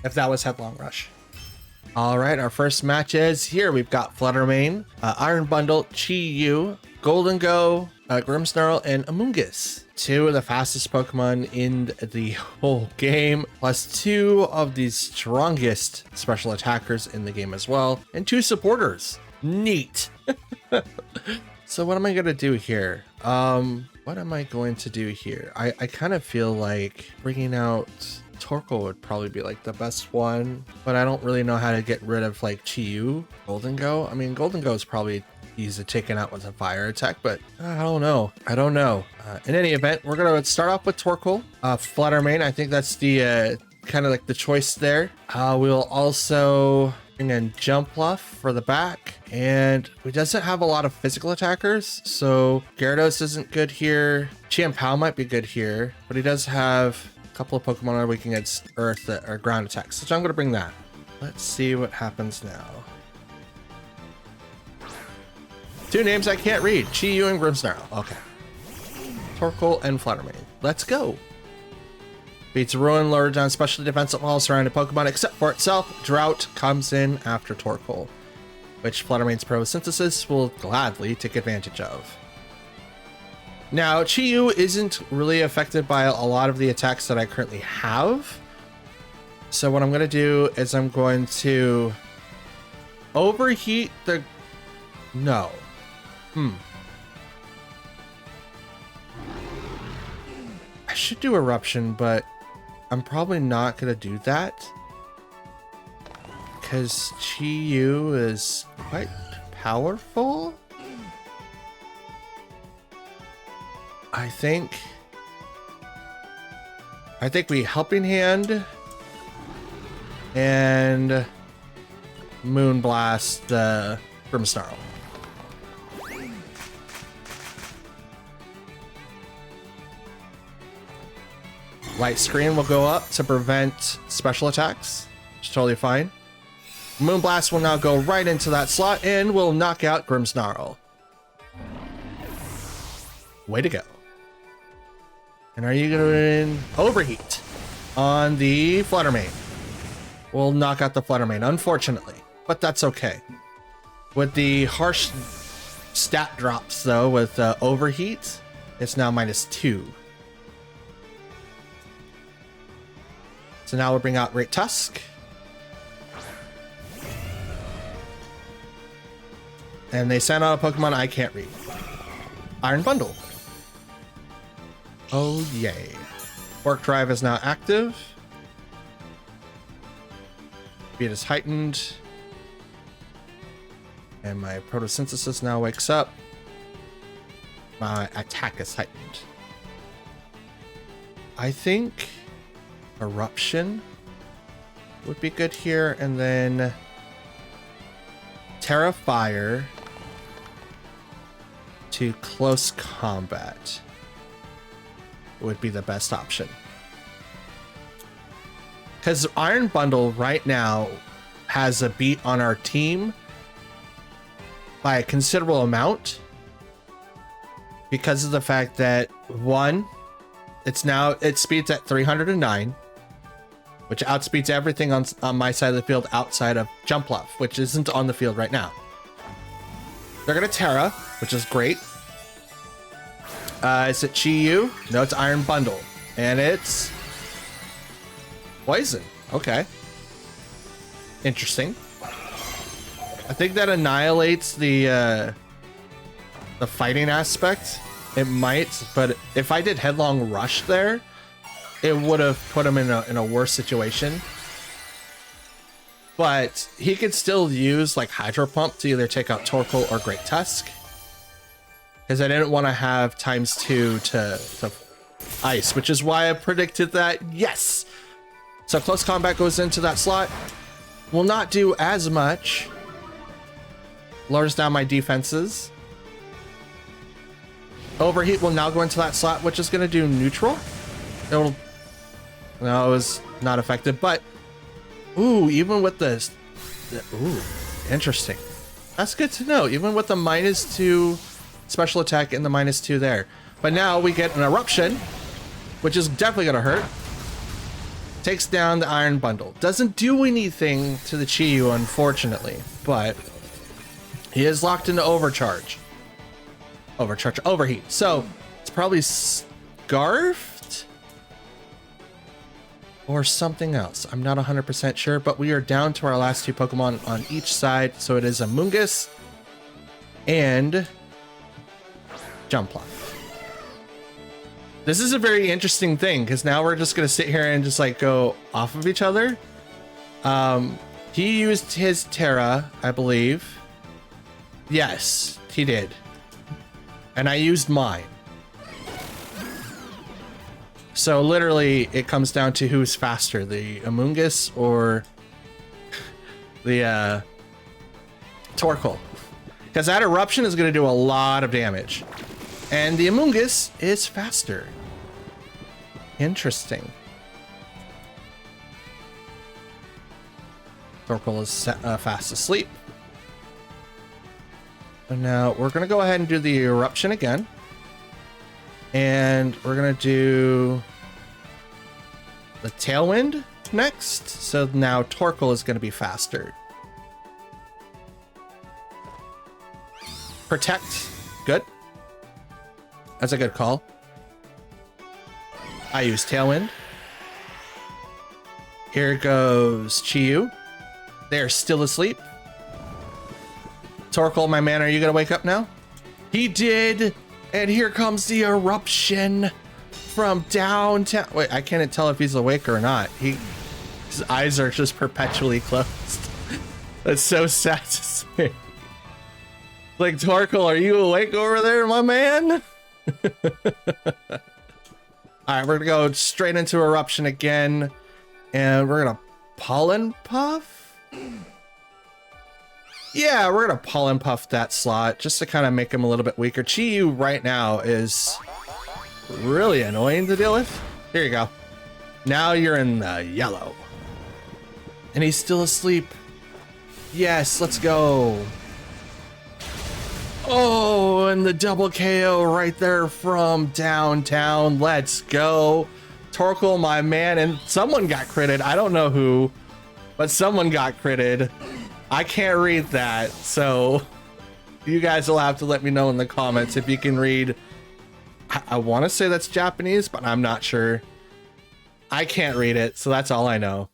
If that was Headlong Rush. All right, our first match is here. We've got Fluttermane, Iron Bundle, Chi-Yu, Golden Go, Grimmsnarl, and Amoonguss. 2 of the fastest Pokemon in the whole game, plus 2 of the strongest special attackers in the game as well, and 2 supporters. Neat. So what am I going to do here? What am I going to do here? I kind of feel like bringing out Torkoal would probably be like the best one, but I don't really know how to get rid of like Chi-Yu. Golden Go? I mean, Golden Go is probably easy to take out with a fire attack, but I don't know. In any event, we're going to start off with Torkoal. Fluttermane, I think that's the kind of like the choice there. We'll also bring in Jumpluff for the back, and we doesn't have a lot of physical attackers, so Gyarados isn't good here. Chiampao might be good here, but he does have a couple of Pokemon that are weak against Earth that are ground attacks, so I'm going to bring that. Let's see what happens now. 2 names I can't read. Chi-Yu and Grimmsnarl. Okay. Torkoal and Fluttermane. Let's go. Beats Ruin, lower down specially defensive all surrounding Pokemon except for itself. Drought comes in after Torkoal, which Fluttermane's Pro Synthesis will gladly take advantage of. Now, Chi-Yu isn't really affected by a lot of the attacks that I currently have. So what I'm going to do is I'm going to overheat the... No. I should do Eruption, but I'm probably not going to do that because Chi-Yu is quite powerful. I think we Helping Hand and Moonblast the Grimmsnarl. Light Screen will go up to prevent special attacks, which is totally fine. Moonblast will now go right into that slot and will knock out Grimmsnarl. Way to go. And are you going to overheat on the Flutter Mane? We'll knock out the Flutter Mane, unfortunately, but that's okay. With the harsh stat drops, though, with overheat, it's now -2. So now we'll bring out Great Tusk. And they sent out a Pokemon I can't read. Iron Bundle. Oh, yay. Work Drive is now active. Speed is heightened. And my photosynthesis now wakes up. My attack is heightened. I think Eruption would be good here. And then Terra Fire to close combat would be the best option. Because Iron Bundle right now has a beat on our team by a considerable amount because of the fact that, one, it speeds at 309, which outspeeds everything on my side of the field outside of Jumpluff, which isn't on the field right now. They're gonna Terra, which is great. Is it Chi-Yu? No, it's Iron Bundle. And it's Poison. Okay. Interesting. I think that annihilates the fighting aspect. It might, but if I did Headlong Rush there, it would have put him in a worse situation. But he could still use like Hydro Pump to either take out Torkoal or Great Tusk. Because I didn't want to have ×2 to ice, which is why I predicted that. Yes! So close combat goes into that slot. Will not do as much. Lowers down my defenses. Overheat will now go into that slot, which is going to do neutral. No, it was not effective, but ooh, even with this, ooh, interesting. That's good to know. Even with the -2 special attack and the -2 there. But now we get an Eruption, which is definitely going to hurt. Takes down the Iron Bundle. Doesn't do anything to the Chi-Yu, unfortunately, but he is locked into Overheat. So it's probably Scarfed or something else. I'm not 100% sure, but we are down to our last 2 Pokemon on each side. So it is Amoonguss and Jumpluff. This is a very interesting thing because now we're just going to sit here and just like go off of each other. He used his Terra, I believe. Yes, he did. And I used mine. So literally it comes down to who's faster, the Amoonguss or the Torkoal. Because that Eruption is going to do a lot of damage. And the Amoonguss is faster. Interesting. Torkoal is fast asleep. And now we're going to go ahead and do the Eruption again. And we're going to do the Tailwind next. So now Torkoal is going to be faster. Protect. Good. That's a good call. I use Tailwind. Here goes Chi-Yu. They're still asleep. Torkoal, my man, are you gonna wake up now? He did, and here comes the Eruption from downtown. Wait, I can't tell if he's awake or not. His eyes are just perpetually closed. That's so sad to say. Like, Torkoal, are you awake over there, my man? All right, we're gonna go straight into Eruption again, and we're gonna Pollen Puff. Yeah, we're gonna Pollen Puff that slot just to kind of make him a little bit weaker. Chi-Yu right now is really annoying to deal with. Here you go. Now you're in the yellow, and he's still asleep. Yes, let's go. Oh, and the double KO right there from downtown. Let's go. Torkoal, my man, and someone got critted. I don't know who, but someone got critted. I can't read that, so you guys will have to let me know in the comments if you can read. I want to say that's Japanese, but I'm not sure. I can't read it, so that's all I know.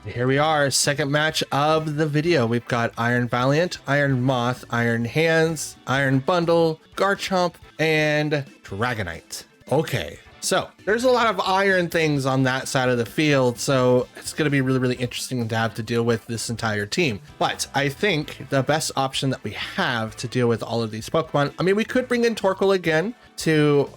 Here we are, second match of the video. We've got Iron Valiant, Iron Moth, Iron Hands, Iron Bundle, Garchomp, and Dragonite. Okay, so there's a lot of iron things on that side of the field, so it's going to be really, really interesting to have to deal with this entire team. But I think the best option that we have to deal with all of these Pokemon, I mean, we could bring in Torkoal again to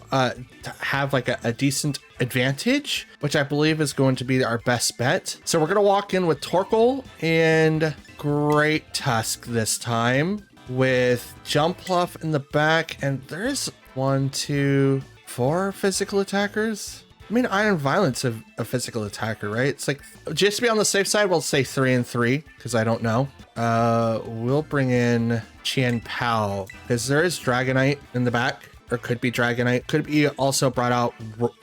have like a decent advantage, which I believe is going to be our best bet. So we're going to walk in with Torkoal and Great Tusk this time with Jumpluff in the back, and there's 1, 2, 4 physical attackers. I mean, Iron Violent's a physical attacker, right? It's like, just to be on the safe side, we'll say 3 and 3 because I don't know. We'll bring in Chien Pao because there is Dragonite in the back, or could be Dragonite, could be also brought out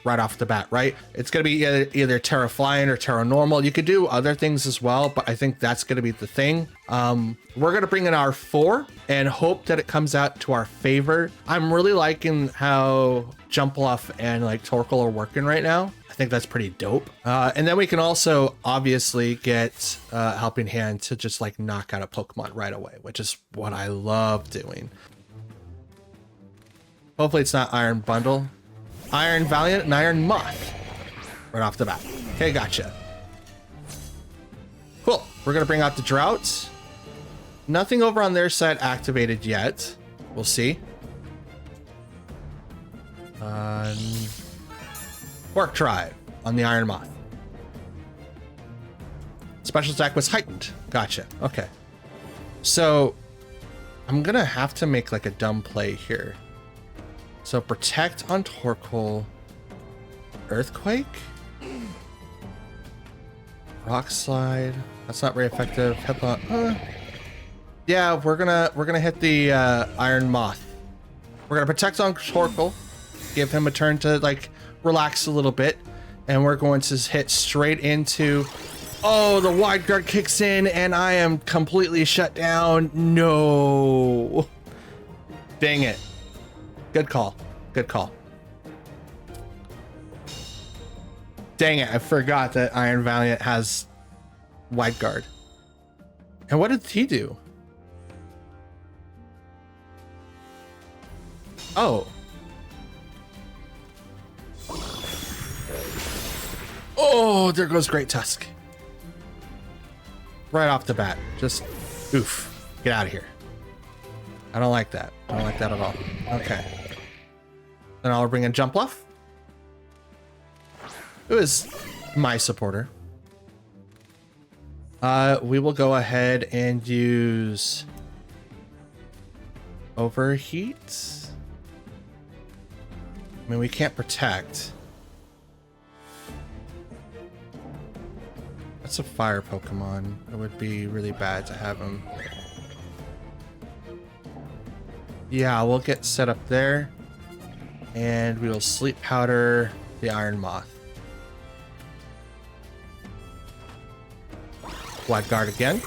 right off the bat, right? It's going to be either Terra Flying or Terra Normal. You could do other things as well, but I think that's going to be the thing. We're going to bring in our 4 and hope that it comes out to our favor. I'm really liking how Jumpluff and like Torkoal are working right now. I think that's pretty dope. And then we can also obviously get Helping Hand to just like knock out a Pokemon right away, which is what I love doing. Hopefully it's not Iron Bundle. Iron Valiant and Iron Moth. Right off the bat. Okay, gotcha. Cool. We're going to bring out the Drought. Nothing over on their side activated yet. We'll see. Work Drive on the Iron Moth. Special attack was heightened. Gotcha. Okay. So I'm going to have to make like a dumb play here. So Protect on Torkoal, Earthquake, Rock Slide. That's not very effective. Headbutt. Yeah, we're gonna hit the Iron Moth. We're gonna Protect on Torkoal, give him a turn to like relax a little bit, and we're going to hit straight into. Oh, the Wide Guard kicks in, and I am completely shut down. No. Dang it. Good call. Good call. Dang it, I forgot that Iron Valiant has Wide Guard. And what did he do? Oh. Oh, there goes Great Tusk. Right off the bat. Just oof. Get out of here. I don't like that. I don't like that at all. Okay. Then I'll bring in Jumpluff, who is my supporter. We will go ahead and use Overheat. I mean, we can't Protect. That's a fire Pokemon. It would be really bad to have him. Yeah, we'll get set up there. And we will Sleep Powder the Iron Moth. Wide Guard again.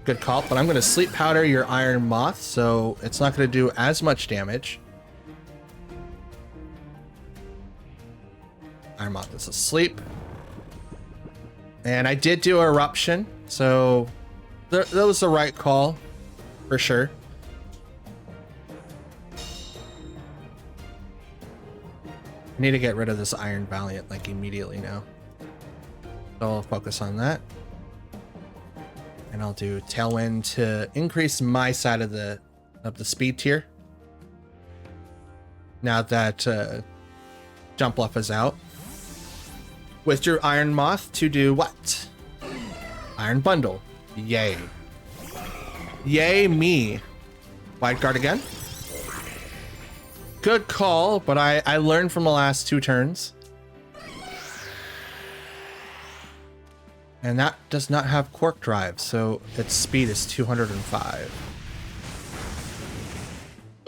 Good call, but I'm going to Sleep Powder your Iron Moth, so it's not going to do as much damage. Iron Moth is asleep. And I did do Eruption, so that was the right call, for sure. I need to get rid of this Iron Valiant like immediately now. So I'll focus on that. And I'll do Tailwind to increase my side of the speed tier. Now that Jumpluff is out. With your Iron Moth to do what? Iron Bundle. Yay. Yay me. Wide Guard again. Good call, but I learned from the last 2 turns. And that does not have Quark Drive, so its speed is 205.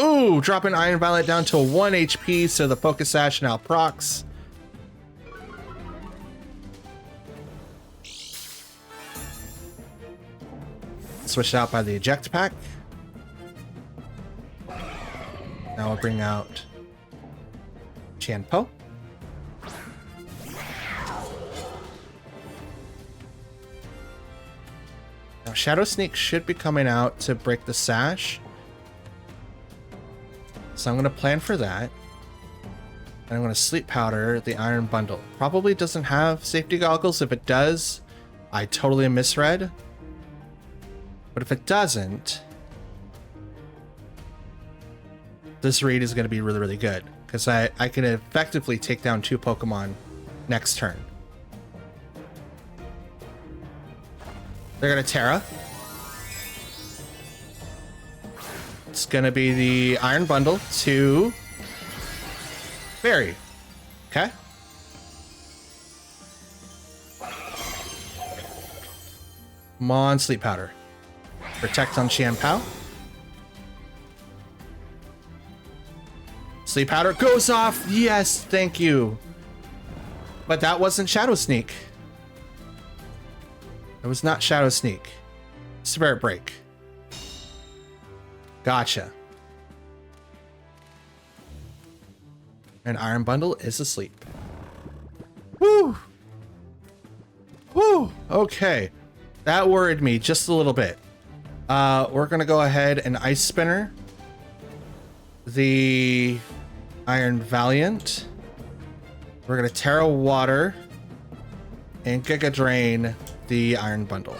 Ooh, dropping Iron Violet down to 1 HP, so the Focus Sash now procs. Switched out by the Eject Pack. Now we'll bring out Chanpo. Now Shadow Sneak should be coming out to break the Sash. So I'm going to plan for that. And I'm going to Sleep Powder the Iron Bundle. Probably doesn't have safety goggles. If it does, I totally misread. But if it doesn't, this read is going to be really, really good. Because I can effectively take down 2 Pokemon next turn. They're going to Terra. It's going to be the Iron Bundle to Berry. Okay. Come on, Sleep Powder. Protect on Chanpao. Sleep Powder goes off. Yes, thank you. But that wasn't Shadow Sneak. It was not Shadow Sneak. Spirit Break. Gotcha. And Iron Bundle is asleep. Woo! Woo! Okay. That worried me just a little bit. We're gonna go ahead and Ice Spinner the Iron Valiant. We're gonna Terra Water and Giga Drain the Iron Bundle.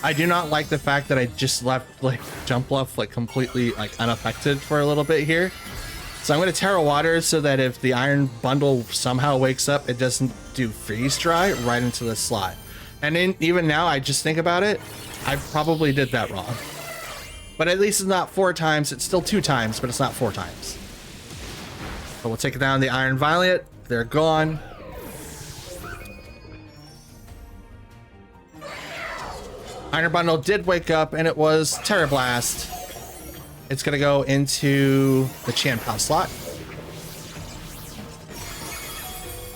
I do not like the fact that I just left like Jump Bluff like completely like unaffected for a little bit here. So I'm gonna Terra Water so that if the Iron Bundle somehow wakes up, it doesn't do Freeze Dry right into the slot. And even now, I just think about it, I probably did that wrong. But at least it's not 4 times. It's still 2 times, but it's not 4 times. But we'll take it down the Iron Violet. They're gone. Iron Bundle did wake up, and it was Terra Blast. It's going to go into the Chanpao slot.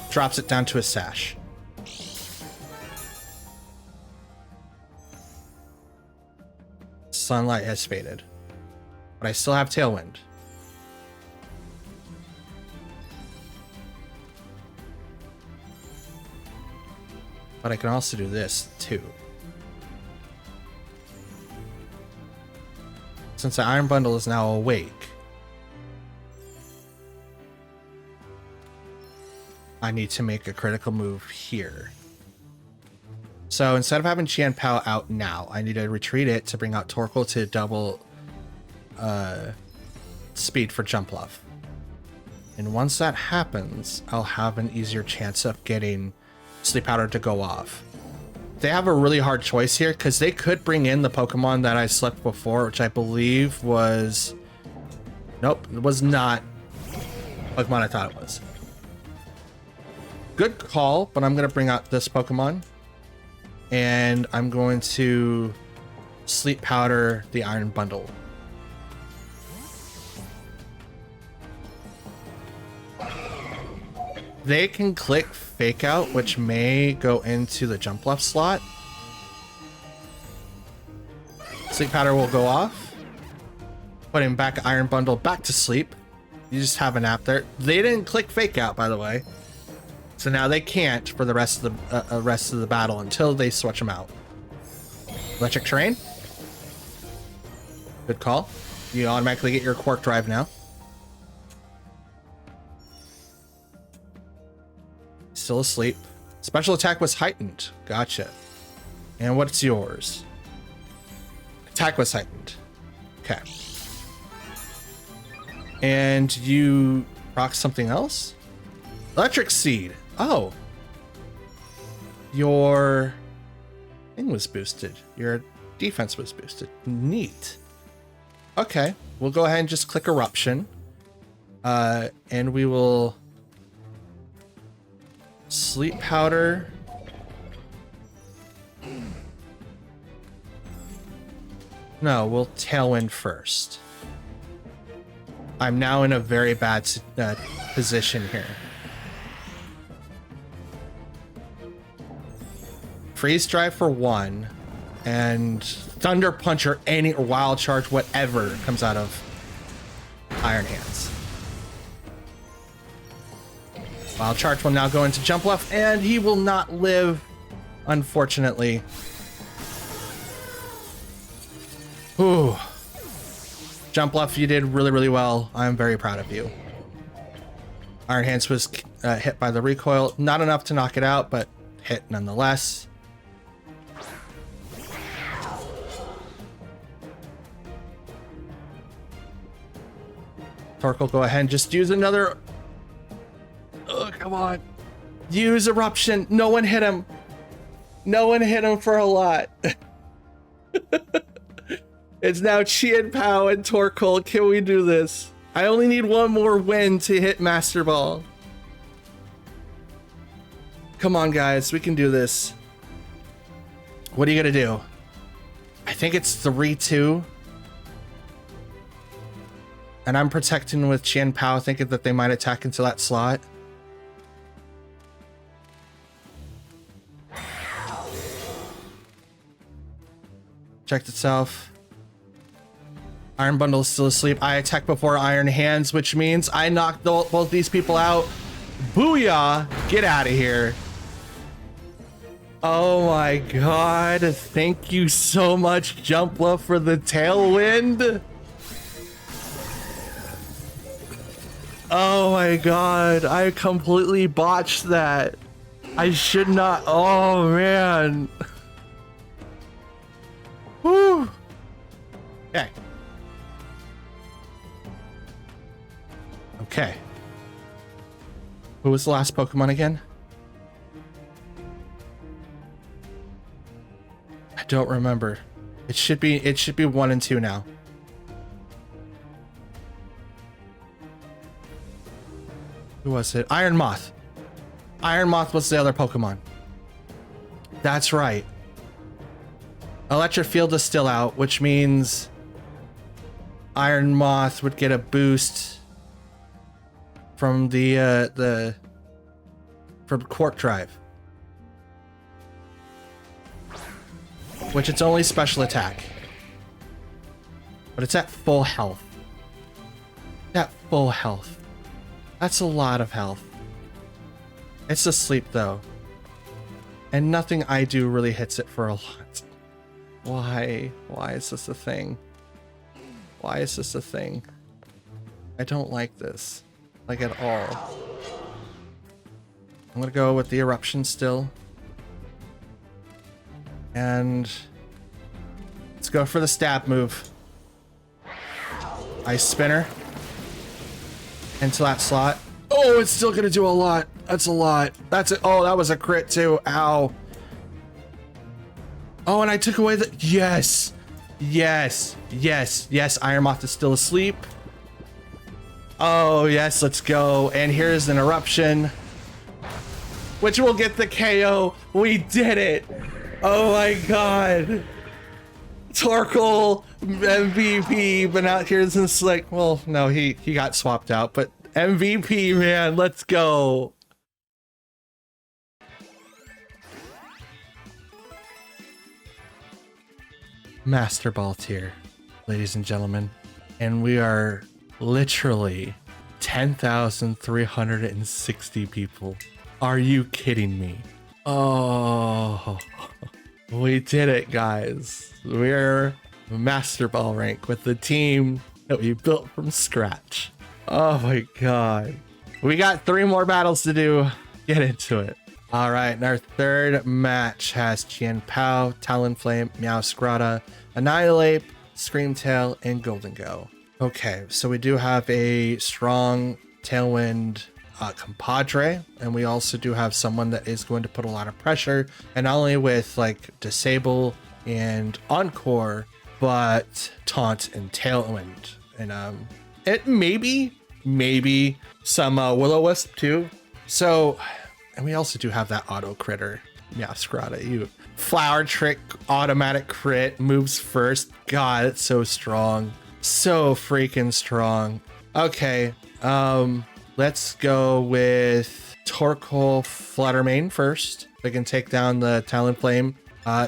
Drops it down to a Sash. Sunlight has faded, but I still have Tailwind. But I can also do this too. Since the Iron Bundle is now awake, I need to make a critical move here. So instead of having Chanpao out now, I need to retreat it to bring out Torkoal to double speed for Jump Bluff. And once that happens, I'll have an easier chance of getting Sleep Powder to go off. They have a really hard choice here because they could bring in the Pokemon that I slept before, which I believe was... Nope, it was not Pokemon I thought it was. Good call, but I'm going to bring out this Pokemon. And I'm going to Sleep Powder the Iron Bundle. They can click Fake Out, which may go into the Jump Bluff slot. Sleep Powder will go off. Putting back Iron Bundle back to sleep. You just have a nap there. They didn't click Fake Out, by the way. So now they can't for the rest of the battle until they switch them out. Electric Terrain. Good call. You automatically get your Quark Drive now. Still asleep. Special attack was heightened. Gotcha. And what's yours? Attack was heightened. Okay. And you rock something else? Electric Seed. Oh. Your thing was boosted. Your defense was boosted. Neat. Okay. We'll go ahead and just click Eruption. And we will Sleep powder. No, we'll Tailwind first. I'm now in a very bad position here. Freeze Drive for 1, and Thunder Punch or any or Wild Charge, whatever comes out of Iron Hands. Wild Charge will now go into Jump Left, and he will not live, unfortunately. Ooh. Jump Left, you did really, really well. I'm very proud of you. Iron Hands was hit by the recoil. Not enough to knock it out, but hit nonetheless. Torkoal, go ahead and just use another... Oh, come on. Use Eruption. No one hit him. No one hit him for a lot. It's now Chien Pao and Torkoal. Can we do this? I only need one more win to hit Master Ball. Come on, guys. We can do this. What are you going to do? I think it's 3-2. And I'm protecting with Chien Pao, thinking that they might attack into that slot. Checked itself. Iron Bundle is still asleep. I attack before Iron Hands, which means I knocked both these people out. Booyah! Get out of here. Oh my god. Thank you so much, Jumpla, for the Tailwind. Oh my god. I completely botched that. I should not. Oh man. Whew. Okay. Okay. Who was the last Pokemon again? I don't remember. It should be 1 and 2 now. Who was it? Iron Moth. Iron Moth was the other Pokemon. That's right. Electric Field is still out, which means Iron Moth would get a boost from from Quark Drive, which it's only special attack, but it's at full health. At full health. That's a lot of health. It's asleep though, and nothing I do really hits it for a lot. Why is this a thing? Why is this a thing? I don't like this, like at all. I'm gonna go with the Eruption still. And let's go for the stab move. Ice Spinner into that slot. Oh, it's still gonna do a lot. That's a lot. That's it. Oh, that was a crit too. Ow. Oh, and I took away the... Yes. Yes. Yes. Yes. Iron Moth is still asleep. Oh, yes. Let's go. And here's an Eruption, which will get the KO. We did it. Oh my god. Torkoal MVP, but now here's in Slick. Well, no, he got swapped out, but MVP, man. Let's go. Master Ball tier, ladies and gentlemen, and we are literally 10,360 people. Are you kidding me? Oh, we did it, guys. We're Master Ball rank with the team that we built from scratch. Oh my god. We got 3 more battles to do. Get into it. All right, and our third match has Chien Pao, Talonflame, Meowscarada, Annihilate, Screamtail, and Golden Go. Okay, so we do have a strong Tailwind compadre, and we also do have someone that is going to put a lot of pressure, and not only with like Disable and Encore, but Taunt and Tailwind, and it maybe some Will-O-Wisp too. So And we also do have that auto critter. Yeah, Scrata, you. Flower Trick, automatic crit, moves first. God, it's so strong. So freaking strong. Okay, let's go with Torkoal Fluttermane first. We can take down the Talonflame.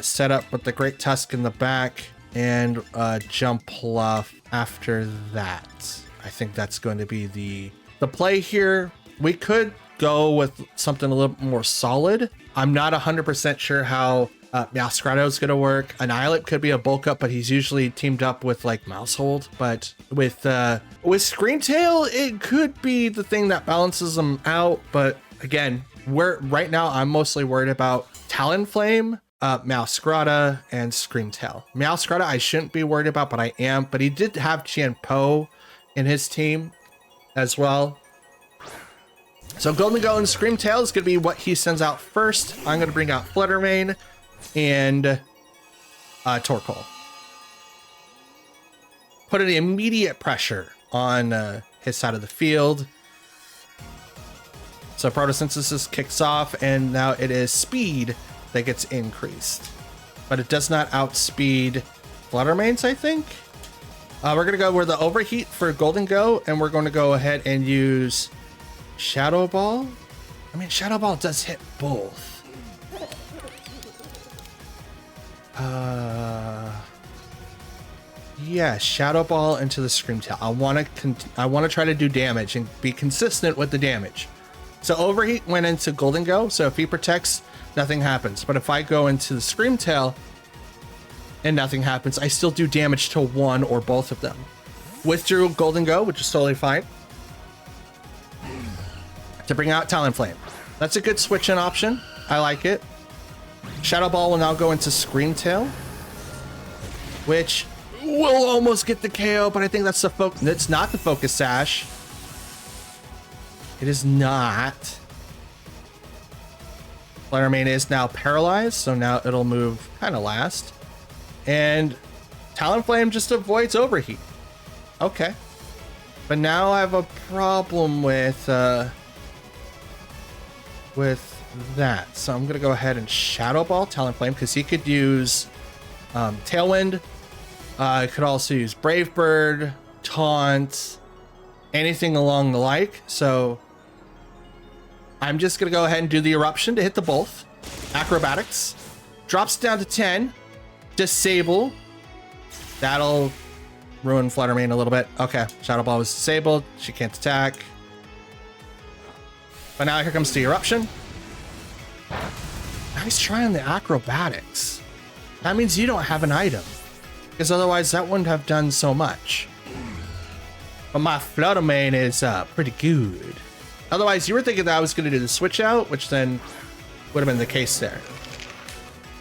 Set up with the Great Tusk in the back and Jump Pluff after that. I think that's going to be the play here. We could go with something a little more solid. I'm not 100% sure how Meowscrado is going to work. Annihilate could be a bulk up, but he's usually teamed up with like Mousehold. But with Screamtail, it could be the thing that balances them out. But again, right now I'm mostly worried about Talonflame, Meowscrada, and Screamtail. Meowscrada I shouldn't be worried about, but I am. But he did have Tianpo in his team as well. So Golden Go and Screamtail is going to be what he sends out first. I'm going to bring out Fluttermane and Torkoal. Put an immediate pressure on his side of the field. So Photosynthesis kicks off, and now it is speed that gets increased. But it does not outspeed Fluttermane's, I think. We're going to go with the Overheat for Golden Go, and we're going to go ahead and use Shadow Ball. I mean, Shadow Ball does hit both. Yeah, Shadow Ball into the Screamtail. I want to try to do damage and be consistent with the damage. So Overheat went into Golden Go, so if he protects, nothing happens. But if I go into the Screamtail and nothing happens, I still do damage to one or both of them. Withdrew Golden Go, which is totally fine, to bring out Talonflame. That's a good switch-in option. I like it. Shadow Ball will now go into Screamtail, which will almost get the KO, but I think that's the focus. It's not the Focus Sash. It is not. Fluttermane is now paralyzed, so now it'll move kind of last. And Talonflame just avoids Overheat. Okay. But now I have a problem with that. So I'm going to go ahead and Shadow Ball Talonflame because he could use Tailwind. I could also use Brave Bird, Taunt, anything along the like. So I'm just going to go ahead and do the Eruption to hit the both. Acrobatics. Drops down to 10. Disable. That'll ruin Fluttermane a little bit. Okay, Shadow Ball was disabled. She can't attack. But now here comes the Eruption. Nice try on the Acrobatics. That means you don't have an item, because otherwise that wouldn't have done so much. But my Fluttermane is pretty good. Otherwise, you were thinking that I was going to do the switch out, which then would have been the case there.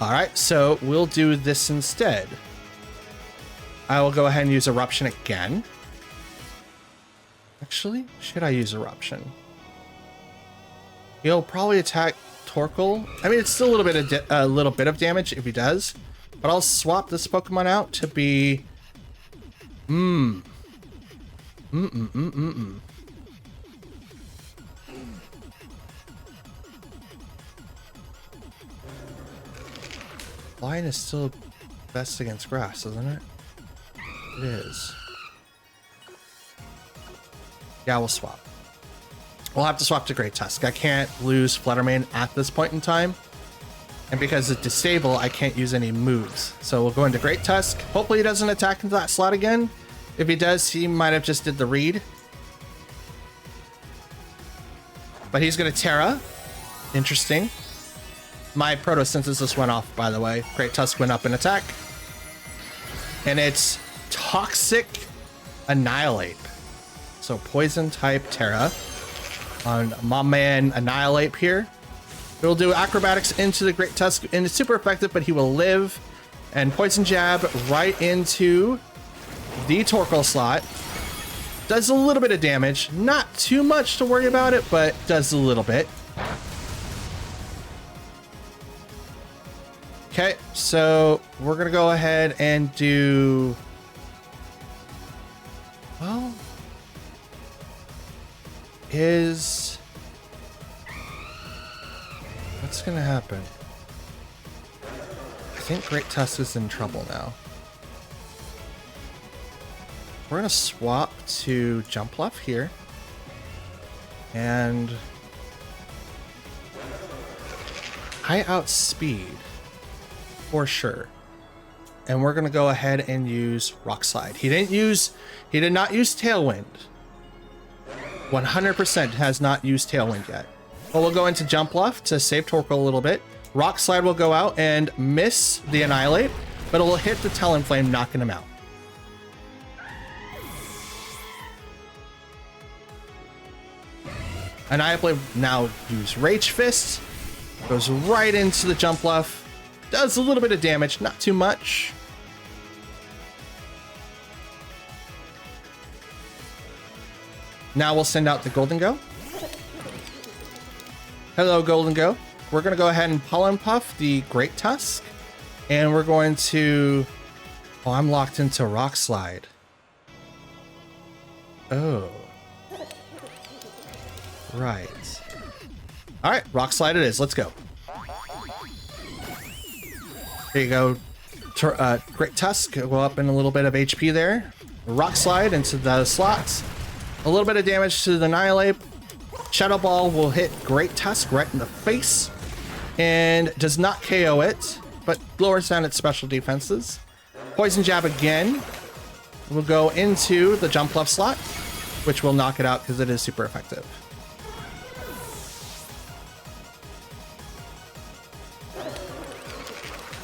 All right, so we'll do this instead. I will go ahead and use Eruption again. Actually, should I use Eruption? He'll probably attack Torkoal. I mean, it's still a little bit of damage if he does, but I'll swap this Pokemon out to be Lion is still best against grass, isn't it? It is. Yeah, we'll swap. We'll have to swap to Great Tusk. I can't lose Fluttermane at this point in time. And because it's disable, I can't use any moves. So we'll go into Great Tusk. Hopefully he doesn't attack into that slot again. If he does, he might have just did the read. But he's going to Terra. Interesting. My Photosynthesis went off, by the way. Great Tusk went up in attack. And it's Toxic Annihilate. So Poison type Terra on my man Annihilate here. He'll do Acrobatics into the Great Tusk, and it's super effective, but he will live. And Poison Jab right into the Torkoal slot. Does a little bit of damage. Not too much to worry about it, but does a little bit. Okay, so we're gonna go ahead and do, well, gonna happen? I think Great Tusk is in trouble now. We're gonna swap to Jump Left here. And I outspeed for sure. And we're gonna go ahead and use Rock Slide. He did not use Tailwind. 100% has not used Tailwind yet. But we'll go into Jump Left to save Torkoal a little bit. Rock Slide will go out and miss the Annihilate, but it will hit the Talonflame, knocking him out. Annihilate now use Rage Fist. Goes right into the Jump Left. Does a little bit of damage, not too much. Now we'll send out the Golden Go. Hello, Golden Go. We're going to go ahead and Pollen Puff the Great Tusk. And we're going to... Oh, I'm locked into Rock Slide. Oh. Right. All right, Rock Slide it is. Let's go. There you go. Great Tusk. Go up in a little bit of HP there. Rock Slide into the slots. A little bit of damage to the Annihilate. Shadow Ball will hit Great Tusk right in the face. And does not KO it, but lowers down its special defenses. Poison Jab again. We'll go into the Jump Left slot, which will knock it out because it is super effective.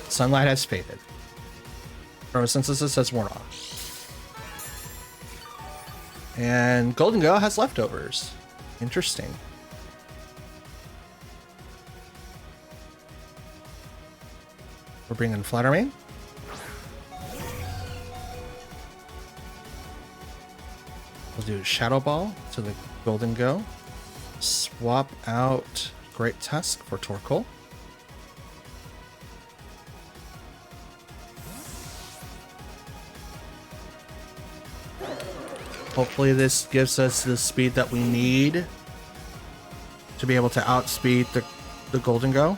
Sunlight has faded. Photosynthesis has worn off. And Golden Go has leftovers. Interesting. We're bringing Fluttermane. We'll do Shadow Ball to the Golden Go. Swap out Great Tusk for Torkoal. Hopefully this gives us the speed that we need to be able to outspeed the Golden Go.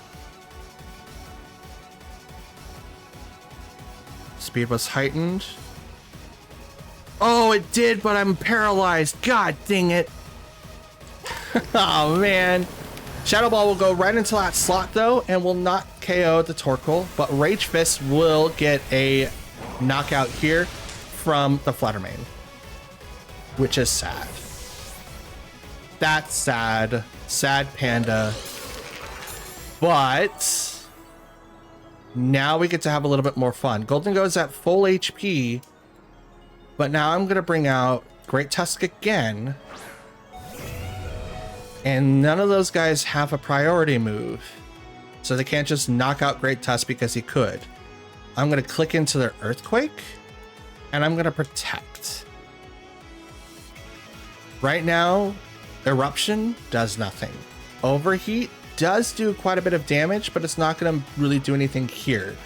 Speed was heightened. Oh, it did, but I'm paralyzed. God dang it. Oh, man. Shadow Ball will go right into that slot, though, and will not KO the Torkoal, but Rage Fist will get a knockout here from the Fluttermane, which is sad. That's sad. Sad panda. But now we get to have a little bit more fun. Golden goes at full HP, but now I'm going to bring out Great Tusk again. And none of those guys have a priority move, so they can't just knock out Great Tusk because he could. I'm going to click into their Earthquake, and I'm going to Protect. Right now, Eruption does nothing. Overheat does do quite a bit of damage, but it's not going to really do anything here.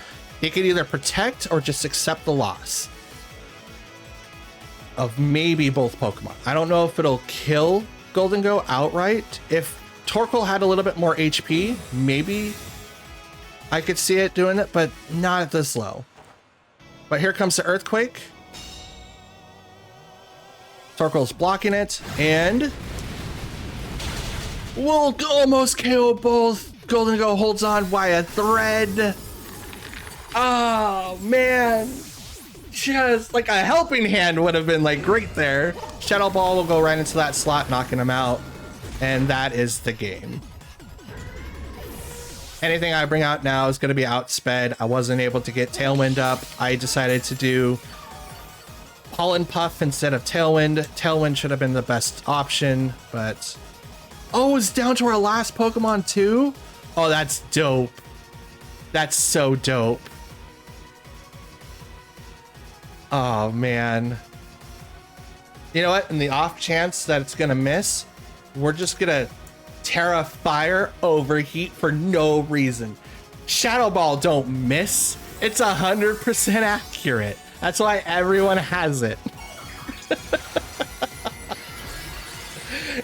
It can either protect or just accept the loss of maybe both Pokemon. I don't know if it'll kill Golden Go outright. If Torkoal had a little bit more HP, maybe I could see it doing it, but not at this low. But here comes the Earthquake. Torkoal's blocking it, and we'll almost KO both. Golden Go holds on by a thread. Oh, man. Just like a helping hand would have been like great there. Shadow Ball will go right into that slot, knocking him out. And that is the game. Anything I bring out now is going to be outsped. I wasn't able to get Tailwind up. I decided to do Pollen Puff instead of Tailwind. Tailwind should have been the best option, but... Oh, it's down to our last Pokemon too? Oh, that's dope. That's so dope. Oh, man. You know what? In the off chance that it's going to miss, we're just going to Terra Fire Overheat for no reason. Shadow Ball don't miss. It's 100% accurate. That's why everyone has it.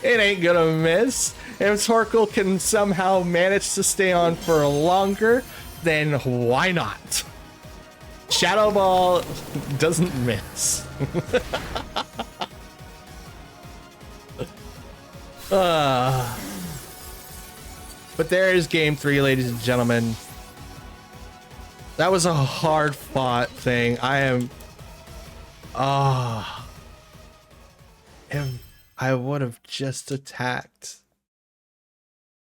It ain't gonna miss. If Torkoal can somehow manage to stay on for longer, then why not? Shadow Ball doesn't miss. But there is game 3, ladies and gentlemen. That was a hard fought thing. If I would have just attacked,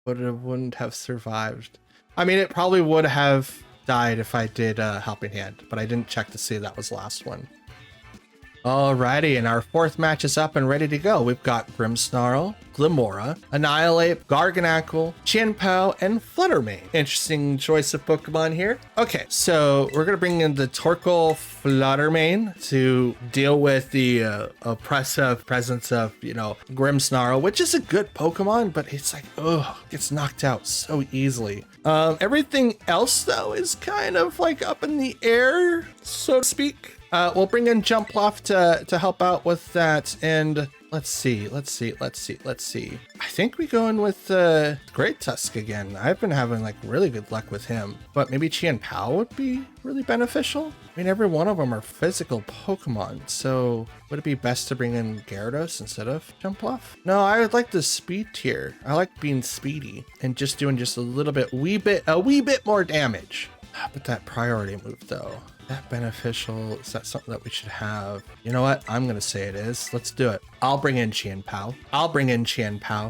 wouldn't have survived. I mean, it probably would have died if I did Helping Hand, but I didn't check to see that was the last one. Alrighty, and our 4th match is up and ready to go. We've got Grimmsnarl, Glimmora, Annihilate, Garganacl, Chien-Pao, and Fluttermane. Interesting choice of Pokemon here. Okay, so we're gonna bring in the Torkoal Fluttermane to deal with the oppressive presence of, you know, Grimmsnarl, which is a good Pokemon, but it's like, gets knocked out so easily. Everything else though is kind of like up in the air, so to speak. We'll bring in Jumpluff to help out with that, and let's see. I think we go in with Great Tusk again. I've been having like really good luck with him, but maybe Chien-Pao would be really beneficial. I mean, every one of them are physical Pokemon, so would it be best to bring in Gyarados instead of Jumpluff? No, I would like the speed tier. I like being speedy and just doing just a wee bit more damage. But that priority move though, that beneficial? Is that something that we should have? You know what? I'm gonna say it is. Let's do it. I'll bring in Chien-Pao.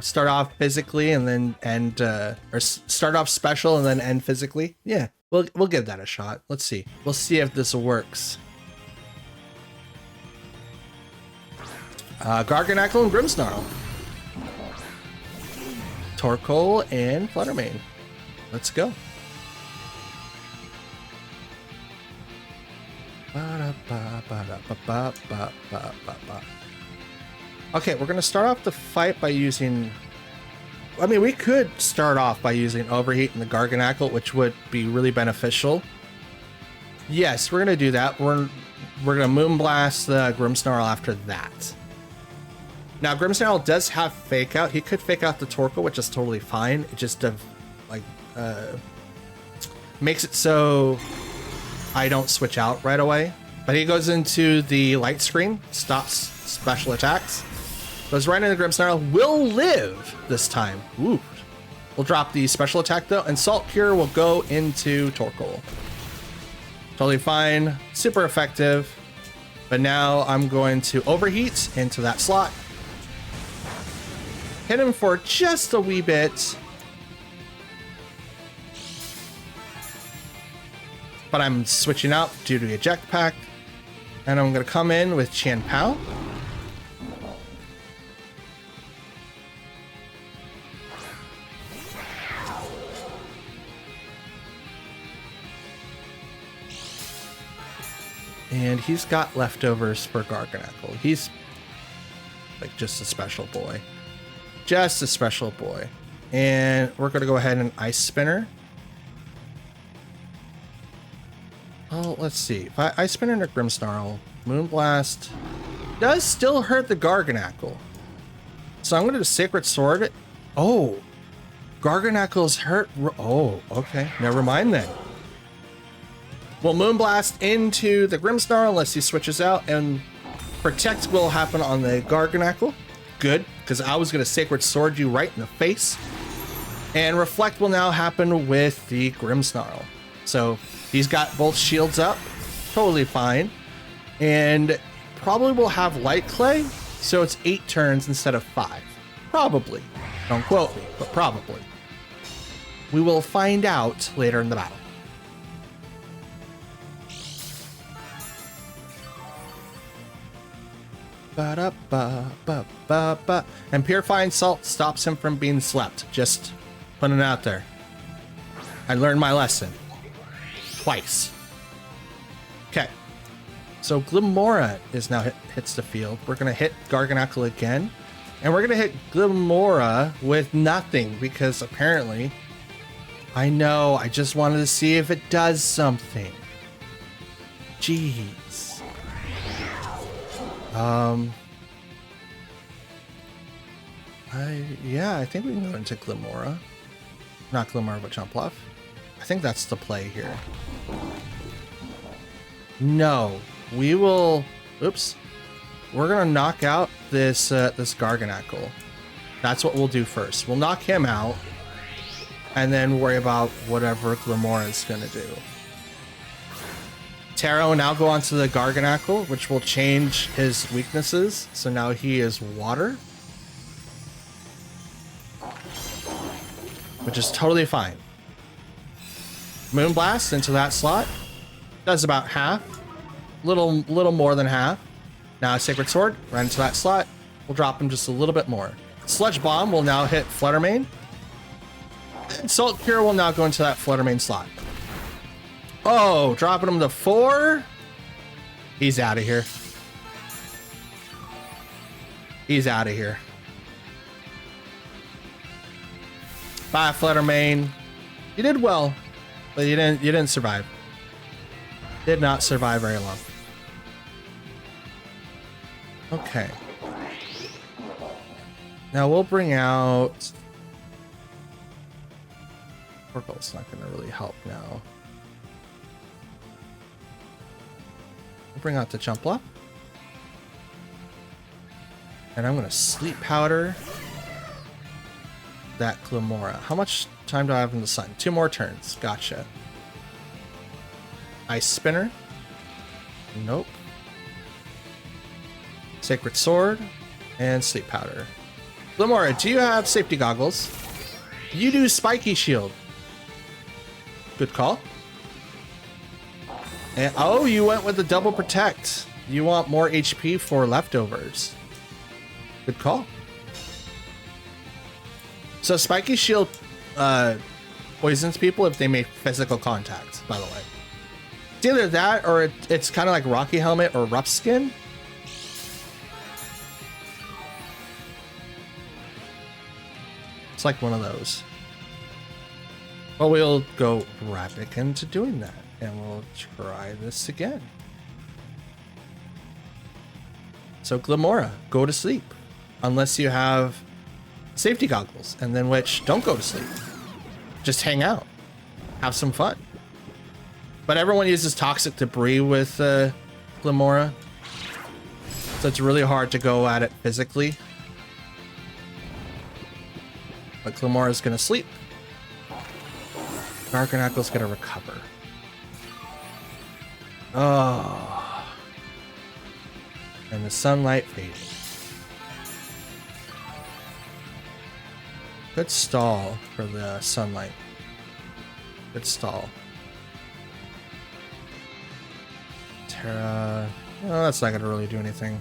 Start off physically and then end, or start off special and then end physically. Yeah, we'll give that a shot. Let's see. We'll see if this works. Garganacl and Grimmsnarl. Torkoal and Fluttermane. Let's go. Okay, we're gonna start off the fight by using, I mean, we could start off by using Overheat and the Garganacl, which would be really beneficial. Yes, we're gonna do that. We're gonna Moonblast the Grimmsnarl after that. Now, Grimmsnarl does have Fake Out. He could Fake Out the Torkoal, which is totally fine. It just makes it so I don't switch out right away. But he goes into the light screen, stops special attacks, goes right into Grimmsnarl, will live this time. Ooh. We'll drop the special attack though, and Salt Cure will go into Torkoal. Totally fine, super effective. But now I'm going to Overheat into that slot. Hit him for just a wee bit. But I'm switching out due to Eject Pack. And I'm going to come in with Chien-Pao. And he's got leftovers for Garganacl. He's like just a special boy. Just a special boy. And we're going to go ahead and Ice Spinner. Oh, let's see. If I Ice Spinner into Grimmsnarl, Moonblast does still hurt the Garganacl. So I'm going to Sacred Sword it. Oh, Garganacl's hurt. Oh, okay. Never mind then. We'll Moonblast into the Grimmsnarl unless he switches out, and Protect will happen on the Garganacl. Good, because I was going to Sacred Sword you right in the face. And Reflect will now happen with the Grimmsnarl. So he's got both shields up, totally fine. And probably will have Light Clay, so it's 8 turns instead of 5. Probably. Don't quote me, but probably. We will find out later in the battle. Ba-da-ba-ba-ba-ba. And Purifying Salt stops him from being slept. Just putting it out there. I learned my lesson. Twice. Okay. So Glimmora is now hits the field. We're going to hit Garganacl again. And we're going to hit Glimmora with nothing because apparently, I know, I just wanted to see if it does something. Jeez. Yeah, I think we can go into Glimora. Not Glimora, but Jumpluff. I think that's the play here. No, we will... Oops. We're going to knock out this Garganacl. That's what we'll do first. We'll knock him out, and then worry about whatever Glimora is going to do. Terra will now go onto the Garganacl, which will change his weaknesses. So now he is water. Which is totally fine. Moonblast into that slot. Does about half. Little more than half. Now Sacred Sword, right into that slot. We'll drop him just a little bit more. Sludge Bomb will now hit Fluttermane. And Salt Cure will now go into that Fluttermane slot. Oh, dropping him to 4. He's out of here. He's out of here. Bye, Fluttermane. You did well, but you didn't survive. Did not survive very long. Okay. Now we'll bring out... Torkoal's not going to really help now. We'll bring out the Jumpluff. And I'm going to Sleep Powder that Glimora. How much time do I have in the sun? 2 more turns. Gotcha. Ice Spinner. Nope. Sacred Sword. And Sleep Powder. Glimora, do you have safety goggles? You do Spiky Shield. Good call. And, oh, you went with the double protect. You want more HP for leftovers. Good call. So Spiky Shield poisons people if they make physical contact, by the way. It's either that or it's kind of like Rocky Helmet or Rough Skin. It's like one of those. But we'll go right back into doing that. And we'll try this again. So Glimora, go to sleep. Unless you have safety goggles. And then which, don't go to sleep. Just hang out. Have some fun. But everyone uses Toxic Debris with Glimora. So it's really hard to go at it physically. But Glimora's gonna sleep. Garganacl's gonna recover. Oh. And the sunlight fading. Good stall for the sunlight. Good stall. Terra. Well, that's not gonna really do anything.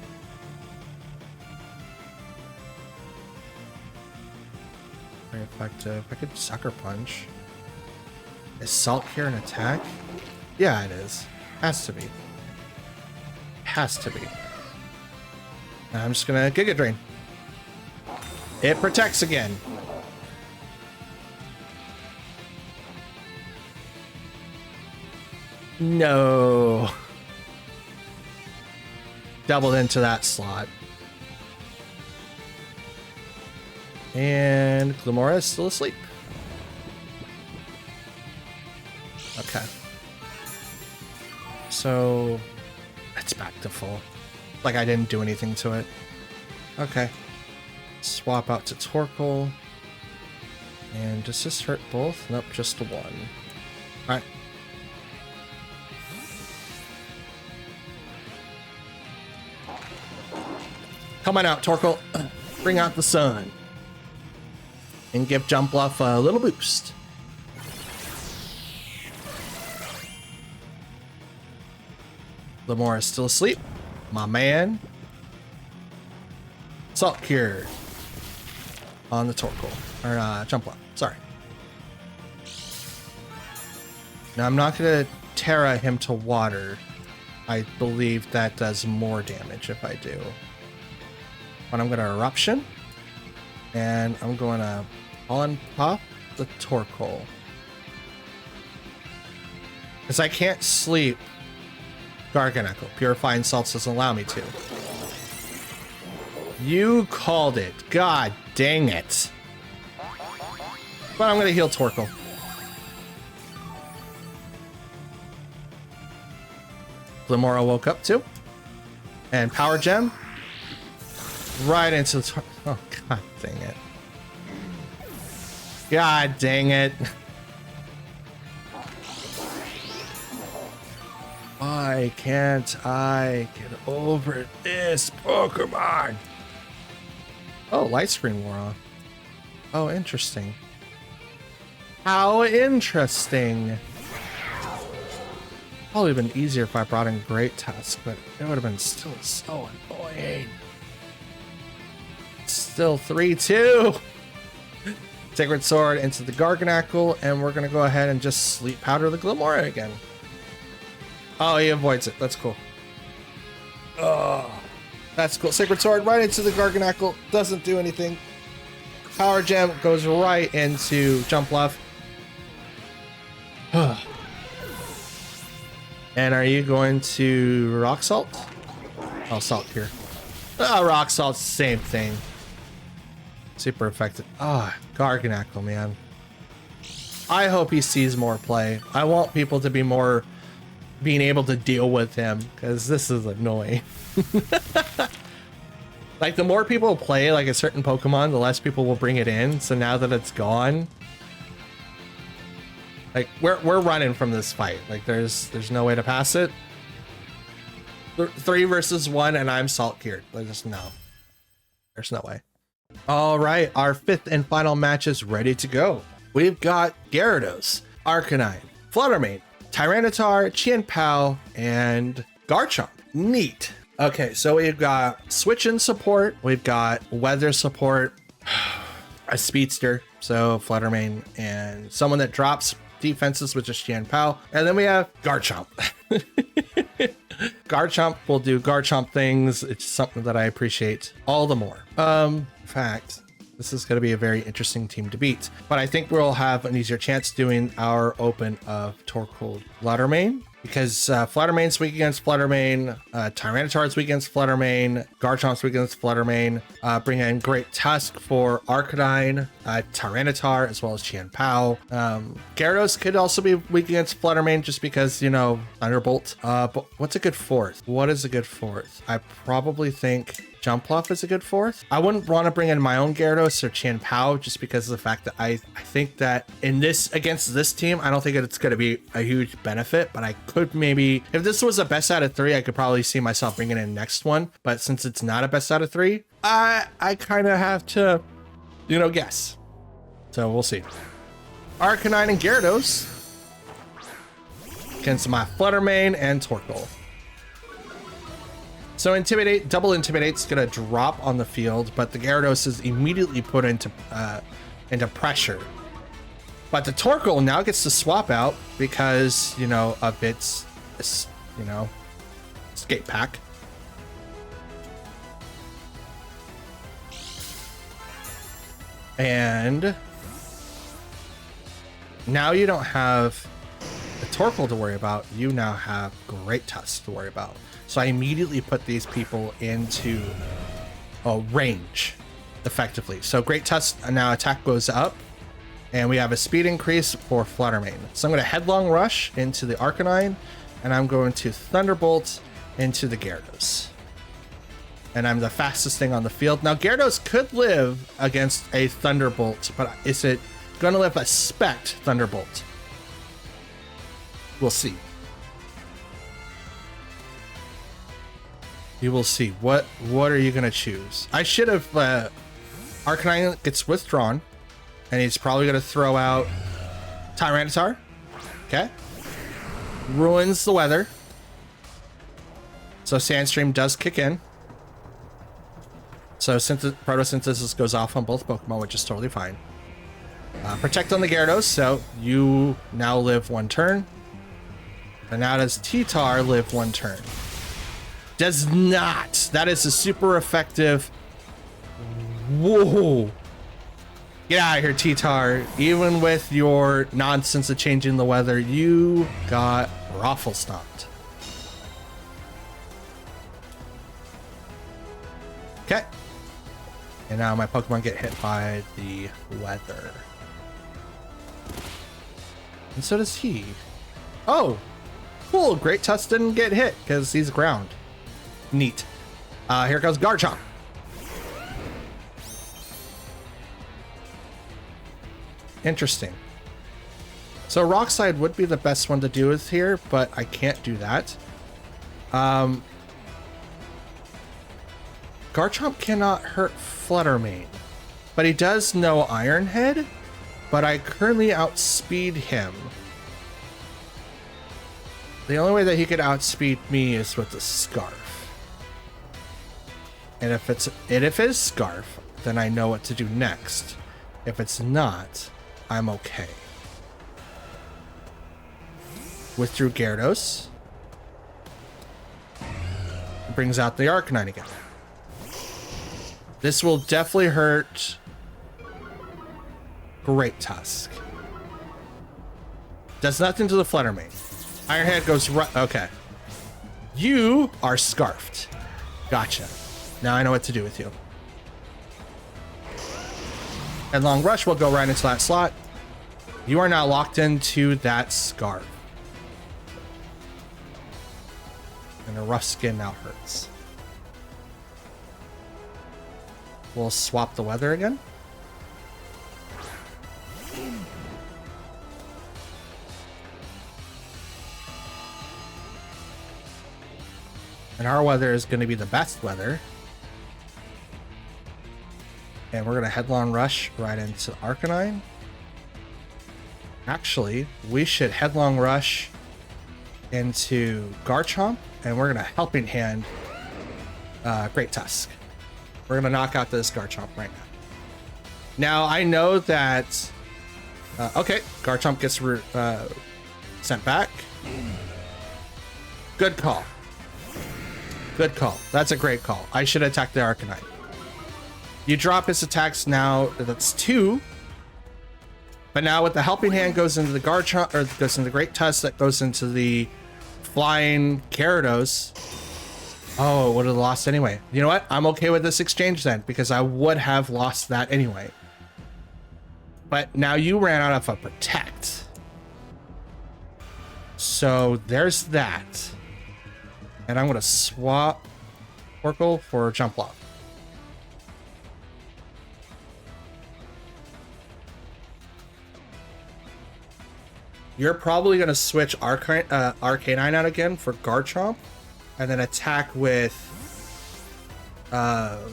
Very effective. I could Sucker Punch. Is Salt Cure an attack? Yeah, it is. Has to be. Has to be. And I'm just gonna Giga Drain. It protects again. No. Doubled into that slot. And Glimora is still asleep. Okay. So it's back to full. Like I didn't do anything to it. Okay. Swap out to Torkoal. And does this hurt both? Nope, just the one. Alright. Come on out, Torkoal. Bring out the sun. And give Jumpluff a little boost. Glimora is still asleep. My man. Salt Cure. On the Torkoal. Or Jumpluff. Sorry. Now I'm not going to Terra him to water. I believe that does more damage if I do. But I'm going to Eruption. And I'm going to on-pop the Torkoal. Because I can't sleep Garganacl. Purifying Salts doesn't allow me to. You called it. God dang it. But I'm gonna heal Torkoal. Glimmora woke up too. And Power Gem. Right into the... Oh, god dang it. God dang it. Why can't I get over this Pokemon? Oh, light screen wore off. Oh, interesting. How interesting. Probably been easier if I brought in Great Tusk, but it would have been still so annoying. Still 3-2. Sacred Sword into the Garganacl, and we're gonna go ahead and just Sleep Powder the Glimmora again. Oh, he avoids it. That's cool. Oh, that's cool. Sacred Sword right into the Garganacl. Doesn't do anything. Power Gem goes right into Jump Left. And are you going to Rock Salt? Oh, Salt here. Oh, Rock Salt, same thing. Super effective. Ah, oh, Garganacl, man. I hope he sees more play. I want people to be more being able to deal with him, because this is annoying. Like, the more people play like a certain Pokemon, the less people will bring it in. So now that it's gone, like, we're running from this fight. Like, there's no way to pass it. 3 versus 1, and I'm Salt cured. There's no way. All right, our 5th and final match is ready to go. We've got Gyarados, Arcanine, Fluttermane, Tyranitar, Chien-Pao, and Garchomp. Neat. Okay, so we've got Switch in support, we've got Weather support, a Speedster, so Fluttermane, and someone that drops defenses, which is Chien-Pao, and then we have Garchomp. Garchomp will do Garchomp things. It's something that I appreciate all the more. In fact, this is going to be a very interesting team to beat, but I think we'll have an easier chance doing our open of Torkoal Fluttermane, because Fluttermane's weak against Fluttermane, Tyranitar's weak against Fluttermane, Garchomp's weak against Fluttermane, bring in Great Tusk for Arcanine, Tyranitar, as well as Chien-Pao. Gyarados could also be weak against Fluttermane just because, you know, Thunderbolt. But what's a good fourth? What is a good fourth? I probably think Jumpluff is a good fourth. I wouldn't want to bring in my own Gyarados or Chien-Pao just because of the fact that I think that in this, against this team, I don't think it's going to be a huge benefit, but I could maybe, if this was a best out of 3, I could probably see myself bringing in next one. But since it's not a best out of 3, I kind of have to, you know, guess. So we'll see. Arcanine and Gyarados against my Fluttermane and Torkoal. So Intimidate, double Intimidate's gonna drop on the field, but the Gyarados is immediately put into pressure. But the Torkoal now gets to swap out because, you know, of its, you know, escape pack. And now you don't have the Torkoal to worry about. You now have Great Tusk to worry about. So I immediately put these people into a range effectively. So Great Tusk, now attack goes up, and we have a speed increase for Fluttermane. So I'm going to Headlong Rush into the Arcanine, and I'm going to Thunderbolt into the Gyarados. And I'm the fastest thing on the field. Now Gyarados could live against a Thunderbolt, but is it going to live a Spect Thunderbolt? We'll see. You will see. What are you gonna choose? I should have Arcanine gets withdrawn, and he's probably gonna throw out Tyranitar. Okay. Ruins the weather. So Sandstream does kick in. So Photosynthesis goes off on both Pokemon, which is totally fine. Protect on the Gyarados, so you now live 1 turn. And now does T-Tar live 1 turn? Does not. That is a super effective. Whoa. Get out of here, T-Tar. Even with your nonsense of changing the weather, you got Raffle stomped. Okay. And now my Pokemon get hit by the weather. And so does he. Oh, cool. Great Tusk didn't get hit because he's ground. Neat. Here goes Garchomp. Interesting. So Rock Slide would be the best one to do with here, but I can't do that. Garchomp cannot hurt Flutter Mane, but he does know Iron Head, but I currently outspeed him. The only way that he could outspeed me is with the Scarf. And if it's Scarf, then I know what to do next. If it's not, I'm okay. Withdrew Gyarados. Brings out the Arcanine again. This will definitely hurt Great Tusk. Does nothing to the Flutter Mane. Iron Head goes right. Okay. You are scarfed. Gotcha. Now I know what to do with you. Headlong Rush will go right into that slot. You are now locked into that scarf. And a rough skin now hurts. We'll swap the weather again. And our weather is going to be the best weather. And we're going to Headlong Rush right into Arcanine. Actually, we should Headlong Rush into Garchomp. And we're going to Helping Hand Great Tusk. We're going to knock out this Garchomp right now. Now, I know that... okay, Garchomp gets sent back. Good call. Good call. That's a great call. I should attack the Arcanine. You drop his attacks now. That's 2. But now with the Helping Hand goes into the Garchomp, or goes into the Great Tusk, that goes into the Flying Gyarados. Oh, would have lost anyway. You know what? I'm okay with this exchange then, because I would have lost that anyway. But now you ran out of a Protect. So there's that. And I'm going to swap Oracle for Jumpluff. You're probably going to switch Arcanine out again for Garchomp. And then attack with Gyarados.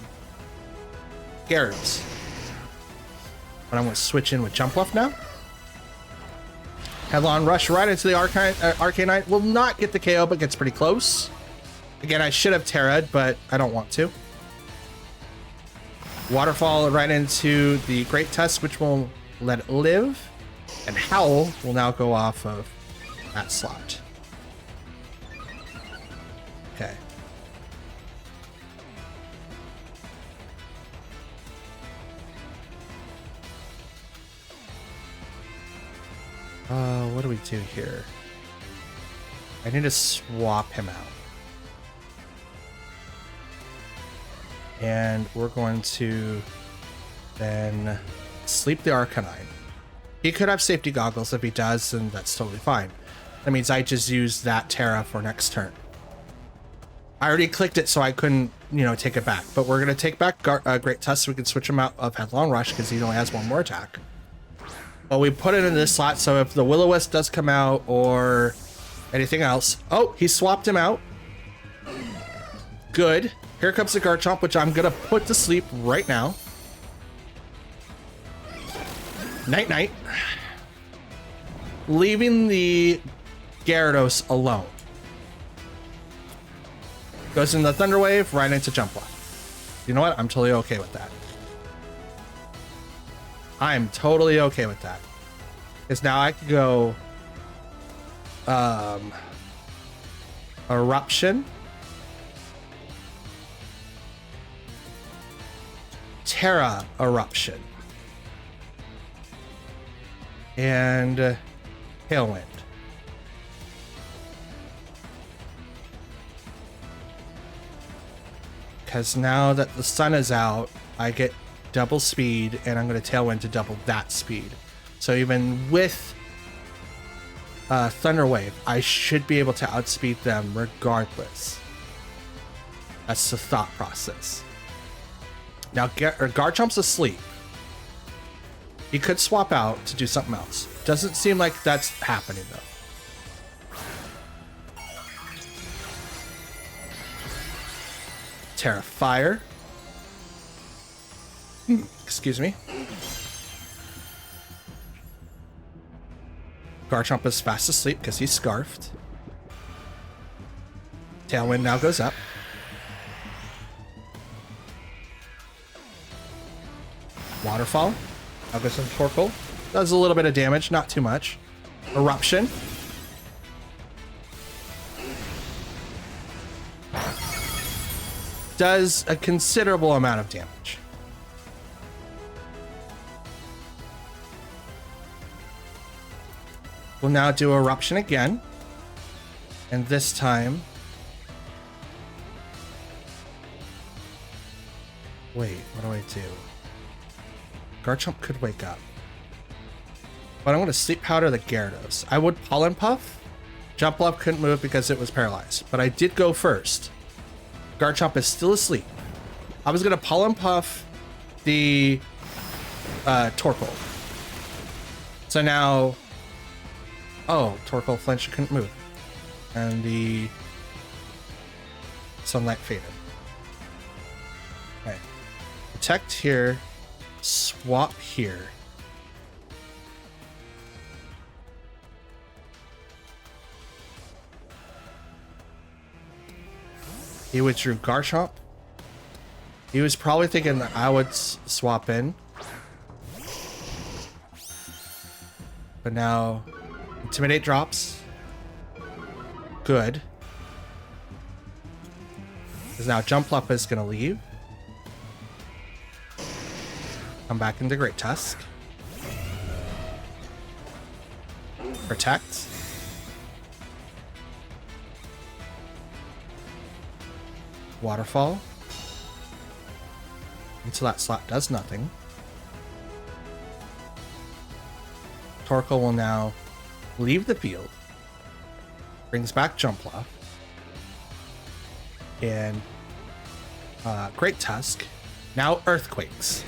But I'm going to switch in with Jumpluff now. Headlong Rush right into the Arcanine. Will not get the KO, but gets pretty close. Again, I should have Terra'd, but I don't want to. Waterfall right into the Great Tusk, which will let it live. And Howl will now go off of that slot. Okay. What do we do here? I need to swap him out. And we're going to then sleep the Arcanine. He could have safety goggles. If he does, then that's totally fine. That means I just use that Terra for next turn. I already clicked it, so I couldn't, take it back. But we're going to take back Great Tusk so we can switch him out of Headlong Rush because he only has one more attack. But we put it in this slot, so if the Will-O-Wisp does come out or anything else... Oh, he swapped him out. Good. Here comes the Garchomp, which I'm going to put to sleep right now. Night-night. Leaving the Gyarados alone. Goes in the Thunder Wave, right into Jumpluff. You know what? I'm totally okay with that. I'm totally okay with that. Because now I can go... Eruption. Terra Eruption. And Tailwind. Because now that the sun is out, I get double speed, and I'm going to Tailwind to double that speed. So even with Thunder Wave, I should be able to outspeed them regardless. That's the thought process. Now, Garchomp's asleep. He could swap out to do something else. Doesn't seem like that's happening, though. Terra Fire. Excuse me. Garchomp is fast asleep because he's scarfed. Tailwind now goes up. Waterfall. Now goes into Torkoal. Does a little bit of damage, not too much. Eruption. Does a considerable amount of damage. We'll now do Eruption again. And this time... Wait, what do I do? Garchomp could wake up. But I'm going to Sleep Powder the Gyarados. I would Pollen Puff. Jumpluff couldn't move because it was paralyzed. But I did go first. Garchomp is still asleep. I was going to Pollen Puff the Torkoal. So now... Oh, Torkoal flinched, couldn't move. And the Sunlight faded. Okay. Protect here. Swap here. He withdrew Garchomp. He was probably thinking that I would swap in. But now... Intimidate drops. Good. Because now Jumpluff is going to leave. Come back into Great Tusk. Protect. Waterfall. Until that slot does nothing. Torkoal will now leave the field. Brings back Jumpluff. And Great Tusk. Now Earthquakes.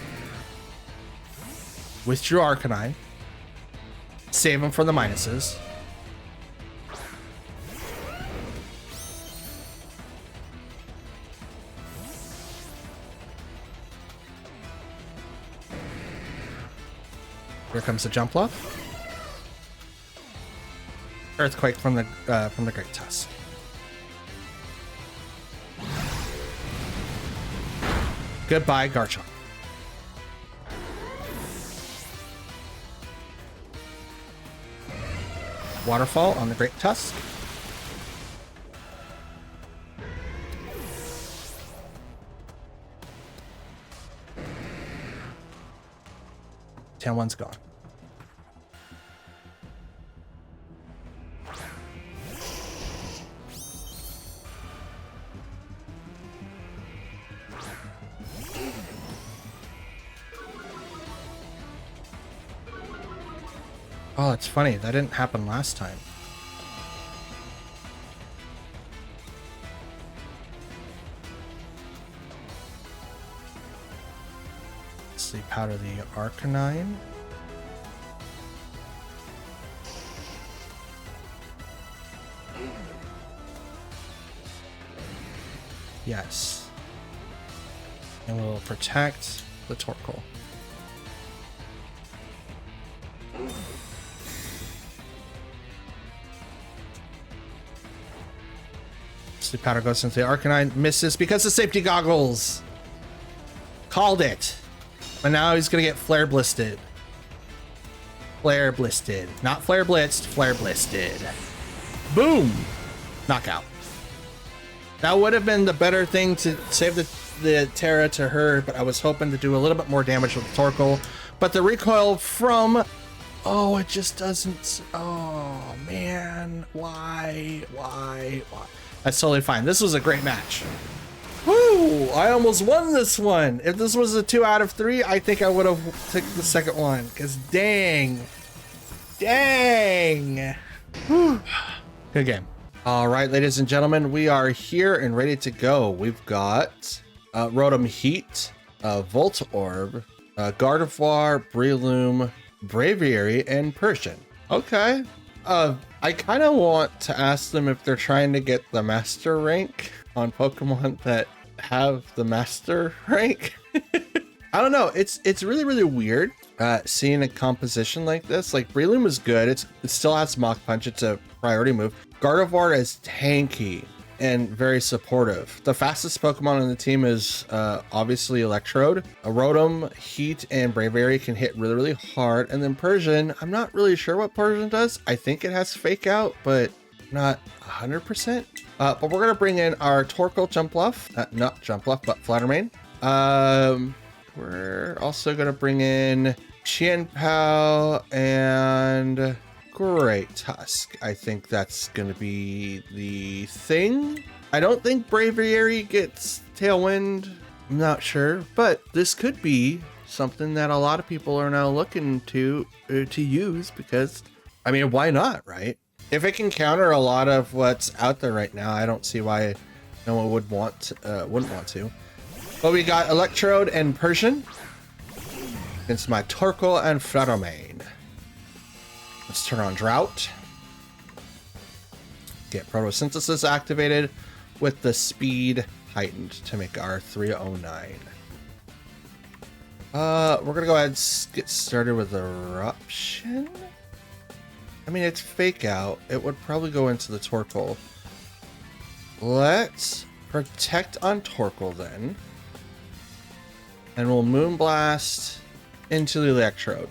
Withdraw Arcanine. Save him from the minuses. Here comes the Jumpluff. Earthquake from the Great Tusk. Goodbye, Garchomp. Waterfall on the Great Tusk. Tailwind's gone. Oh, it's funny. That didn't happen last time. Sleep Powder the Arcanine. Yes. And we'll protect the Torkoal. Sleep Powder goes into the Arcanine, misses because of safety goggles. Called it. But now he's gonna get Flare Blisted. Flare Blisted. Not Flare Blitzed, Flare Blisted. Boom! Knockout. That would have been the better thing to save the Terra to her, but I was hoping to do a little bit more damage with the Torkoal. But the recoil from... Oh, it just doesn't... Oh, man. Why? That's totally fine. This was a great match. Woo! Woo! I almost won this one. If this was a 2 out of 3, I think I would have taken the second one. Because dang. Dang. Whew. Good game. All right, ladies and gentlemen, we are here and ready to go. We've got Rotom Heat, Volt Orb, Gardevoir, Breloom, Braviary, and Persian. Okay. I kind of want to ask them if they're trying to get the master rank on Pokemon that have the master rank. I don't know. It's really, really weird seeing a composition like this. Like Breloom is good. It still has Mach Punch. It's a priority move. Gardevoir is tanky and very supportive. The fastest Pokemon on the team is obviously Electrode. A Rotom, Heat, and Braviary can hit really, really hard. And then Persian, I'm not really sure what Persian does. I think it has Fake Out, but not 100%. But we're gonna bring in our Torkoal Jumpluff, not Jumpluff, but Flattermane. We're also gonna bring in Qianpao and Great Tusk. I think that's gonna be the thing. I don't think Braviary gets Tailwind. I'm not sure, but this could be something that a lot of people are now looking to use because, I mean, why not, right? If it can counter a lot of what's out there right now, I don't see why no one would wouldn't want to. But we got Electrode and Persian against my Torkoal and Flattermane. Let's turn on Drought. Get Photosynthesis activated with the speed heightened to make our 309. We're gonna go ahead and get started with Eruption. I mean, it's Fake Out. It would probably go into the Torkoal. Let's Protect on Torkoal then. And we'll Moonblast into the Electrode.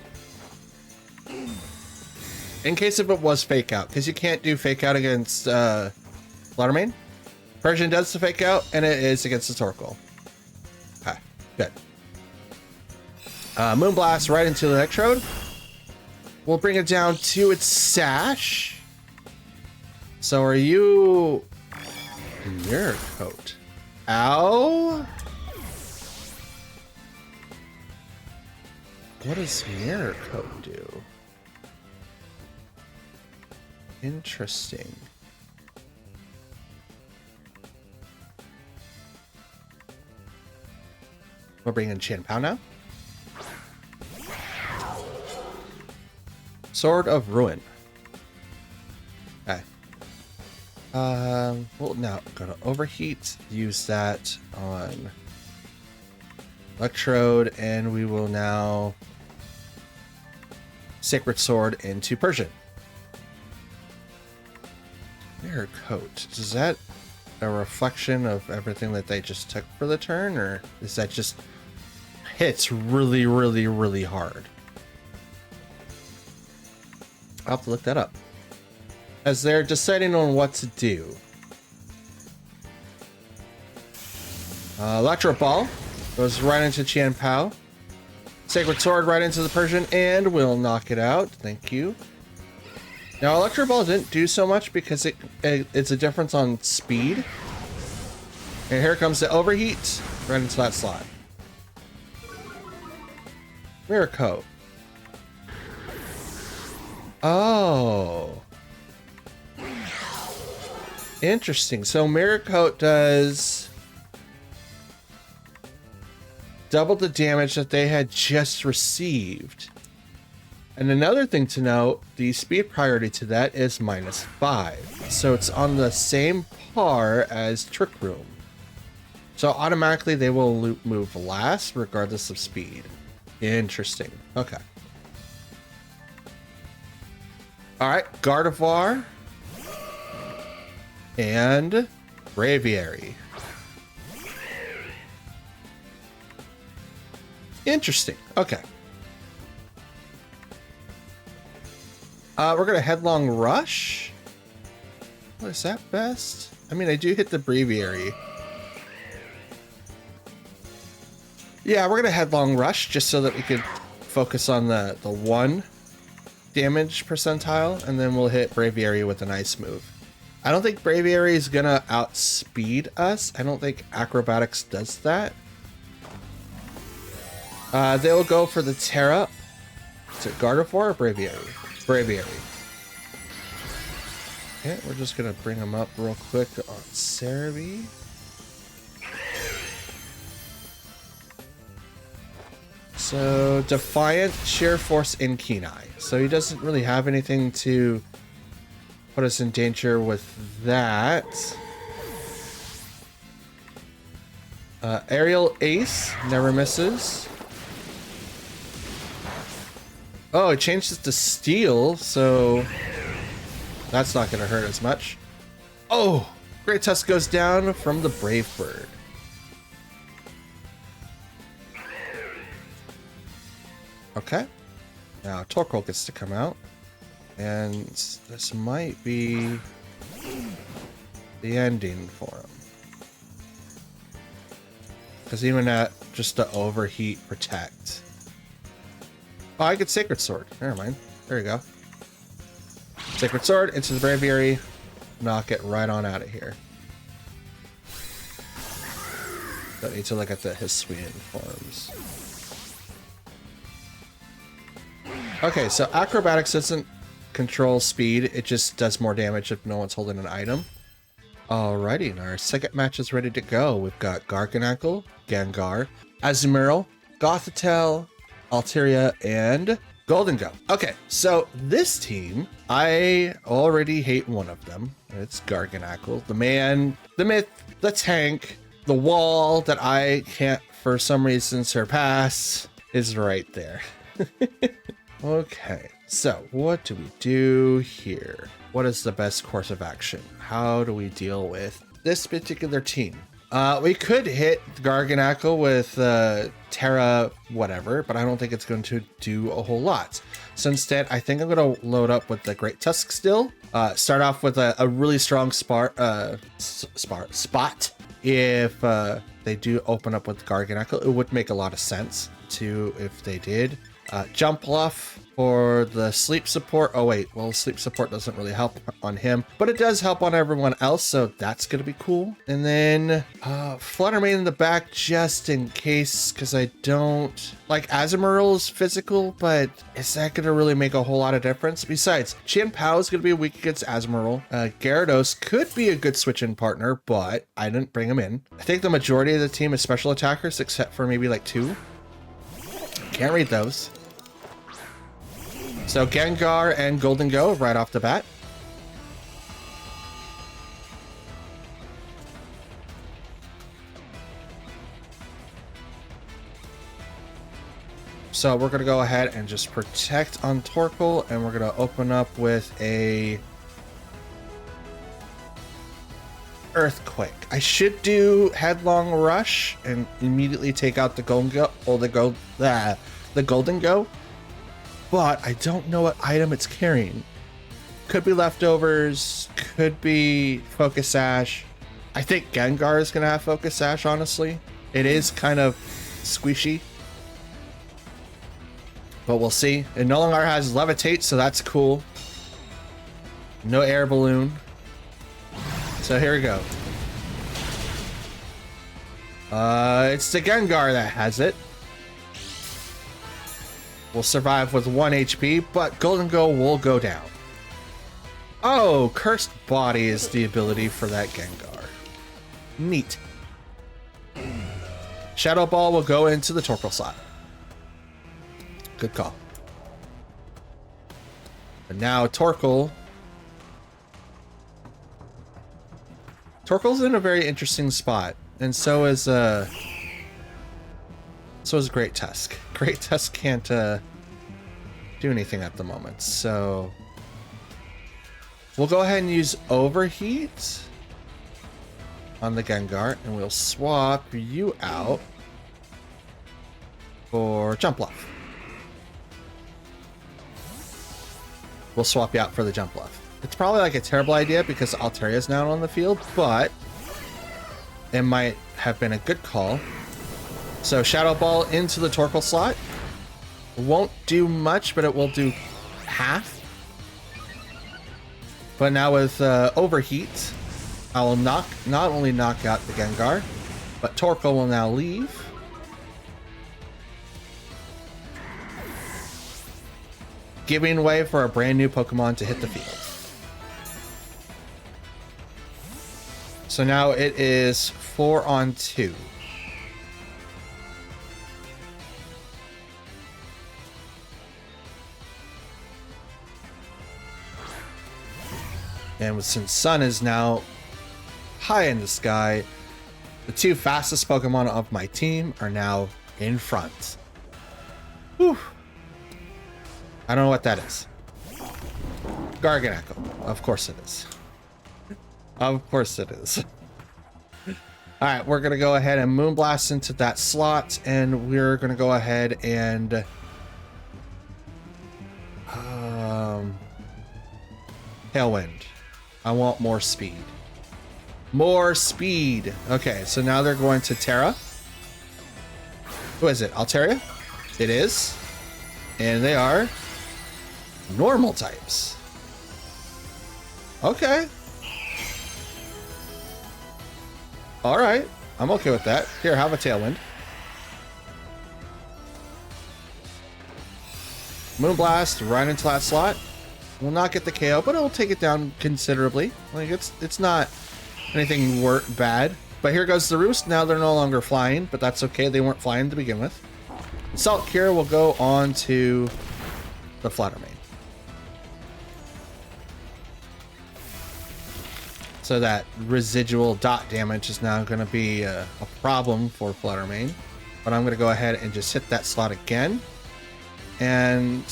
In case if it was Fake Out, because you can't do Fake Out against Flattermane. Persian does the Fake Out, and it is against the Torkoal. Okay, good. Moonblast right into the Electrode. We'll bring it down to its Sash. So are you Mirror Coat? Ow! What does Mirror Coat do? Interesting. We'll bring in Qianpao now. Sword of Ruin. Okay. We'll now go to Overheat. Use that on Electrode, and we will now Sacred Sword into Persian. Mirror Coat. Is that a reflection of everything that they just took for the turn, or is that just hits really, really, really hard? I'll have to look that up. As they're deciding on what to do. Electro Ball goes right into Qianpao. Sacred Sword right into the Persian, and we'll knock it out. Thank you. Now, Electro Ball didn't do so much because it's a difference on speed. And here comes the Overheat right into that slot. Mirror Coat. Oh. Interesting. So Mirror Coat does double the damage that they had just received. And another thing to note, the speed priority to that is -5. So it's on the same par as Trick Room. So automatically they will move last regardless of speed. Interesting. Okay. All right, Gardevoir and Braviary. Interesting. Okay. We're gonna Headlong Rush. What is that best? I mean, I do hit the Braviary. Yeah, we're gonna Headlong Rush just so that we could focus on the 1 damage percentile, and then we'll hit Braviary with an Ice move. I don't think Braviary is gonna outspeed us. I don't think Acrobatics does that. They'll go for the tear up. Is it Gardevoir or Braviary? Braviary. Okay, we're just gonna bring him up real quick on Cerebi. So Defiant, Sheer Force, and Keen Eye. So he doesn't really have anything to put us in danger with that. Aerial Ace never misses. Oh, it changed it to Steel, so that's not going to hurt as much. Oh, Great Tusk goes down from the Brave Bird. Okay. Now Torkoal gets to come out. And this might be the ending for him. Because even at just the overheat protect. Oh, I get Sacred Sword. Never mind. There you go. Sacred Sword into the Braviary. Knock it right on out of here. Don't need to look at his Hisuian forms. Okay, so Acrobatics doesn't control speed. It just does more damage if no one's holding an item. Alrighty, and our second match is ready to go. We've got Garganacl, Gengar, Azumarill, Gothitelle, Altaria, and Goldengo. Okay, so this team, I already hate one of them. It's Garganacl, the man, the myth, the tank, the wall that I can't for some reason surpass is right there. Okay, so what do we do here? What is the best course of action? How do we deal with this particular team? We could hit Garganacl with Terra whatever, but I don't think it's going to do a whole lot. So instead, I think I'm going to load up with the Great Tusk still. Start off with a really strong spot. If they do open up with Garganacl, it would make a lot of sense too if they did. Jump Bluff for the sleep support. Oh wait, well, sleep support doesn't really help on him, but it does help on everyone else, so that's gonna be cool. And then Flutter Mane in the back just in case, because I don't like Azumarill's physical, but is that gonna really make a whole lot of difference? Besides, Chien-Pao is gonna be weak against Azumarill. Gyarados could be a good switch-in partner, but I didn't bring him in. I think the majority of the team is special attackers, except for maybe like 2. Can't read those. So Gengar and Goldengo right off the bat. So we're going to go ahead and just protect on Torkoal, and we're going to open up with a Earthquake. I should do Headlong Rush and immediately take out the Goldengo, or the Goldengo. But I don't know what item it's carrying. Could be leftovers, could be Focus Sash. I think Gengar is going to have Focus Sash, honestly. It is kind of squishy. But we'll see. And no longer has Levitate, so that's cool. No Air Balloon. So here we go. It's the Gengar that has it. Will survive with 1 HP, but Goldengo will go down. Oh, Cursed Body is the ability for that Gengar. Neat. Shadow Ball will go into the Torkoal slot. Good call. And now Torkoal's in a very interesting spot, and so is Great Tusk. Great Tusk can't do anything at the moment, so we'll go ahead and use Overheat on the Gengar, and we'll swap you out for Jump Bluff. We'll swap you out for the Jump Bluff. It's probably like a terrible idea because Altaria is now on the field, but it might have been a good call. So Shadow Ball into the Torkoal slot. Won't do much, but it will do half. But now with Overheat, I will not only knock out the Gengar, but Torkoal will now leave. Giving way for a brand new Pokemon to hit the field. So now it is 4-on-2. And since Sun is now high in the sky, the two fastest Pokemon of my team are now in front. Whew. I don't know what that is. Garganacl. Of course it is. Of course it is. Alright, we're going to go ahead and Moonblast into that slot, and we're going to go ahead and Tailwind. I want more speed. More speed. Okay, so now they're going to Terra. Who is it? Altaria? It is. And they are normal types. Okay. All right. I'm okay with that. Here, have a Tailwind. Moonblast right into that slot. Will not get the KO, but it'll take it down considerably. Like it's not anything bad. But here goes the Roost. Now they're no longer flying, but that's okay. They weren't flying to begin with. Salt Cure will go on to the Fluttermane. So that residual dot damage is now going to be a problem for Fluttermane. But I'm going to go ahead and just hit that slot again. And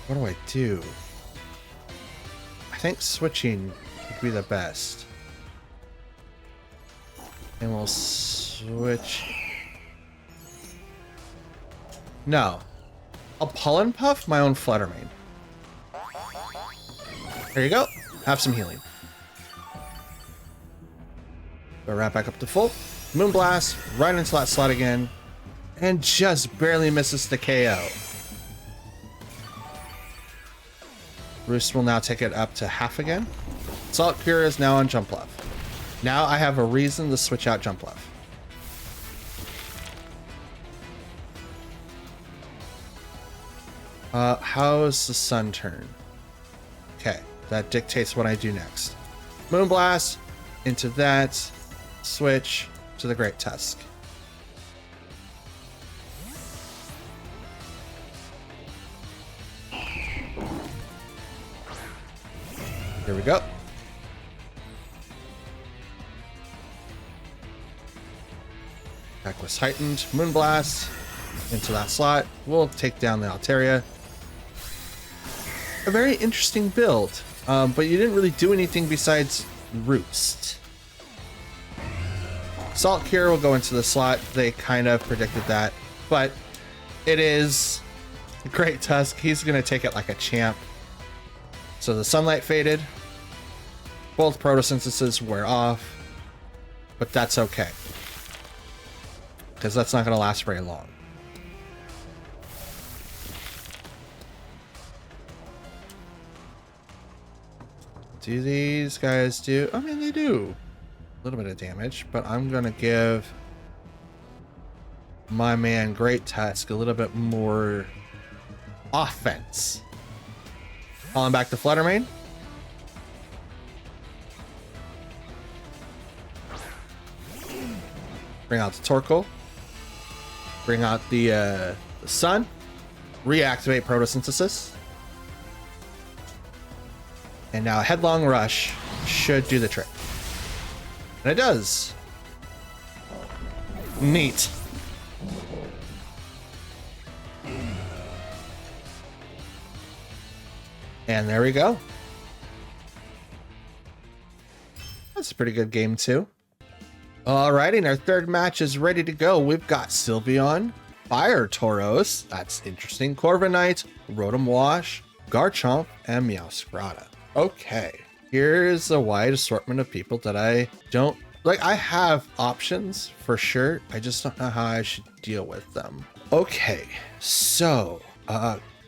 what do I do? I think switching would be the best. And we'll switch. No. I'll Pollen Puff my own Fluttermane. There you go. Have some healing. Go right back up to full. Moonblast right into that slot again. And just barely misses the KO. Roost will now take it up to half again. Salt Cure is now on Jumpluff. Now I have a reason to switch out Jumpluff. How's the Sun turn? Okay, that dictates what I do next. Moonblast into that. Switch to the Great Tusk. Here we go. Attack was heightened. Moonblast into that slot. We'll take down the Altaria. A very interesting build, but you didn't really do anything besides Roost. Salt Cure will go into the slot. They kind of predicted that, but it is Great Tusk. He's going to take it like a champ. So the Sunlight faded. Both Photosynthesis wear off, but that's okay, because that's not going to last very long. Do these guys do? I mean, they do a little bit of damage, but I'm going to give my man Great Tusk a little bit more offense. Calling back to Fluttermane. Bring out the Torkoal. Bring out the Sun. Reactivate Photosynthesis. And now a Headlong Rush should do the trick. And it does. Neat. And there we go. That's a pretty good game too. Alrighty, and our third match is ready to go. We've got Sylveon, Fire Tauros, that's interesting, Corviknight, Rotom Wash, Garchomp, and Meowscarada. Okay, here's a wide assortment of people that I don't like. I have options for sure. I just don't know how I should deal with them. Okay, so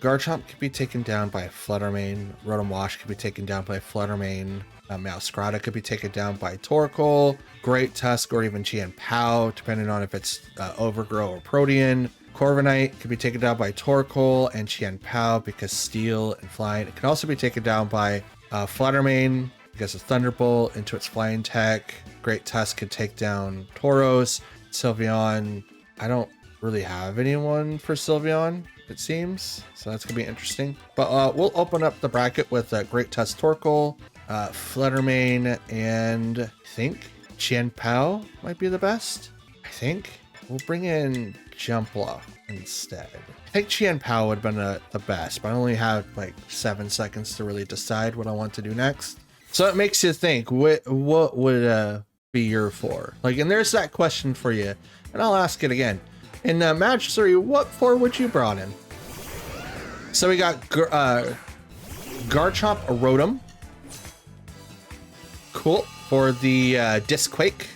Garchomp could be taken down by a Fluttermane. Rotom Wash could be taken down by a Fluttermane. Meowscarada could be taken down by Torkoal, Great Tusk, or even Chien-Pao, depending on if it's Overgrow or Protean. Corviknight could be taken down by Torkoal and Chien-Pao because Steel and Flying. It can also be taken down by Fluttermane because of Thunderbolt into its Flying Tech. Great Tusk could take down Tauros. Sylveon, I don't really have anyone for Sylveon, it seems, so that's gonna be interesting. But we'll open up the bracket with Great Tusk, Torkoal, Fluttermane, and I think Chien-Pao might be the best. I think we'll bring in Jumpluff instead. I think Chien-Pao would have been the best, but I only have like 7 seconds to really decide what I want to do next. So it makes you think, what would be your 4? Like, and there's that question for you, and I'll ask it again. In match 3, what 4 would you brought in? So we got Garchomp, a Rotom. Cool. For the Disquake.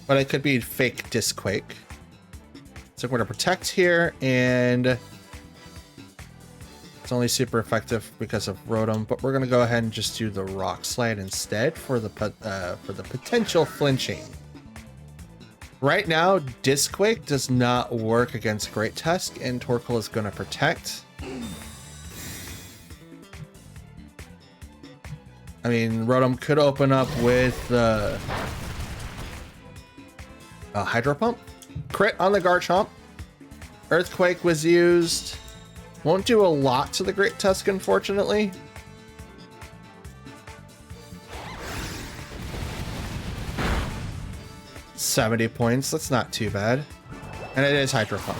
But it could be fake Disquake. So we're going to protect here, and it's only super effective because of Rotom, but we're going to go ahead and just do the Rock Slide instead for the potential flinching. Right now, Disquake does not work against Great Tusk, and Torkoal is going to protect. I mean, Rotom could open up with Hydro Pump. Crit on the Garchomp. Earthquake was used. Won't do a lot to the Great Tusk, unfortunately. $70 points. That's not too bad. And it is Hydro Pump,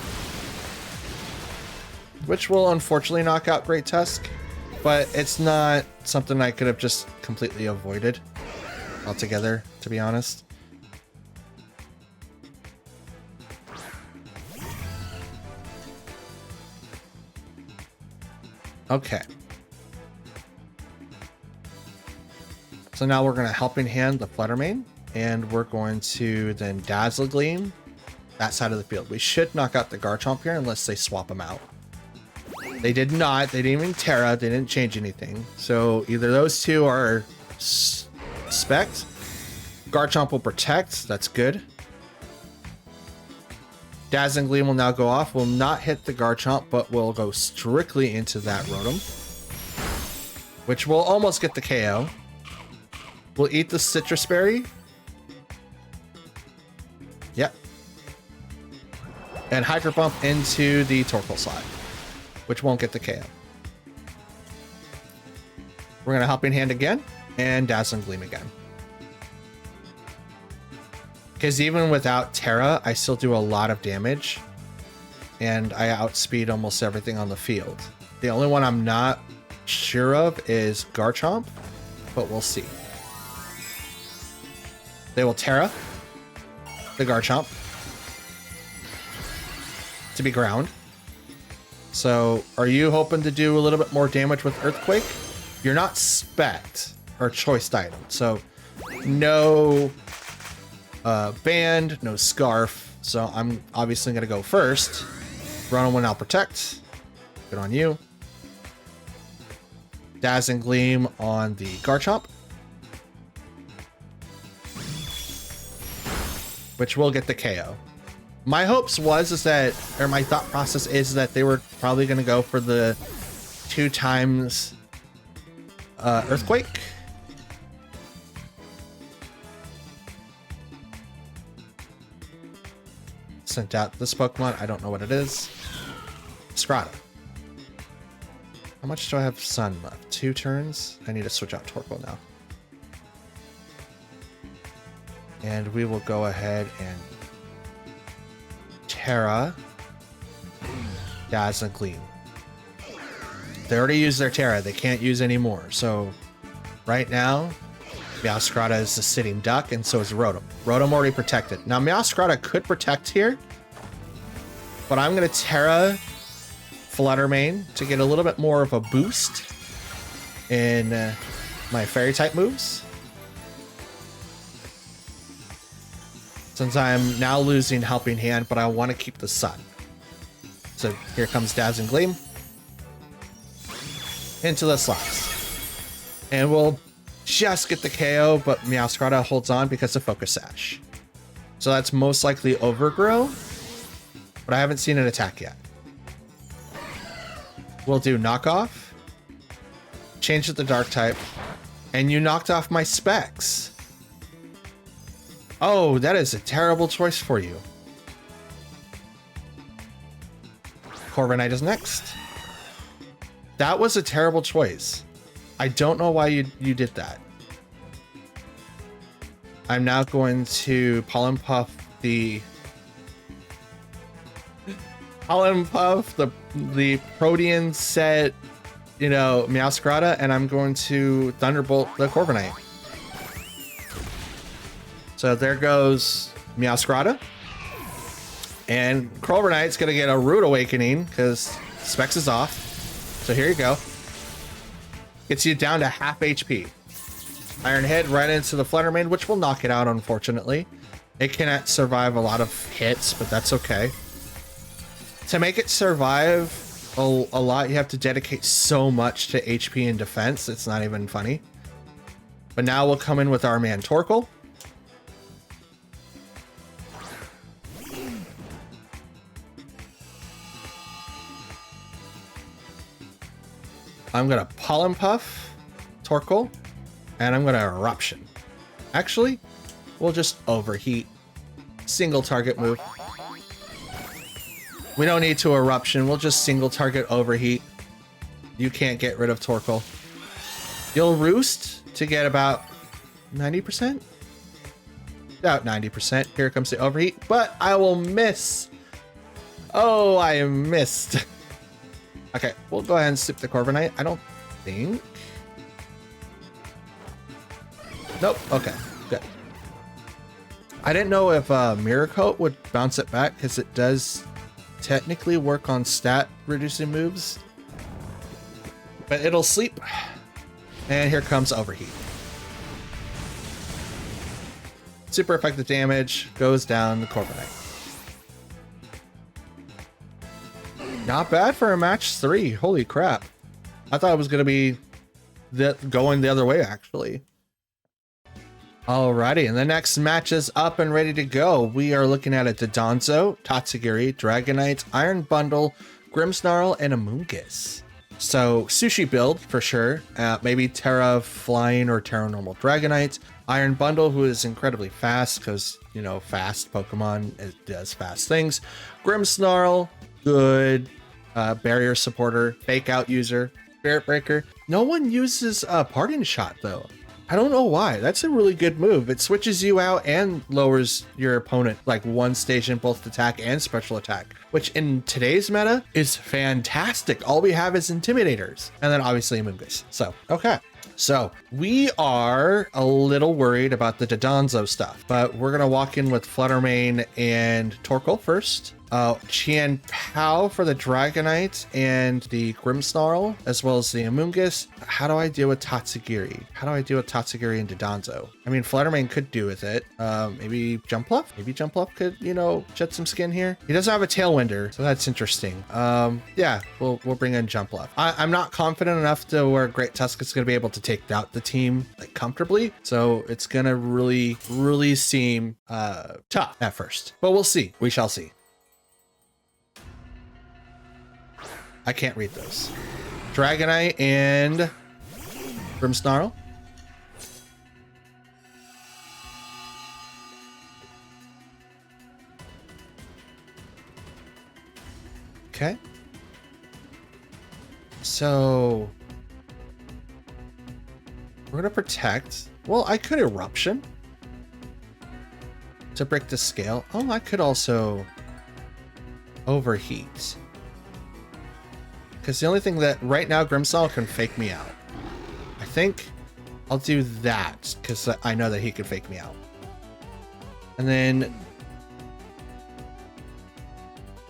which will unfortunately knock out Great Tusk, but it's not something I could have just completely avoided altogether, to be honest. Okay. So now we're going to Helping Hand the Fluttermane, and we're going to then Dazzle Gleam that side of the field. We should knock out the Garchomp here unless they swap them out. They did not. They didn't even Terra. They didn't change anything. So either those two are spect. Garchomp will protect. That's good. Dazzling Gleam will now go off. Will not hit the Garchomp, but will go strictly into that Rotom, which will almost get the KO. We'll eat the Citrus Berry. Yep. And Hydro Pump into the Torkoal slot, which won't get the KO. We're going to Helping Hand again and Dazzling Gleam again. Because even without Terra, I still do a lot of damage, and I outspeed almost everything on the field. The only one I'm not sure of is Garchomp, but we'll see. They will Terra the Garchomp to be ground. So are you hoping to do a little bit more damage with Earthquake? You're not spect or choice item, so no band, no scarf. So I'm obviously going to go first. Rotom will now protect. Good on you. Dazzling Gleam on the Garchomp, which will get the KO. My hopes is that, or my thought process is that they were probably going to go for the 2 times Earthquake. Sent out this Pokemon. I don't know what it is. Scrata. How much do I have Sun left? 2 turns? I need to switch out Torkoal now. And we will go ahead and Terra Dazzling Gleam. They already used their Terra. They can't use any more. So right now, Meowscarada is a sitting duck, and so is Rotom. Rotom already protected. Now Meowscarada could protect here, but I'm going to Terra Fluttermane to get a little bit more of a boost in my Fairy type moves. since I'm now losing Helping Hand, but I want to keep the Sun. So here comes Dazzling Gleam into the slots. And we'll just get the KO, but Meowscarada holds on because of Focus Sash. So that's most likely Overgrow, but I haven't seen an attack yet. We'll do Knockoff, change it to Dark type, and you knocked off my specs. Oh, that is a terrible choice for you. Corviknight is next. That was a terrible choice. I don't know why you did that. I'm now going to Pollen Puff the Protean set, you know, Meowscarada, and I'm going to Thunderbolt the Corviknight. So there goes Meowscarada. And Corviknight's gonna get a Rude Awakening because Specs is off. So here you go. Gets you down to half HP. Iron Head right into the Fluttermane, which will knock it out, unfortunately. It cannot survive a lot of hits, but that's okay. To make it survive a lot, you have to dedicate so much to HP and defense. It's not even funny. But now we'll come in with our man Torkoal. I'm gonna Pollen Puff Torkoal, and I'm gonna Eruption. Actually, we'll just Overheat. Single target move. We don't need to Eruption, we'll just single target Overheat. You can't get rid of Torkoal. You'll Roost to get about 90%? About 90%. Here comes the Overheat, but I will miss. Oh, I missed. Okay, we'll go ahead and skip the Corviknight. I don't think. Nope. Okay, good. I didn't know if Mirror Coat would bounce it back because it does technically work on stat reducing moves. But it'll sleep. And here comes Overheat. Super effective damage goes down the Corviknight. Not bad for a match 3. Holy crap. I thought it was going to be going the other way, actually. Alrighty, and the next match is up and ready to go. We are looking at a Dodonzo, Tatsugiri, Dragonite, Iron Bundle, Grimmsnarl, and Amoonguss. So, Sushi build for sure. Maybe Terra Flying or Terra Normal Dragonite. Iron Bundle, who is incredibly fast because, you know, fast Pokemon, it does fast things. Grimmsnarl, good barrier supporter, fake out user, Spirit Breaker. No one uses Parting Shot though. I don't know why. That's a really good move. It switches you out and lowers your opponent like one stage in both attack and special attack, which in today's meta is fantastic. All we have is Intimidators and then obviously Amoonguss. So, okay. So we are a little worried about the Dodonzo stuff, but we're going to walk in with Fluttermane and Torkoal first. Qian Pao for the Dragonite and the Grimmsnarl, as well as the Amoonguss. How do I deal with Tatsugiri? How do I deal with Tatsugiri and Dodonzo? I mean, Fluttermane could do with it. Maybe Jumpluff? Maybe Jumpluff could, you know, shed some skin here. He doesn't have a Tailwinder, so that's interesting. Yeah, we'll bring in Jumpluff. I'm not confident enough to where Great Tusk is going to be able to take out the team like comfortably, so it's going to really seem tough at first. But we'll see. We shall see. I can't read those. Dragonite and Grimmsnarl. Okay. So we're gonna protect. Well, I could Eruption to break the scale. Oh, I could also Overheat. Because the only thing that right now Grimmsnarl can fake me out. I think I'll do that because I know that he can fake me out. And then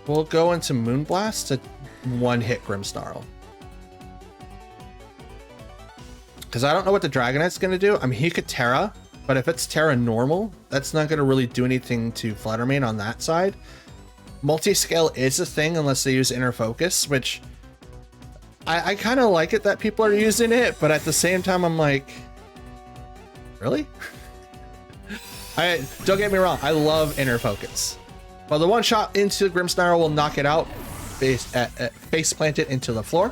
we'll go into Moonblast to one-hit Grimmsnarl. Because I don't know what the Dragonite's going to do. I mean, he could Terra, But if it's Terra normal, that's not going to really do anything to Fluttermane on that side. Multi-scale is a thing unless they use inner focus, which I kind of like it that people are using it, but at the same time, I'm like, really? Don't get me wrong, I love inner focus. But the one shot into Grimmsnarl will knock it out, face plant it into the floor.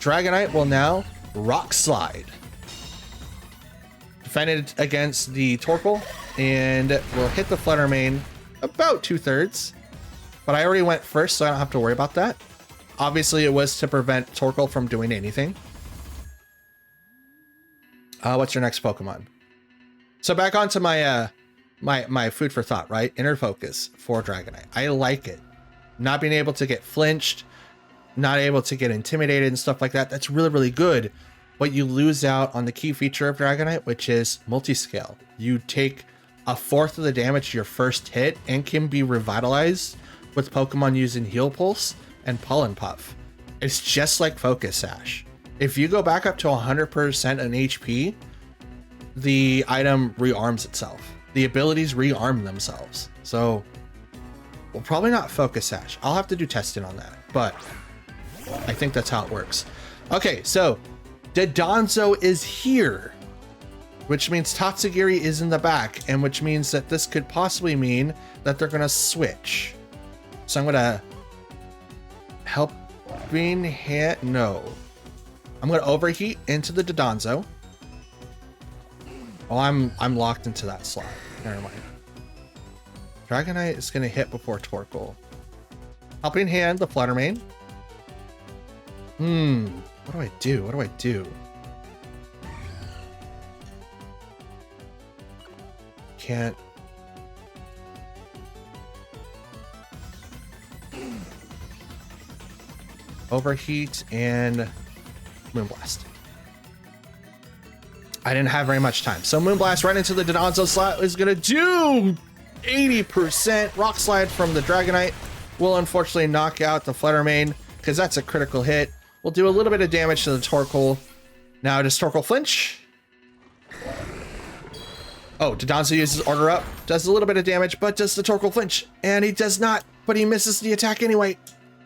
Dragonite will now Rock Slide. Defended against the Torkoal, and will hit the Fluttermane about 2/3. But I already went first, so I don't have to worry about that. Obviously, it was to prevent Torkoal from doing anything. What's your next Pokemon? So back onto my my food for thought, right? Inner focus for Dragonite. I like it. Not being able to get flinched, not able to get intimidated and stuff like that. That's really, really good. But you lose out on the key feature of Dragonite, which is multi-scale. You take 1/4 of the damage to your first hit and can be revitalized with Pokemon using Heal Pulse and Pollen Puff. It's just like Focus Sash. If you go back up to 100% in HP, the item rearms itself. The abilities rearm themselves. So, well, probably not Focus Sash. I'll have to do testing on that, but I think that's how it works. Okay, so Dodonzo is here, which means Tatsugiri is in the back, and which means that this could possibly mean that they're gonna switch. So I'm gonna Helping Hand. No, I'm gonna overheat into the Dodonzo. Oh, I'm locked into that slot. Never mind. Dragonite is gonna hit before Torkoal. Helping Hand the Fluttermane. What do I do? What do I do? Can't. Overheat and Moonblast. I didn't have very much time. So Moonblast right into the Dodonzo slot is going to do 80%. Rock Slide from the Dragonite will unfortunately knock out the Fluttermane because that's a critical hit. We'll do a little bit of damage to the Torkoal. Now does Torkoal flinch? Oh, Dodonzo uses Order Up. Does a little bit of damage, but does the Torkoal flinch? And he does not, but he misses the attack anyway.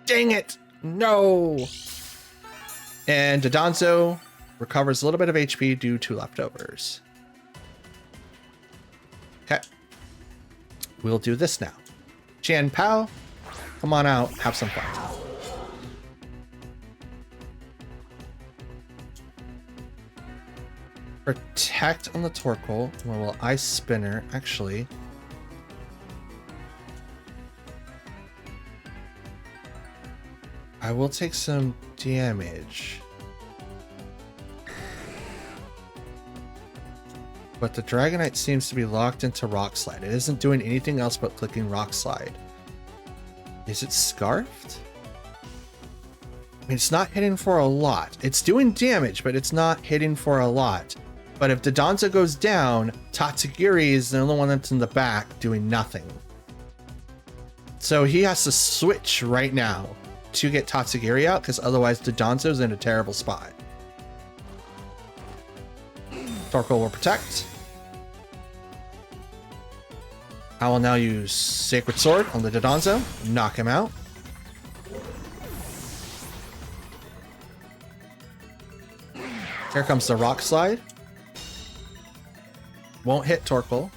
Dang it. No. And Dodonzo recovers a little bit of HP due to leftovers. Okay. We'll do this now. Chan Pao, come on out, have some fun. Protect on the Torkoal. Well, Ice Spinner, actually. I will take some damage. But the Dragonite seems to be locked into Rock Slide. It isn't doing anything else but clicking Rock Slide. Is it Scarfed? I mean, it's not hitting for a lot. It's doing damage, but it's not hitting for a lot. But if Dodonzo goes down, Tatsugiri is the only one that's in the back doing nothing. So he has to switch right now to get Tatsugiri out, because otherwise Dodonzo's in a terrible spot. Torkoal will protect. I will now use Sacred Sword on the Dodonzo, knock him out. Here comes the Rock Slide. Won't hit Torkoal.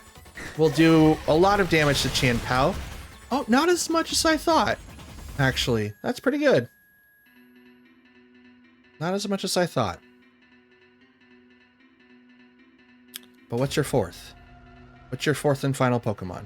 Will do a lot of damage to Chan Pao. Oh, not as much as I thought. Actually, that's pretty good. Not as much as I thought. But what's your fourth? What's your fourth and final Pokemon?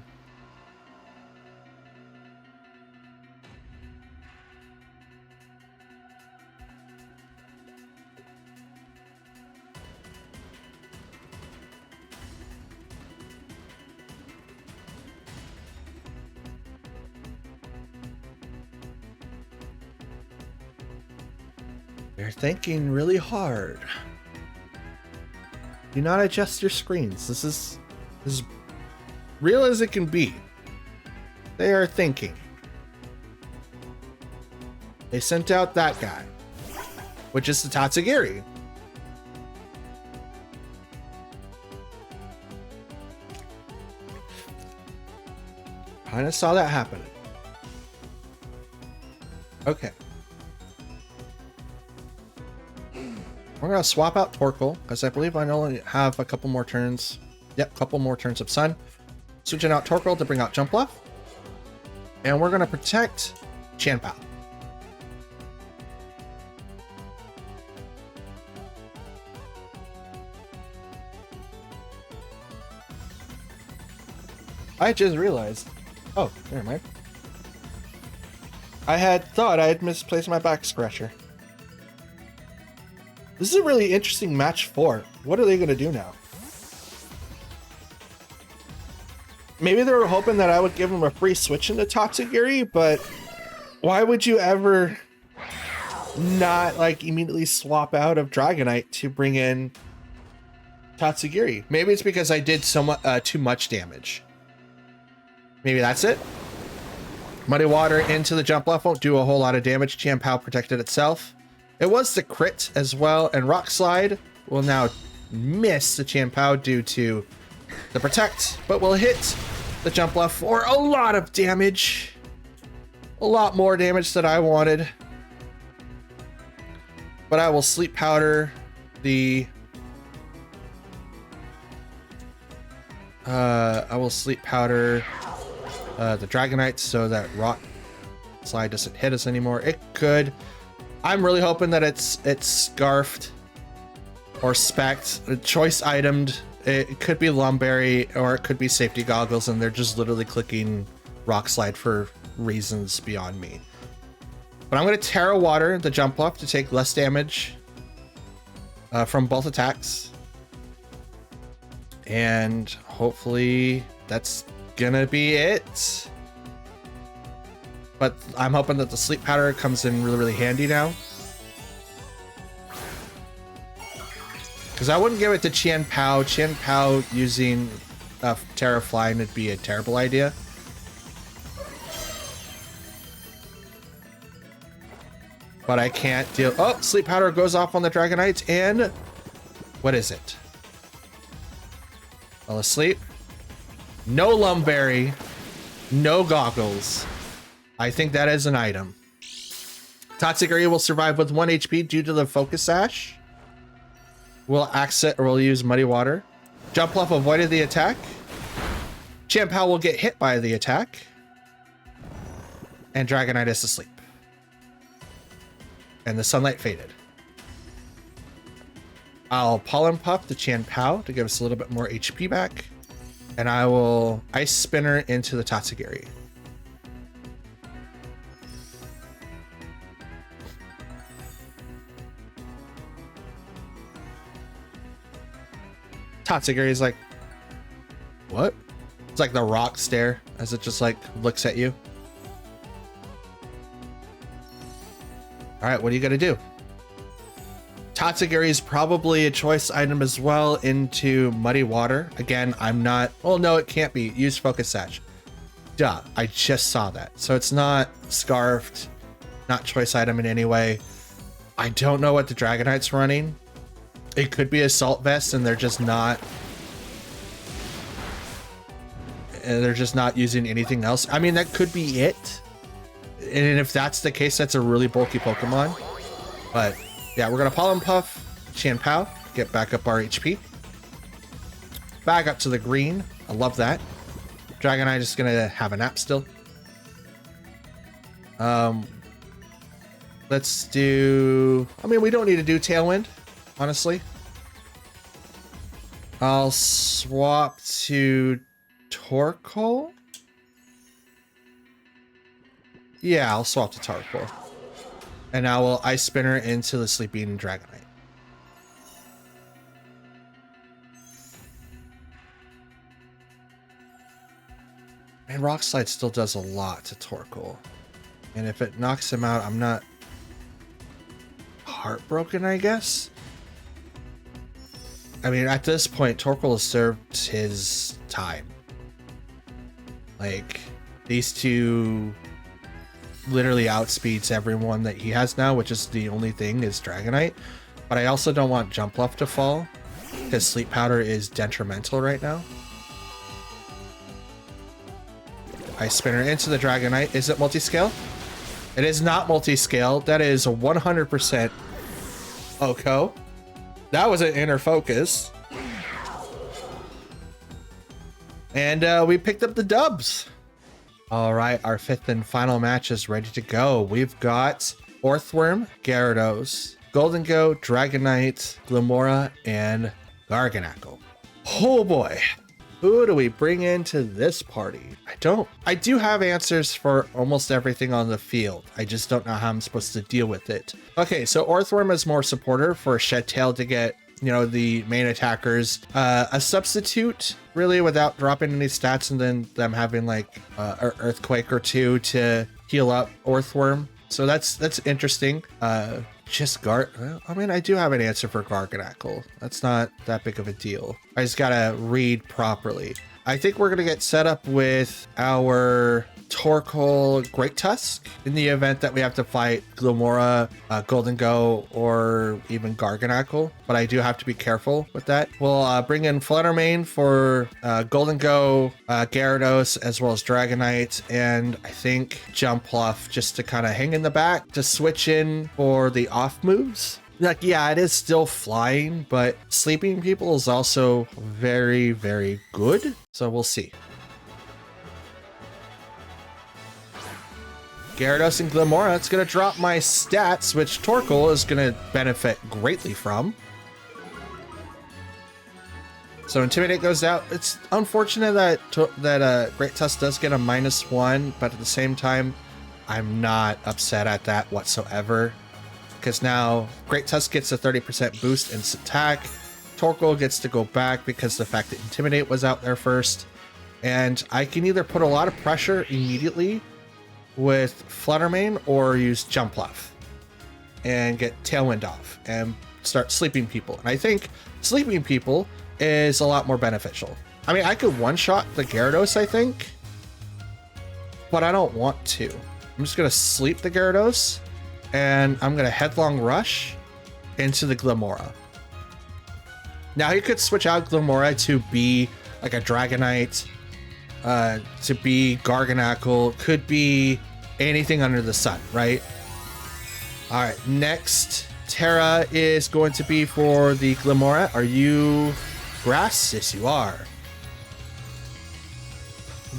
You're thinking really hard. Do not adjust your screens. This is as real as it can be. They are thinking. They sent out that guy, which is the Tatsugiri. Kind of saw that happen. Okay. We're going to swap out Torkoal, because I believe I only have a couple more turns. Yep, couple more turns of Sun. Switching out Torkoal to bring out Jumpluff. And we're going to protect Chanpao. I just realized. Oh, never mind. I had thought I had misplaced my back scratcher. This is a really interesting match 4. What are they going to do now? Maybe they were hoping that I would give them a free switch into Tatsugiri, but why would you ever not like immediately swap out of Dragonite to bring in Tatsugiri? Maybe it's because I did so much too much damage. Maybe that's it. Muddy Water into the Jumpluff won't do a whole lot of damage. Chanpao protected itself. It was the crit as well, and Rock Slide will now miss the Chanpao due to the protect, but will hit the Jumpluff for a lot of damage. A lot more damage than I wanted. But I will Sleep Powder the Dragonite so that Rock Slide doesn't hit us anymore. It could. I'm really hoping that it's scarfed or specced, choice itemed. It could be Lumberry or it could be Safety Goggles, and they're just literally clicking Rock Slide for reasons beyond me. But I'm going to Terra Water the Jumpluff to take less damage from both attacks. And hopefully that's gonna be it. But I'm hoping that the Sleep Powder comes in really, really handy now. Because I wouldn't give it to Chanpao. Chanpao using Terra Flying would be a terrible idea. But I can't deal. Oh, Sleep Powder goes off on the Dragonite, and what is it? Well, asleep. No Lumberry. No Goggles. I think that is an item. Tatsugiri will survive with 1 HP due to the Focus Sash. We'll we'll use Muddy Water. Jumpluff avoided the attack. Chanpao will get hit by the attack. And Dragonite is asleep. And the sunlight faded. I'll Pollen Puff the Chanpao to give us a little bit more HP back. And I will Ice Spinner into the Tatsugiri. Tatsugiri is like, what? It's like the rock stare as it just like looks at you. All right, what are you gonna do? Tatsugiri is probably a choice item as well into Muddy Water. Again, I'm not, well, no, it can't be. Use Focus Sash. Duh, I just saw that. So it's not scarfed, not choice item in any way. I don't know what the Dragonite's running. It could be Assault Vest and they're just not using anything else. I mean, that could be it. And if that's the case, that's a really bulky Pokemon. But yeah, we're gonna Pollen Puff Chanpao, get back up our HP. Back up to the green. I love that. Dragonite is gonna have a nap still. Let's do, I mean, we don't need to do Tailwind, honestly. I'll swap to Torkoal. Yeah, I'll swap to Torkoal. And now we'll Ice Spinner into the Sleeping Dragonite. And Rock Slide still does a lot to Torkoal. And if it knocks him out, I'm not heartbroken, I guess. I mean, at this point, Torkoal has served his time. Like, these two literally outspeeds everyone that he has now, which is the only thing is Dragonite. But I also don't want Jumpluff to fall, because Sleep Powder is detrimental right now. Ice Spinner into the Dragonite. Is it multi-scale? It is not multi-scale. That is 100% Oko. That was an inner focus. And we picked up the dubs. All right, our 5th and final match is ready to go. We've got Orthworm, Gyarados, Goldengo, Dragonite, Glimmora, and Garganacl. Oh boy. Who do we bring into this party? I do have answers for almost everything on the field. I just don't know how I'm supposed to deal with it. Okay, so Orthworm is more supporter for Shed-Tail to get, you know, the main attackers. A substitute, really, without dropping any stats, and then them having like an Earthquake or two to heal up Orthworm. So that's interesting. I mean, I do have an answer for Garganacl. That's not that big of a deal. I just gotta read properly. I think we're gonna get set up with our Torkoal Great Tusk in the event that we have to fight Glimmora, Goldengo, or even Garganacl, but I do have to be careful with that. We'll bring in Fluttermane for Goldengo, Gyarados, as well as Dragonite, and I think Jumpluff just to kind of hang in the back to switch in for the off moves. Like, yeah, it is still flying, but sleeping people is also very, very good. So we'll see. Gyarados and Glimmora, it's going to drop my stats, which Torkoal is going to benefit greatly from. So Intimidate goes out. It's unfortunate that Great Tusk does get a -1, but at the same time, I'm not upset at that whatsoever. Because now Great Tusk gets a 30% boost in its attack. Torkoal gets to go back because the fact that Intimidate was out there first. And I can either put a lot of pressure immediately with Fluttermane or use Jumpluff and get Tailwind off and start sleeping people. And I think sleeping people is a lot more beneficial. I mean, I could one-shot the Gyarados, I think, but I don't want to. I'm just going to sleep the Gyarados, and I'm going to Headlong Rush into the Glimmora. Now, you could switch out Glimmora to be like a Dragonite, to be Garganacl, could be anything under the sun, right? All right, next, Terra is going to be for the Glimmora. Are you grass? Yes, you are.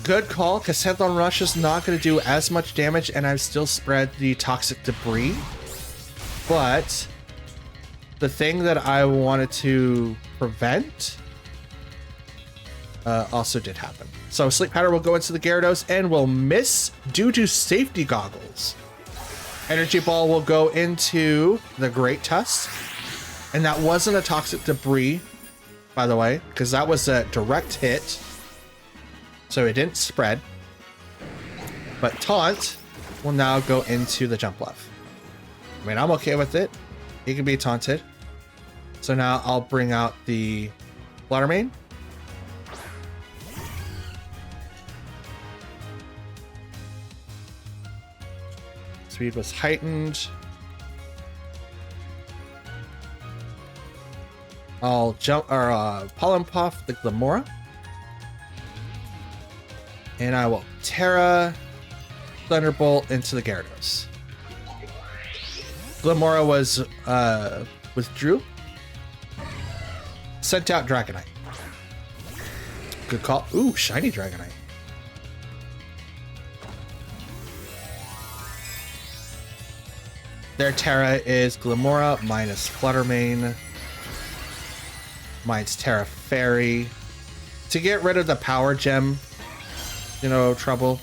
Good call, because Headlong Rush is not going to do as much damage, and I've still spread the toxic debris. But the thing that I wanted to prevent also did happen. So Sleep Powder will go into the Gyarados and will miss due to safety goggles. Energy Ball will go into the Great Tusk. And that wasn't a toxic debris, by the way, because that was a direct hit. So it didn't spread. But Taunt will now go into the Jumpluff. I mean, I'm okay with it. He can be taunted. So now I'll bring out the Fluttermane. Speed was heightened. I'll Pollen Puff the Glimmora. And I will Terra Thunderbolt into the Gyarados. Glimmora was withdrew. Sent out Dragonite. Good call. Ooh, shiny Dragonite. Their Terra is Glimmora minus Fluttermane. Mine's Terra Fairy. To get rid of the power gem, you know, trouble.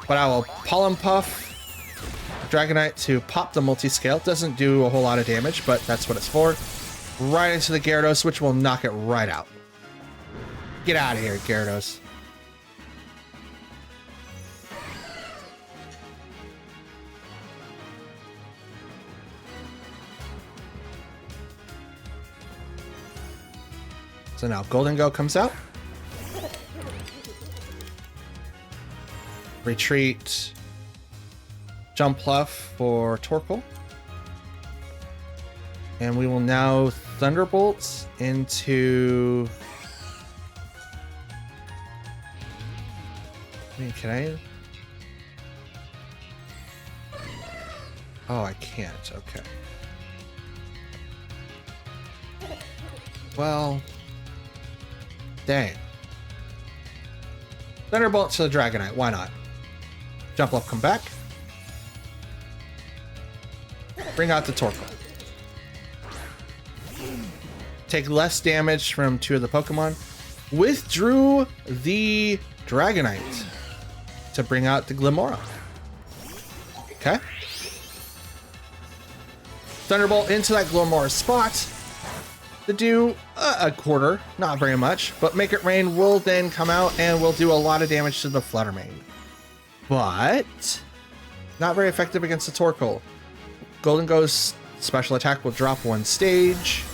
But I will Pollen Puff Dragonite to pop the multi-scale. Doesn't do a whole lot of damage, but that's what it's for. Right into the Gyarados, which will knock it right out. Get out of here, Gyarados. So now Goldengo comes out. Retreat. Jumpluff for Torkoal. And we will now Thunderbolt into I mean, can I? Oh, I can't. Okay. Well, dang. Thunderbolt to the Dragonite. Why not? Jump up, come back. Bring out the Torkoal. Take less damage from 2 of the Pokemon. Withdrew the Dragonite to bring out the Glimmora. Okay. Thunderbolt into that Glimmora spot to do a quarter, not very much, but Make It Rain will then come out and will do a lot of damage to the Fluttermane. But not very effective against the Torkoal. Golden Ghost special attack will drop 1 stage.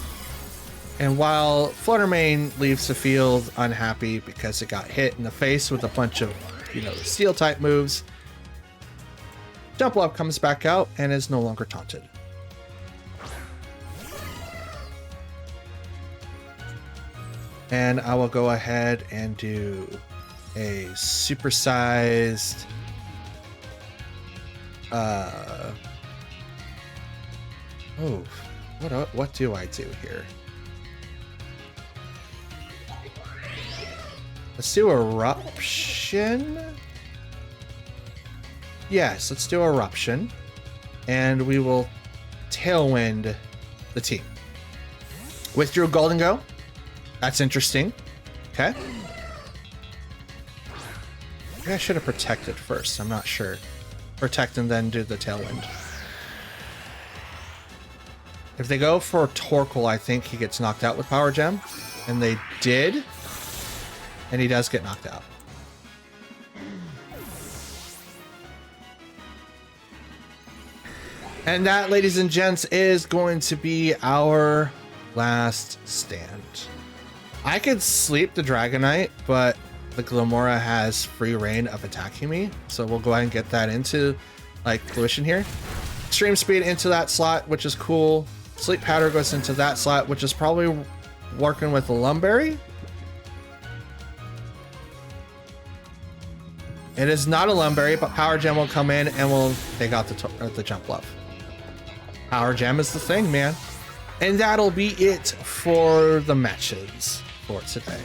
And while Fluttermane leaves the field unhappy because it got hit in the face with a bunch of, steel type moves, Jumpluff comes back out and is no longer taunted. And I will go ahead and do a supersized what do I do here? Let's do Eruption. Yes, let's do Eruption. And we will Tailwind the team. Withdrew Golden Go. That's interesting. Okay. Maybe I should have protected first. I'm not sure. Protect and then do the Tailwind. If they go for Torkoal, I think he gets knocked out with Power Gem. And they did. And he does get knocked out. And that, ladies and gents, is going to be our last stand. I could sleep the Dragonite, but the Glimmora has free reign of attacking me. So we'll go ahead and get that into fruition here. Extreme Speed into that slot, which is cool. Sleep Powder goes into that slot, which is probably working with the Lumberry. It is not a Lumberry, but Power Gem will come in and will take out the Jumpluff. Power Gem is the thing, man. And that'll be it for the matches for today.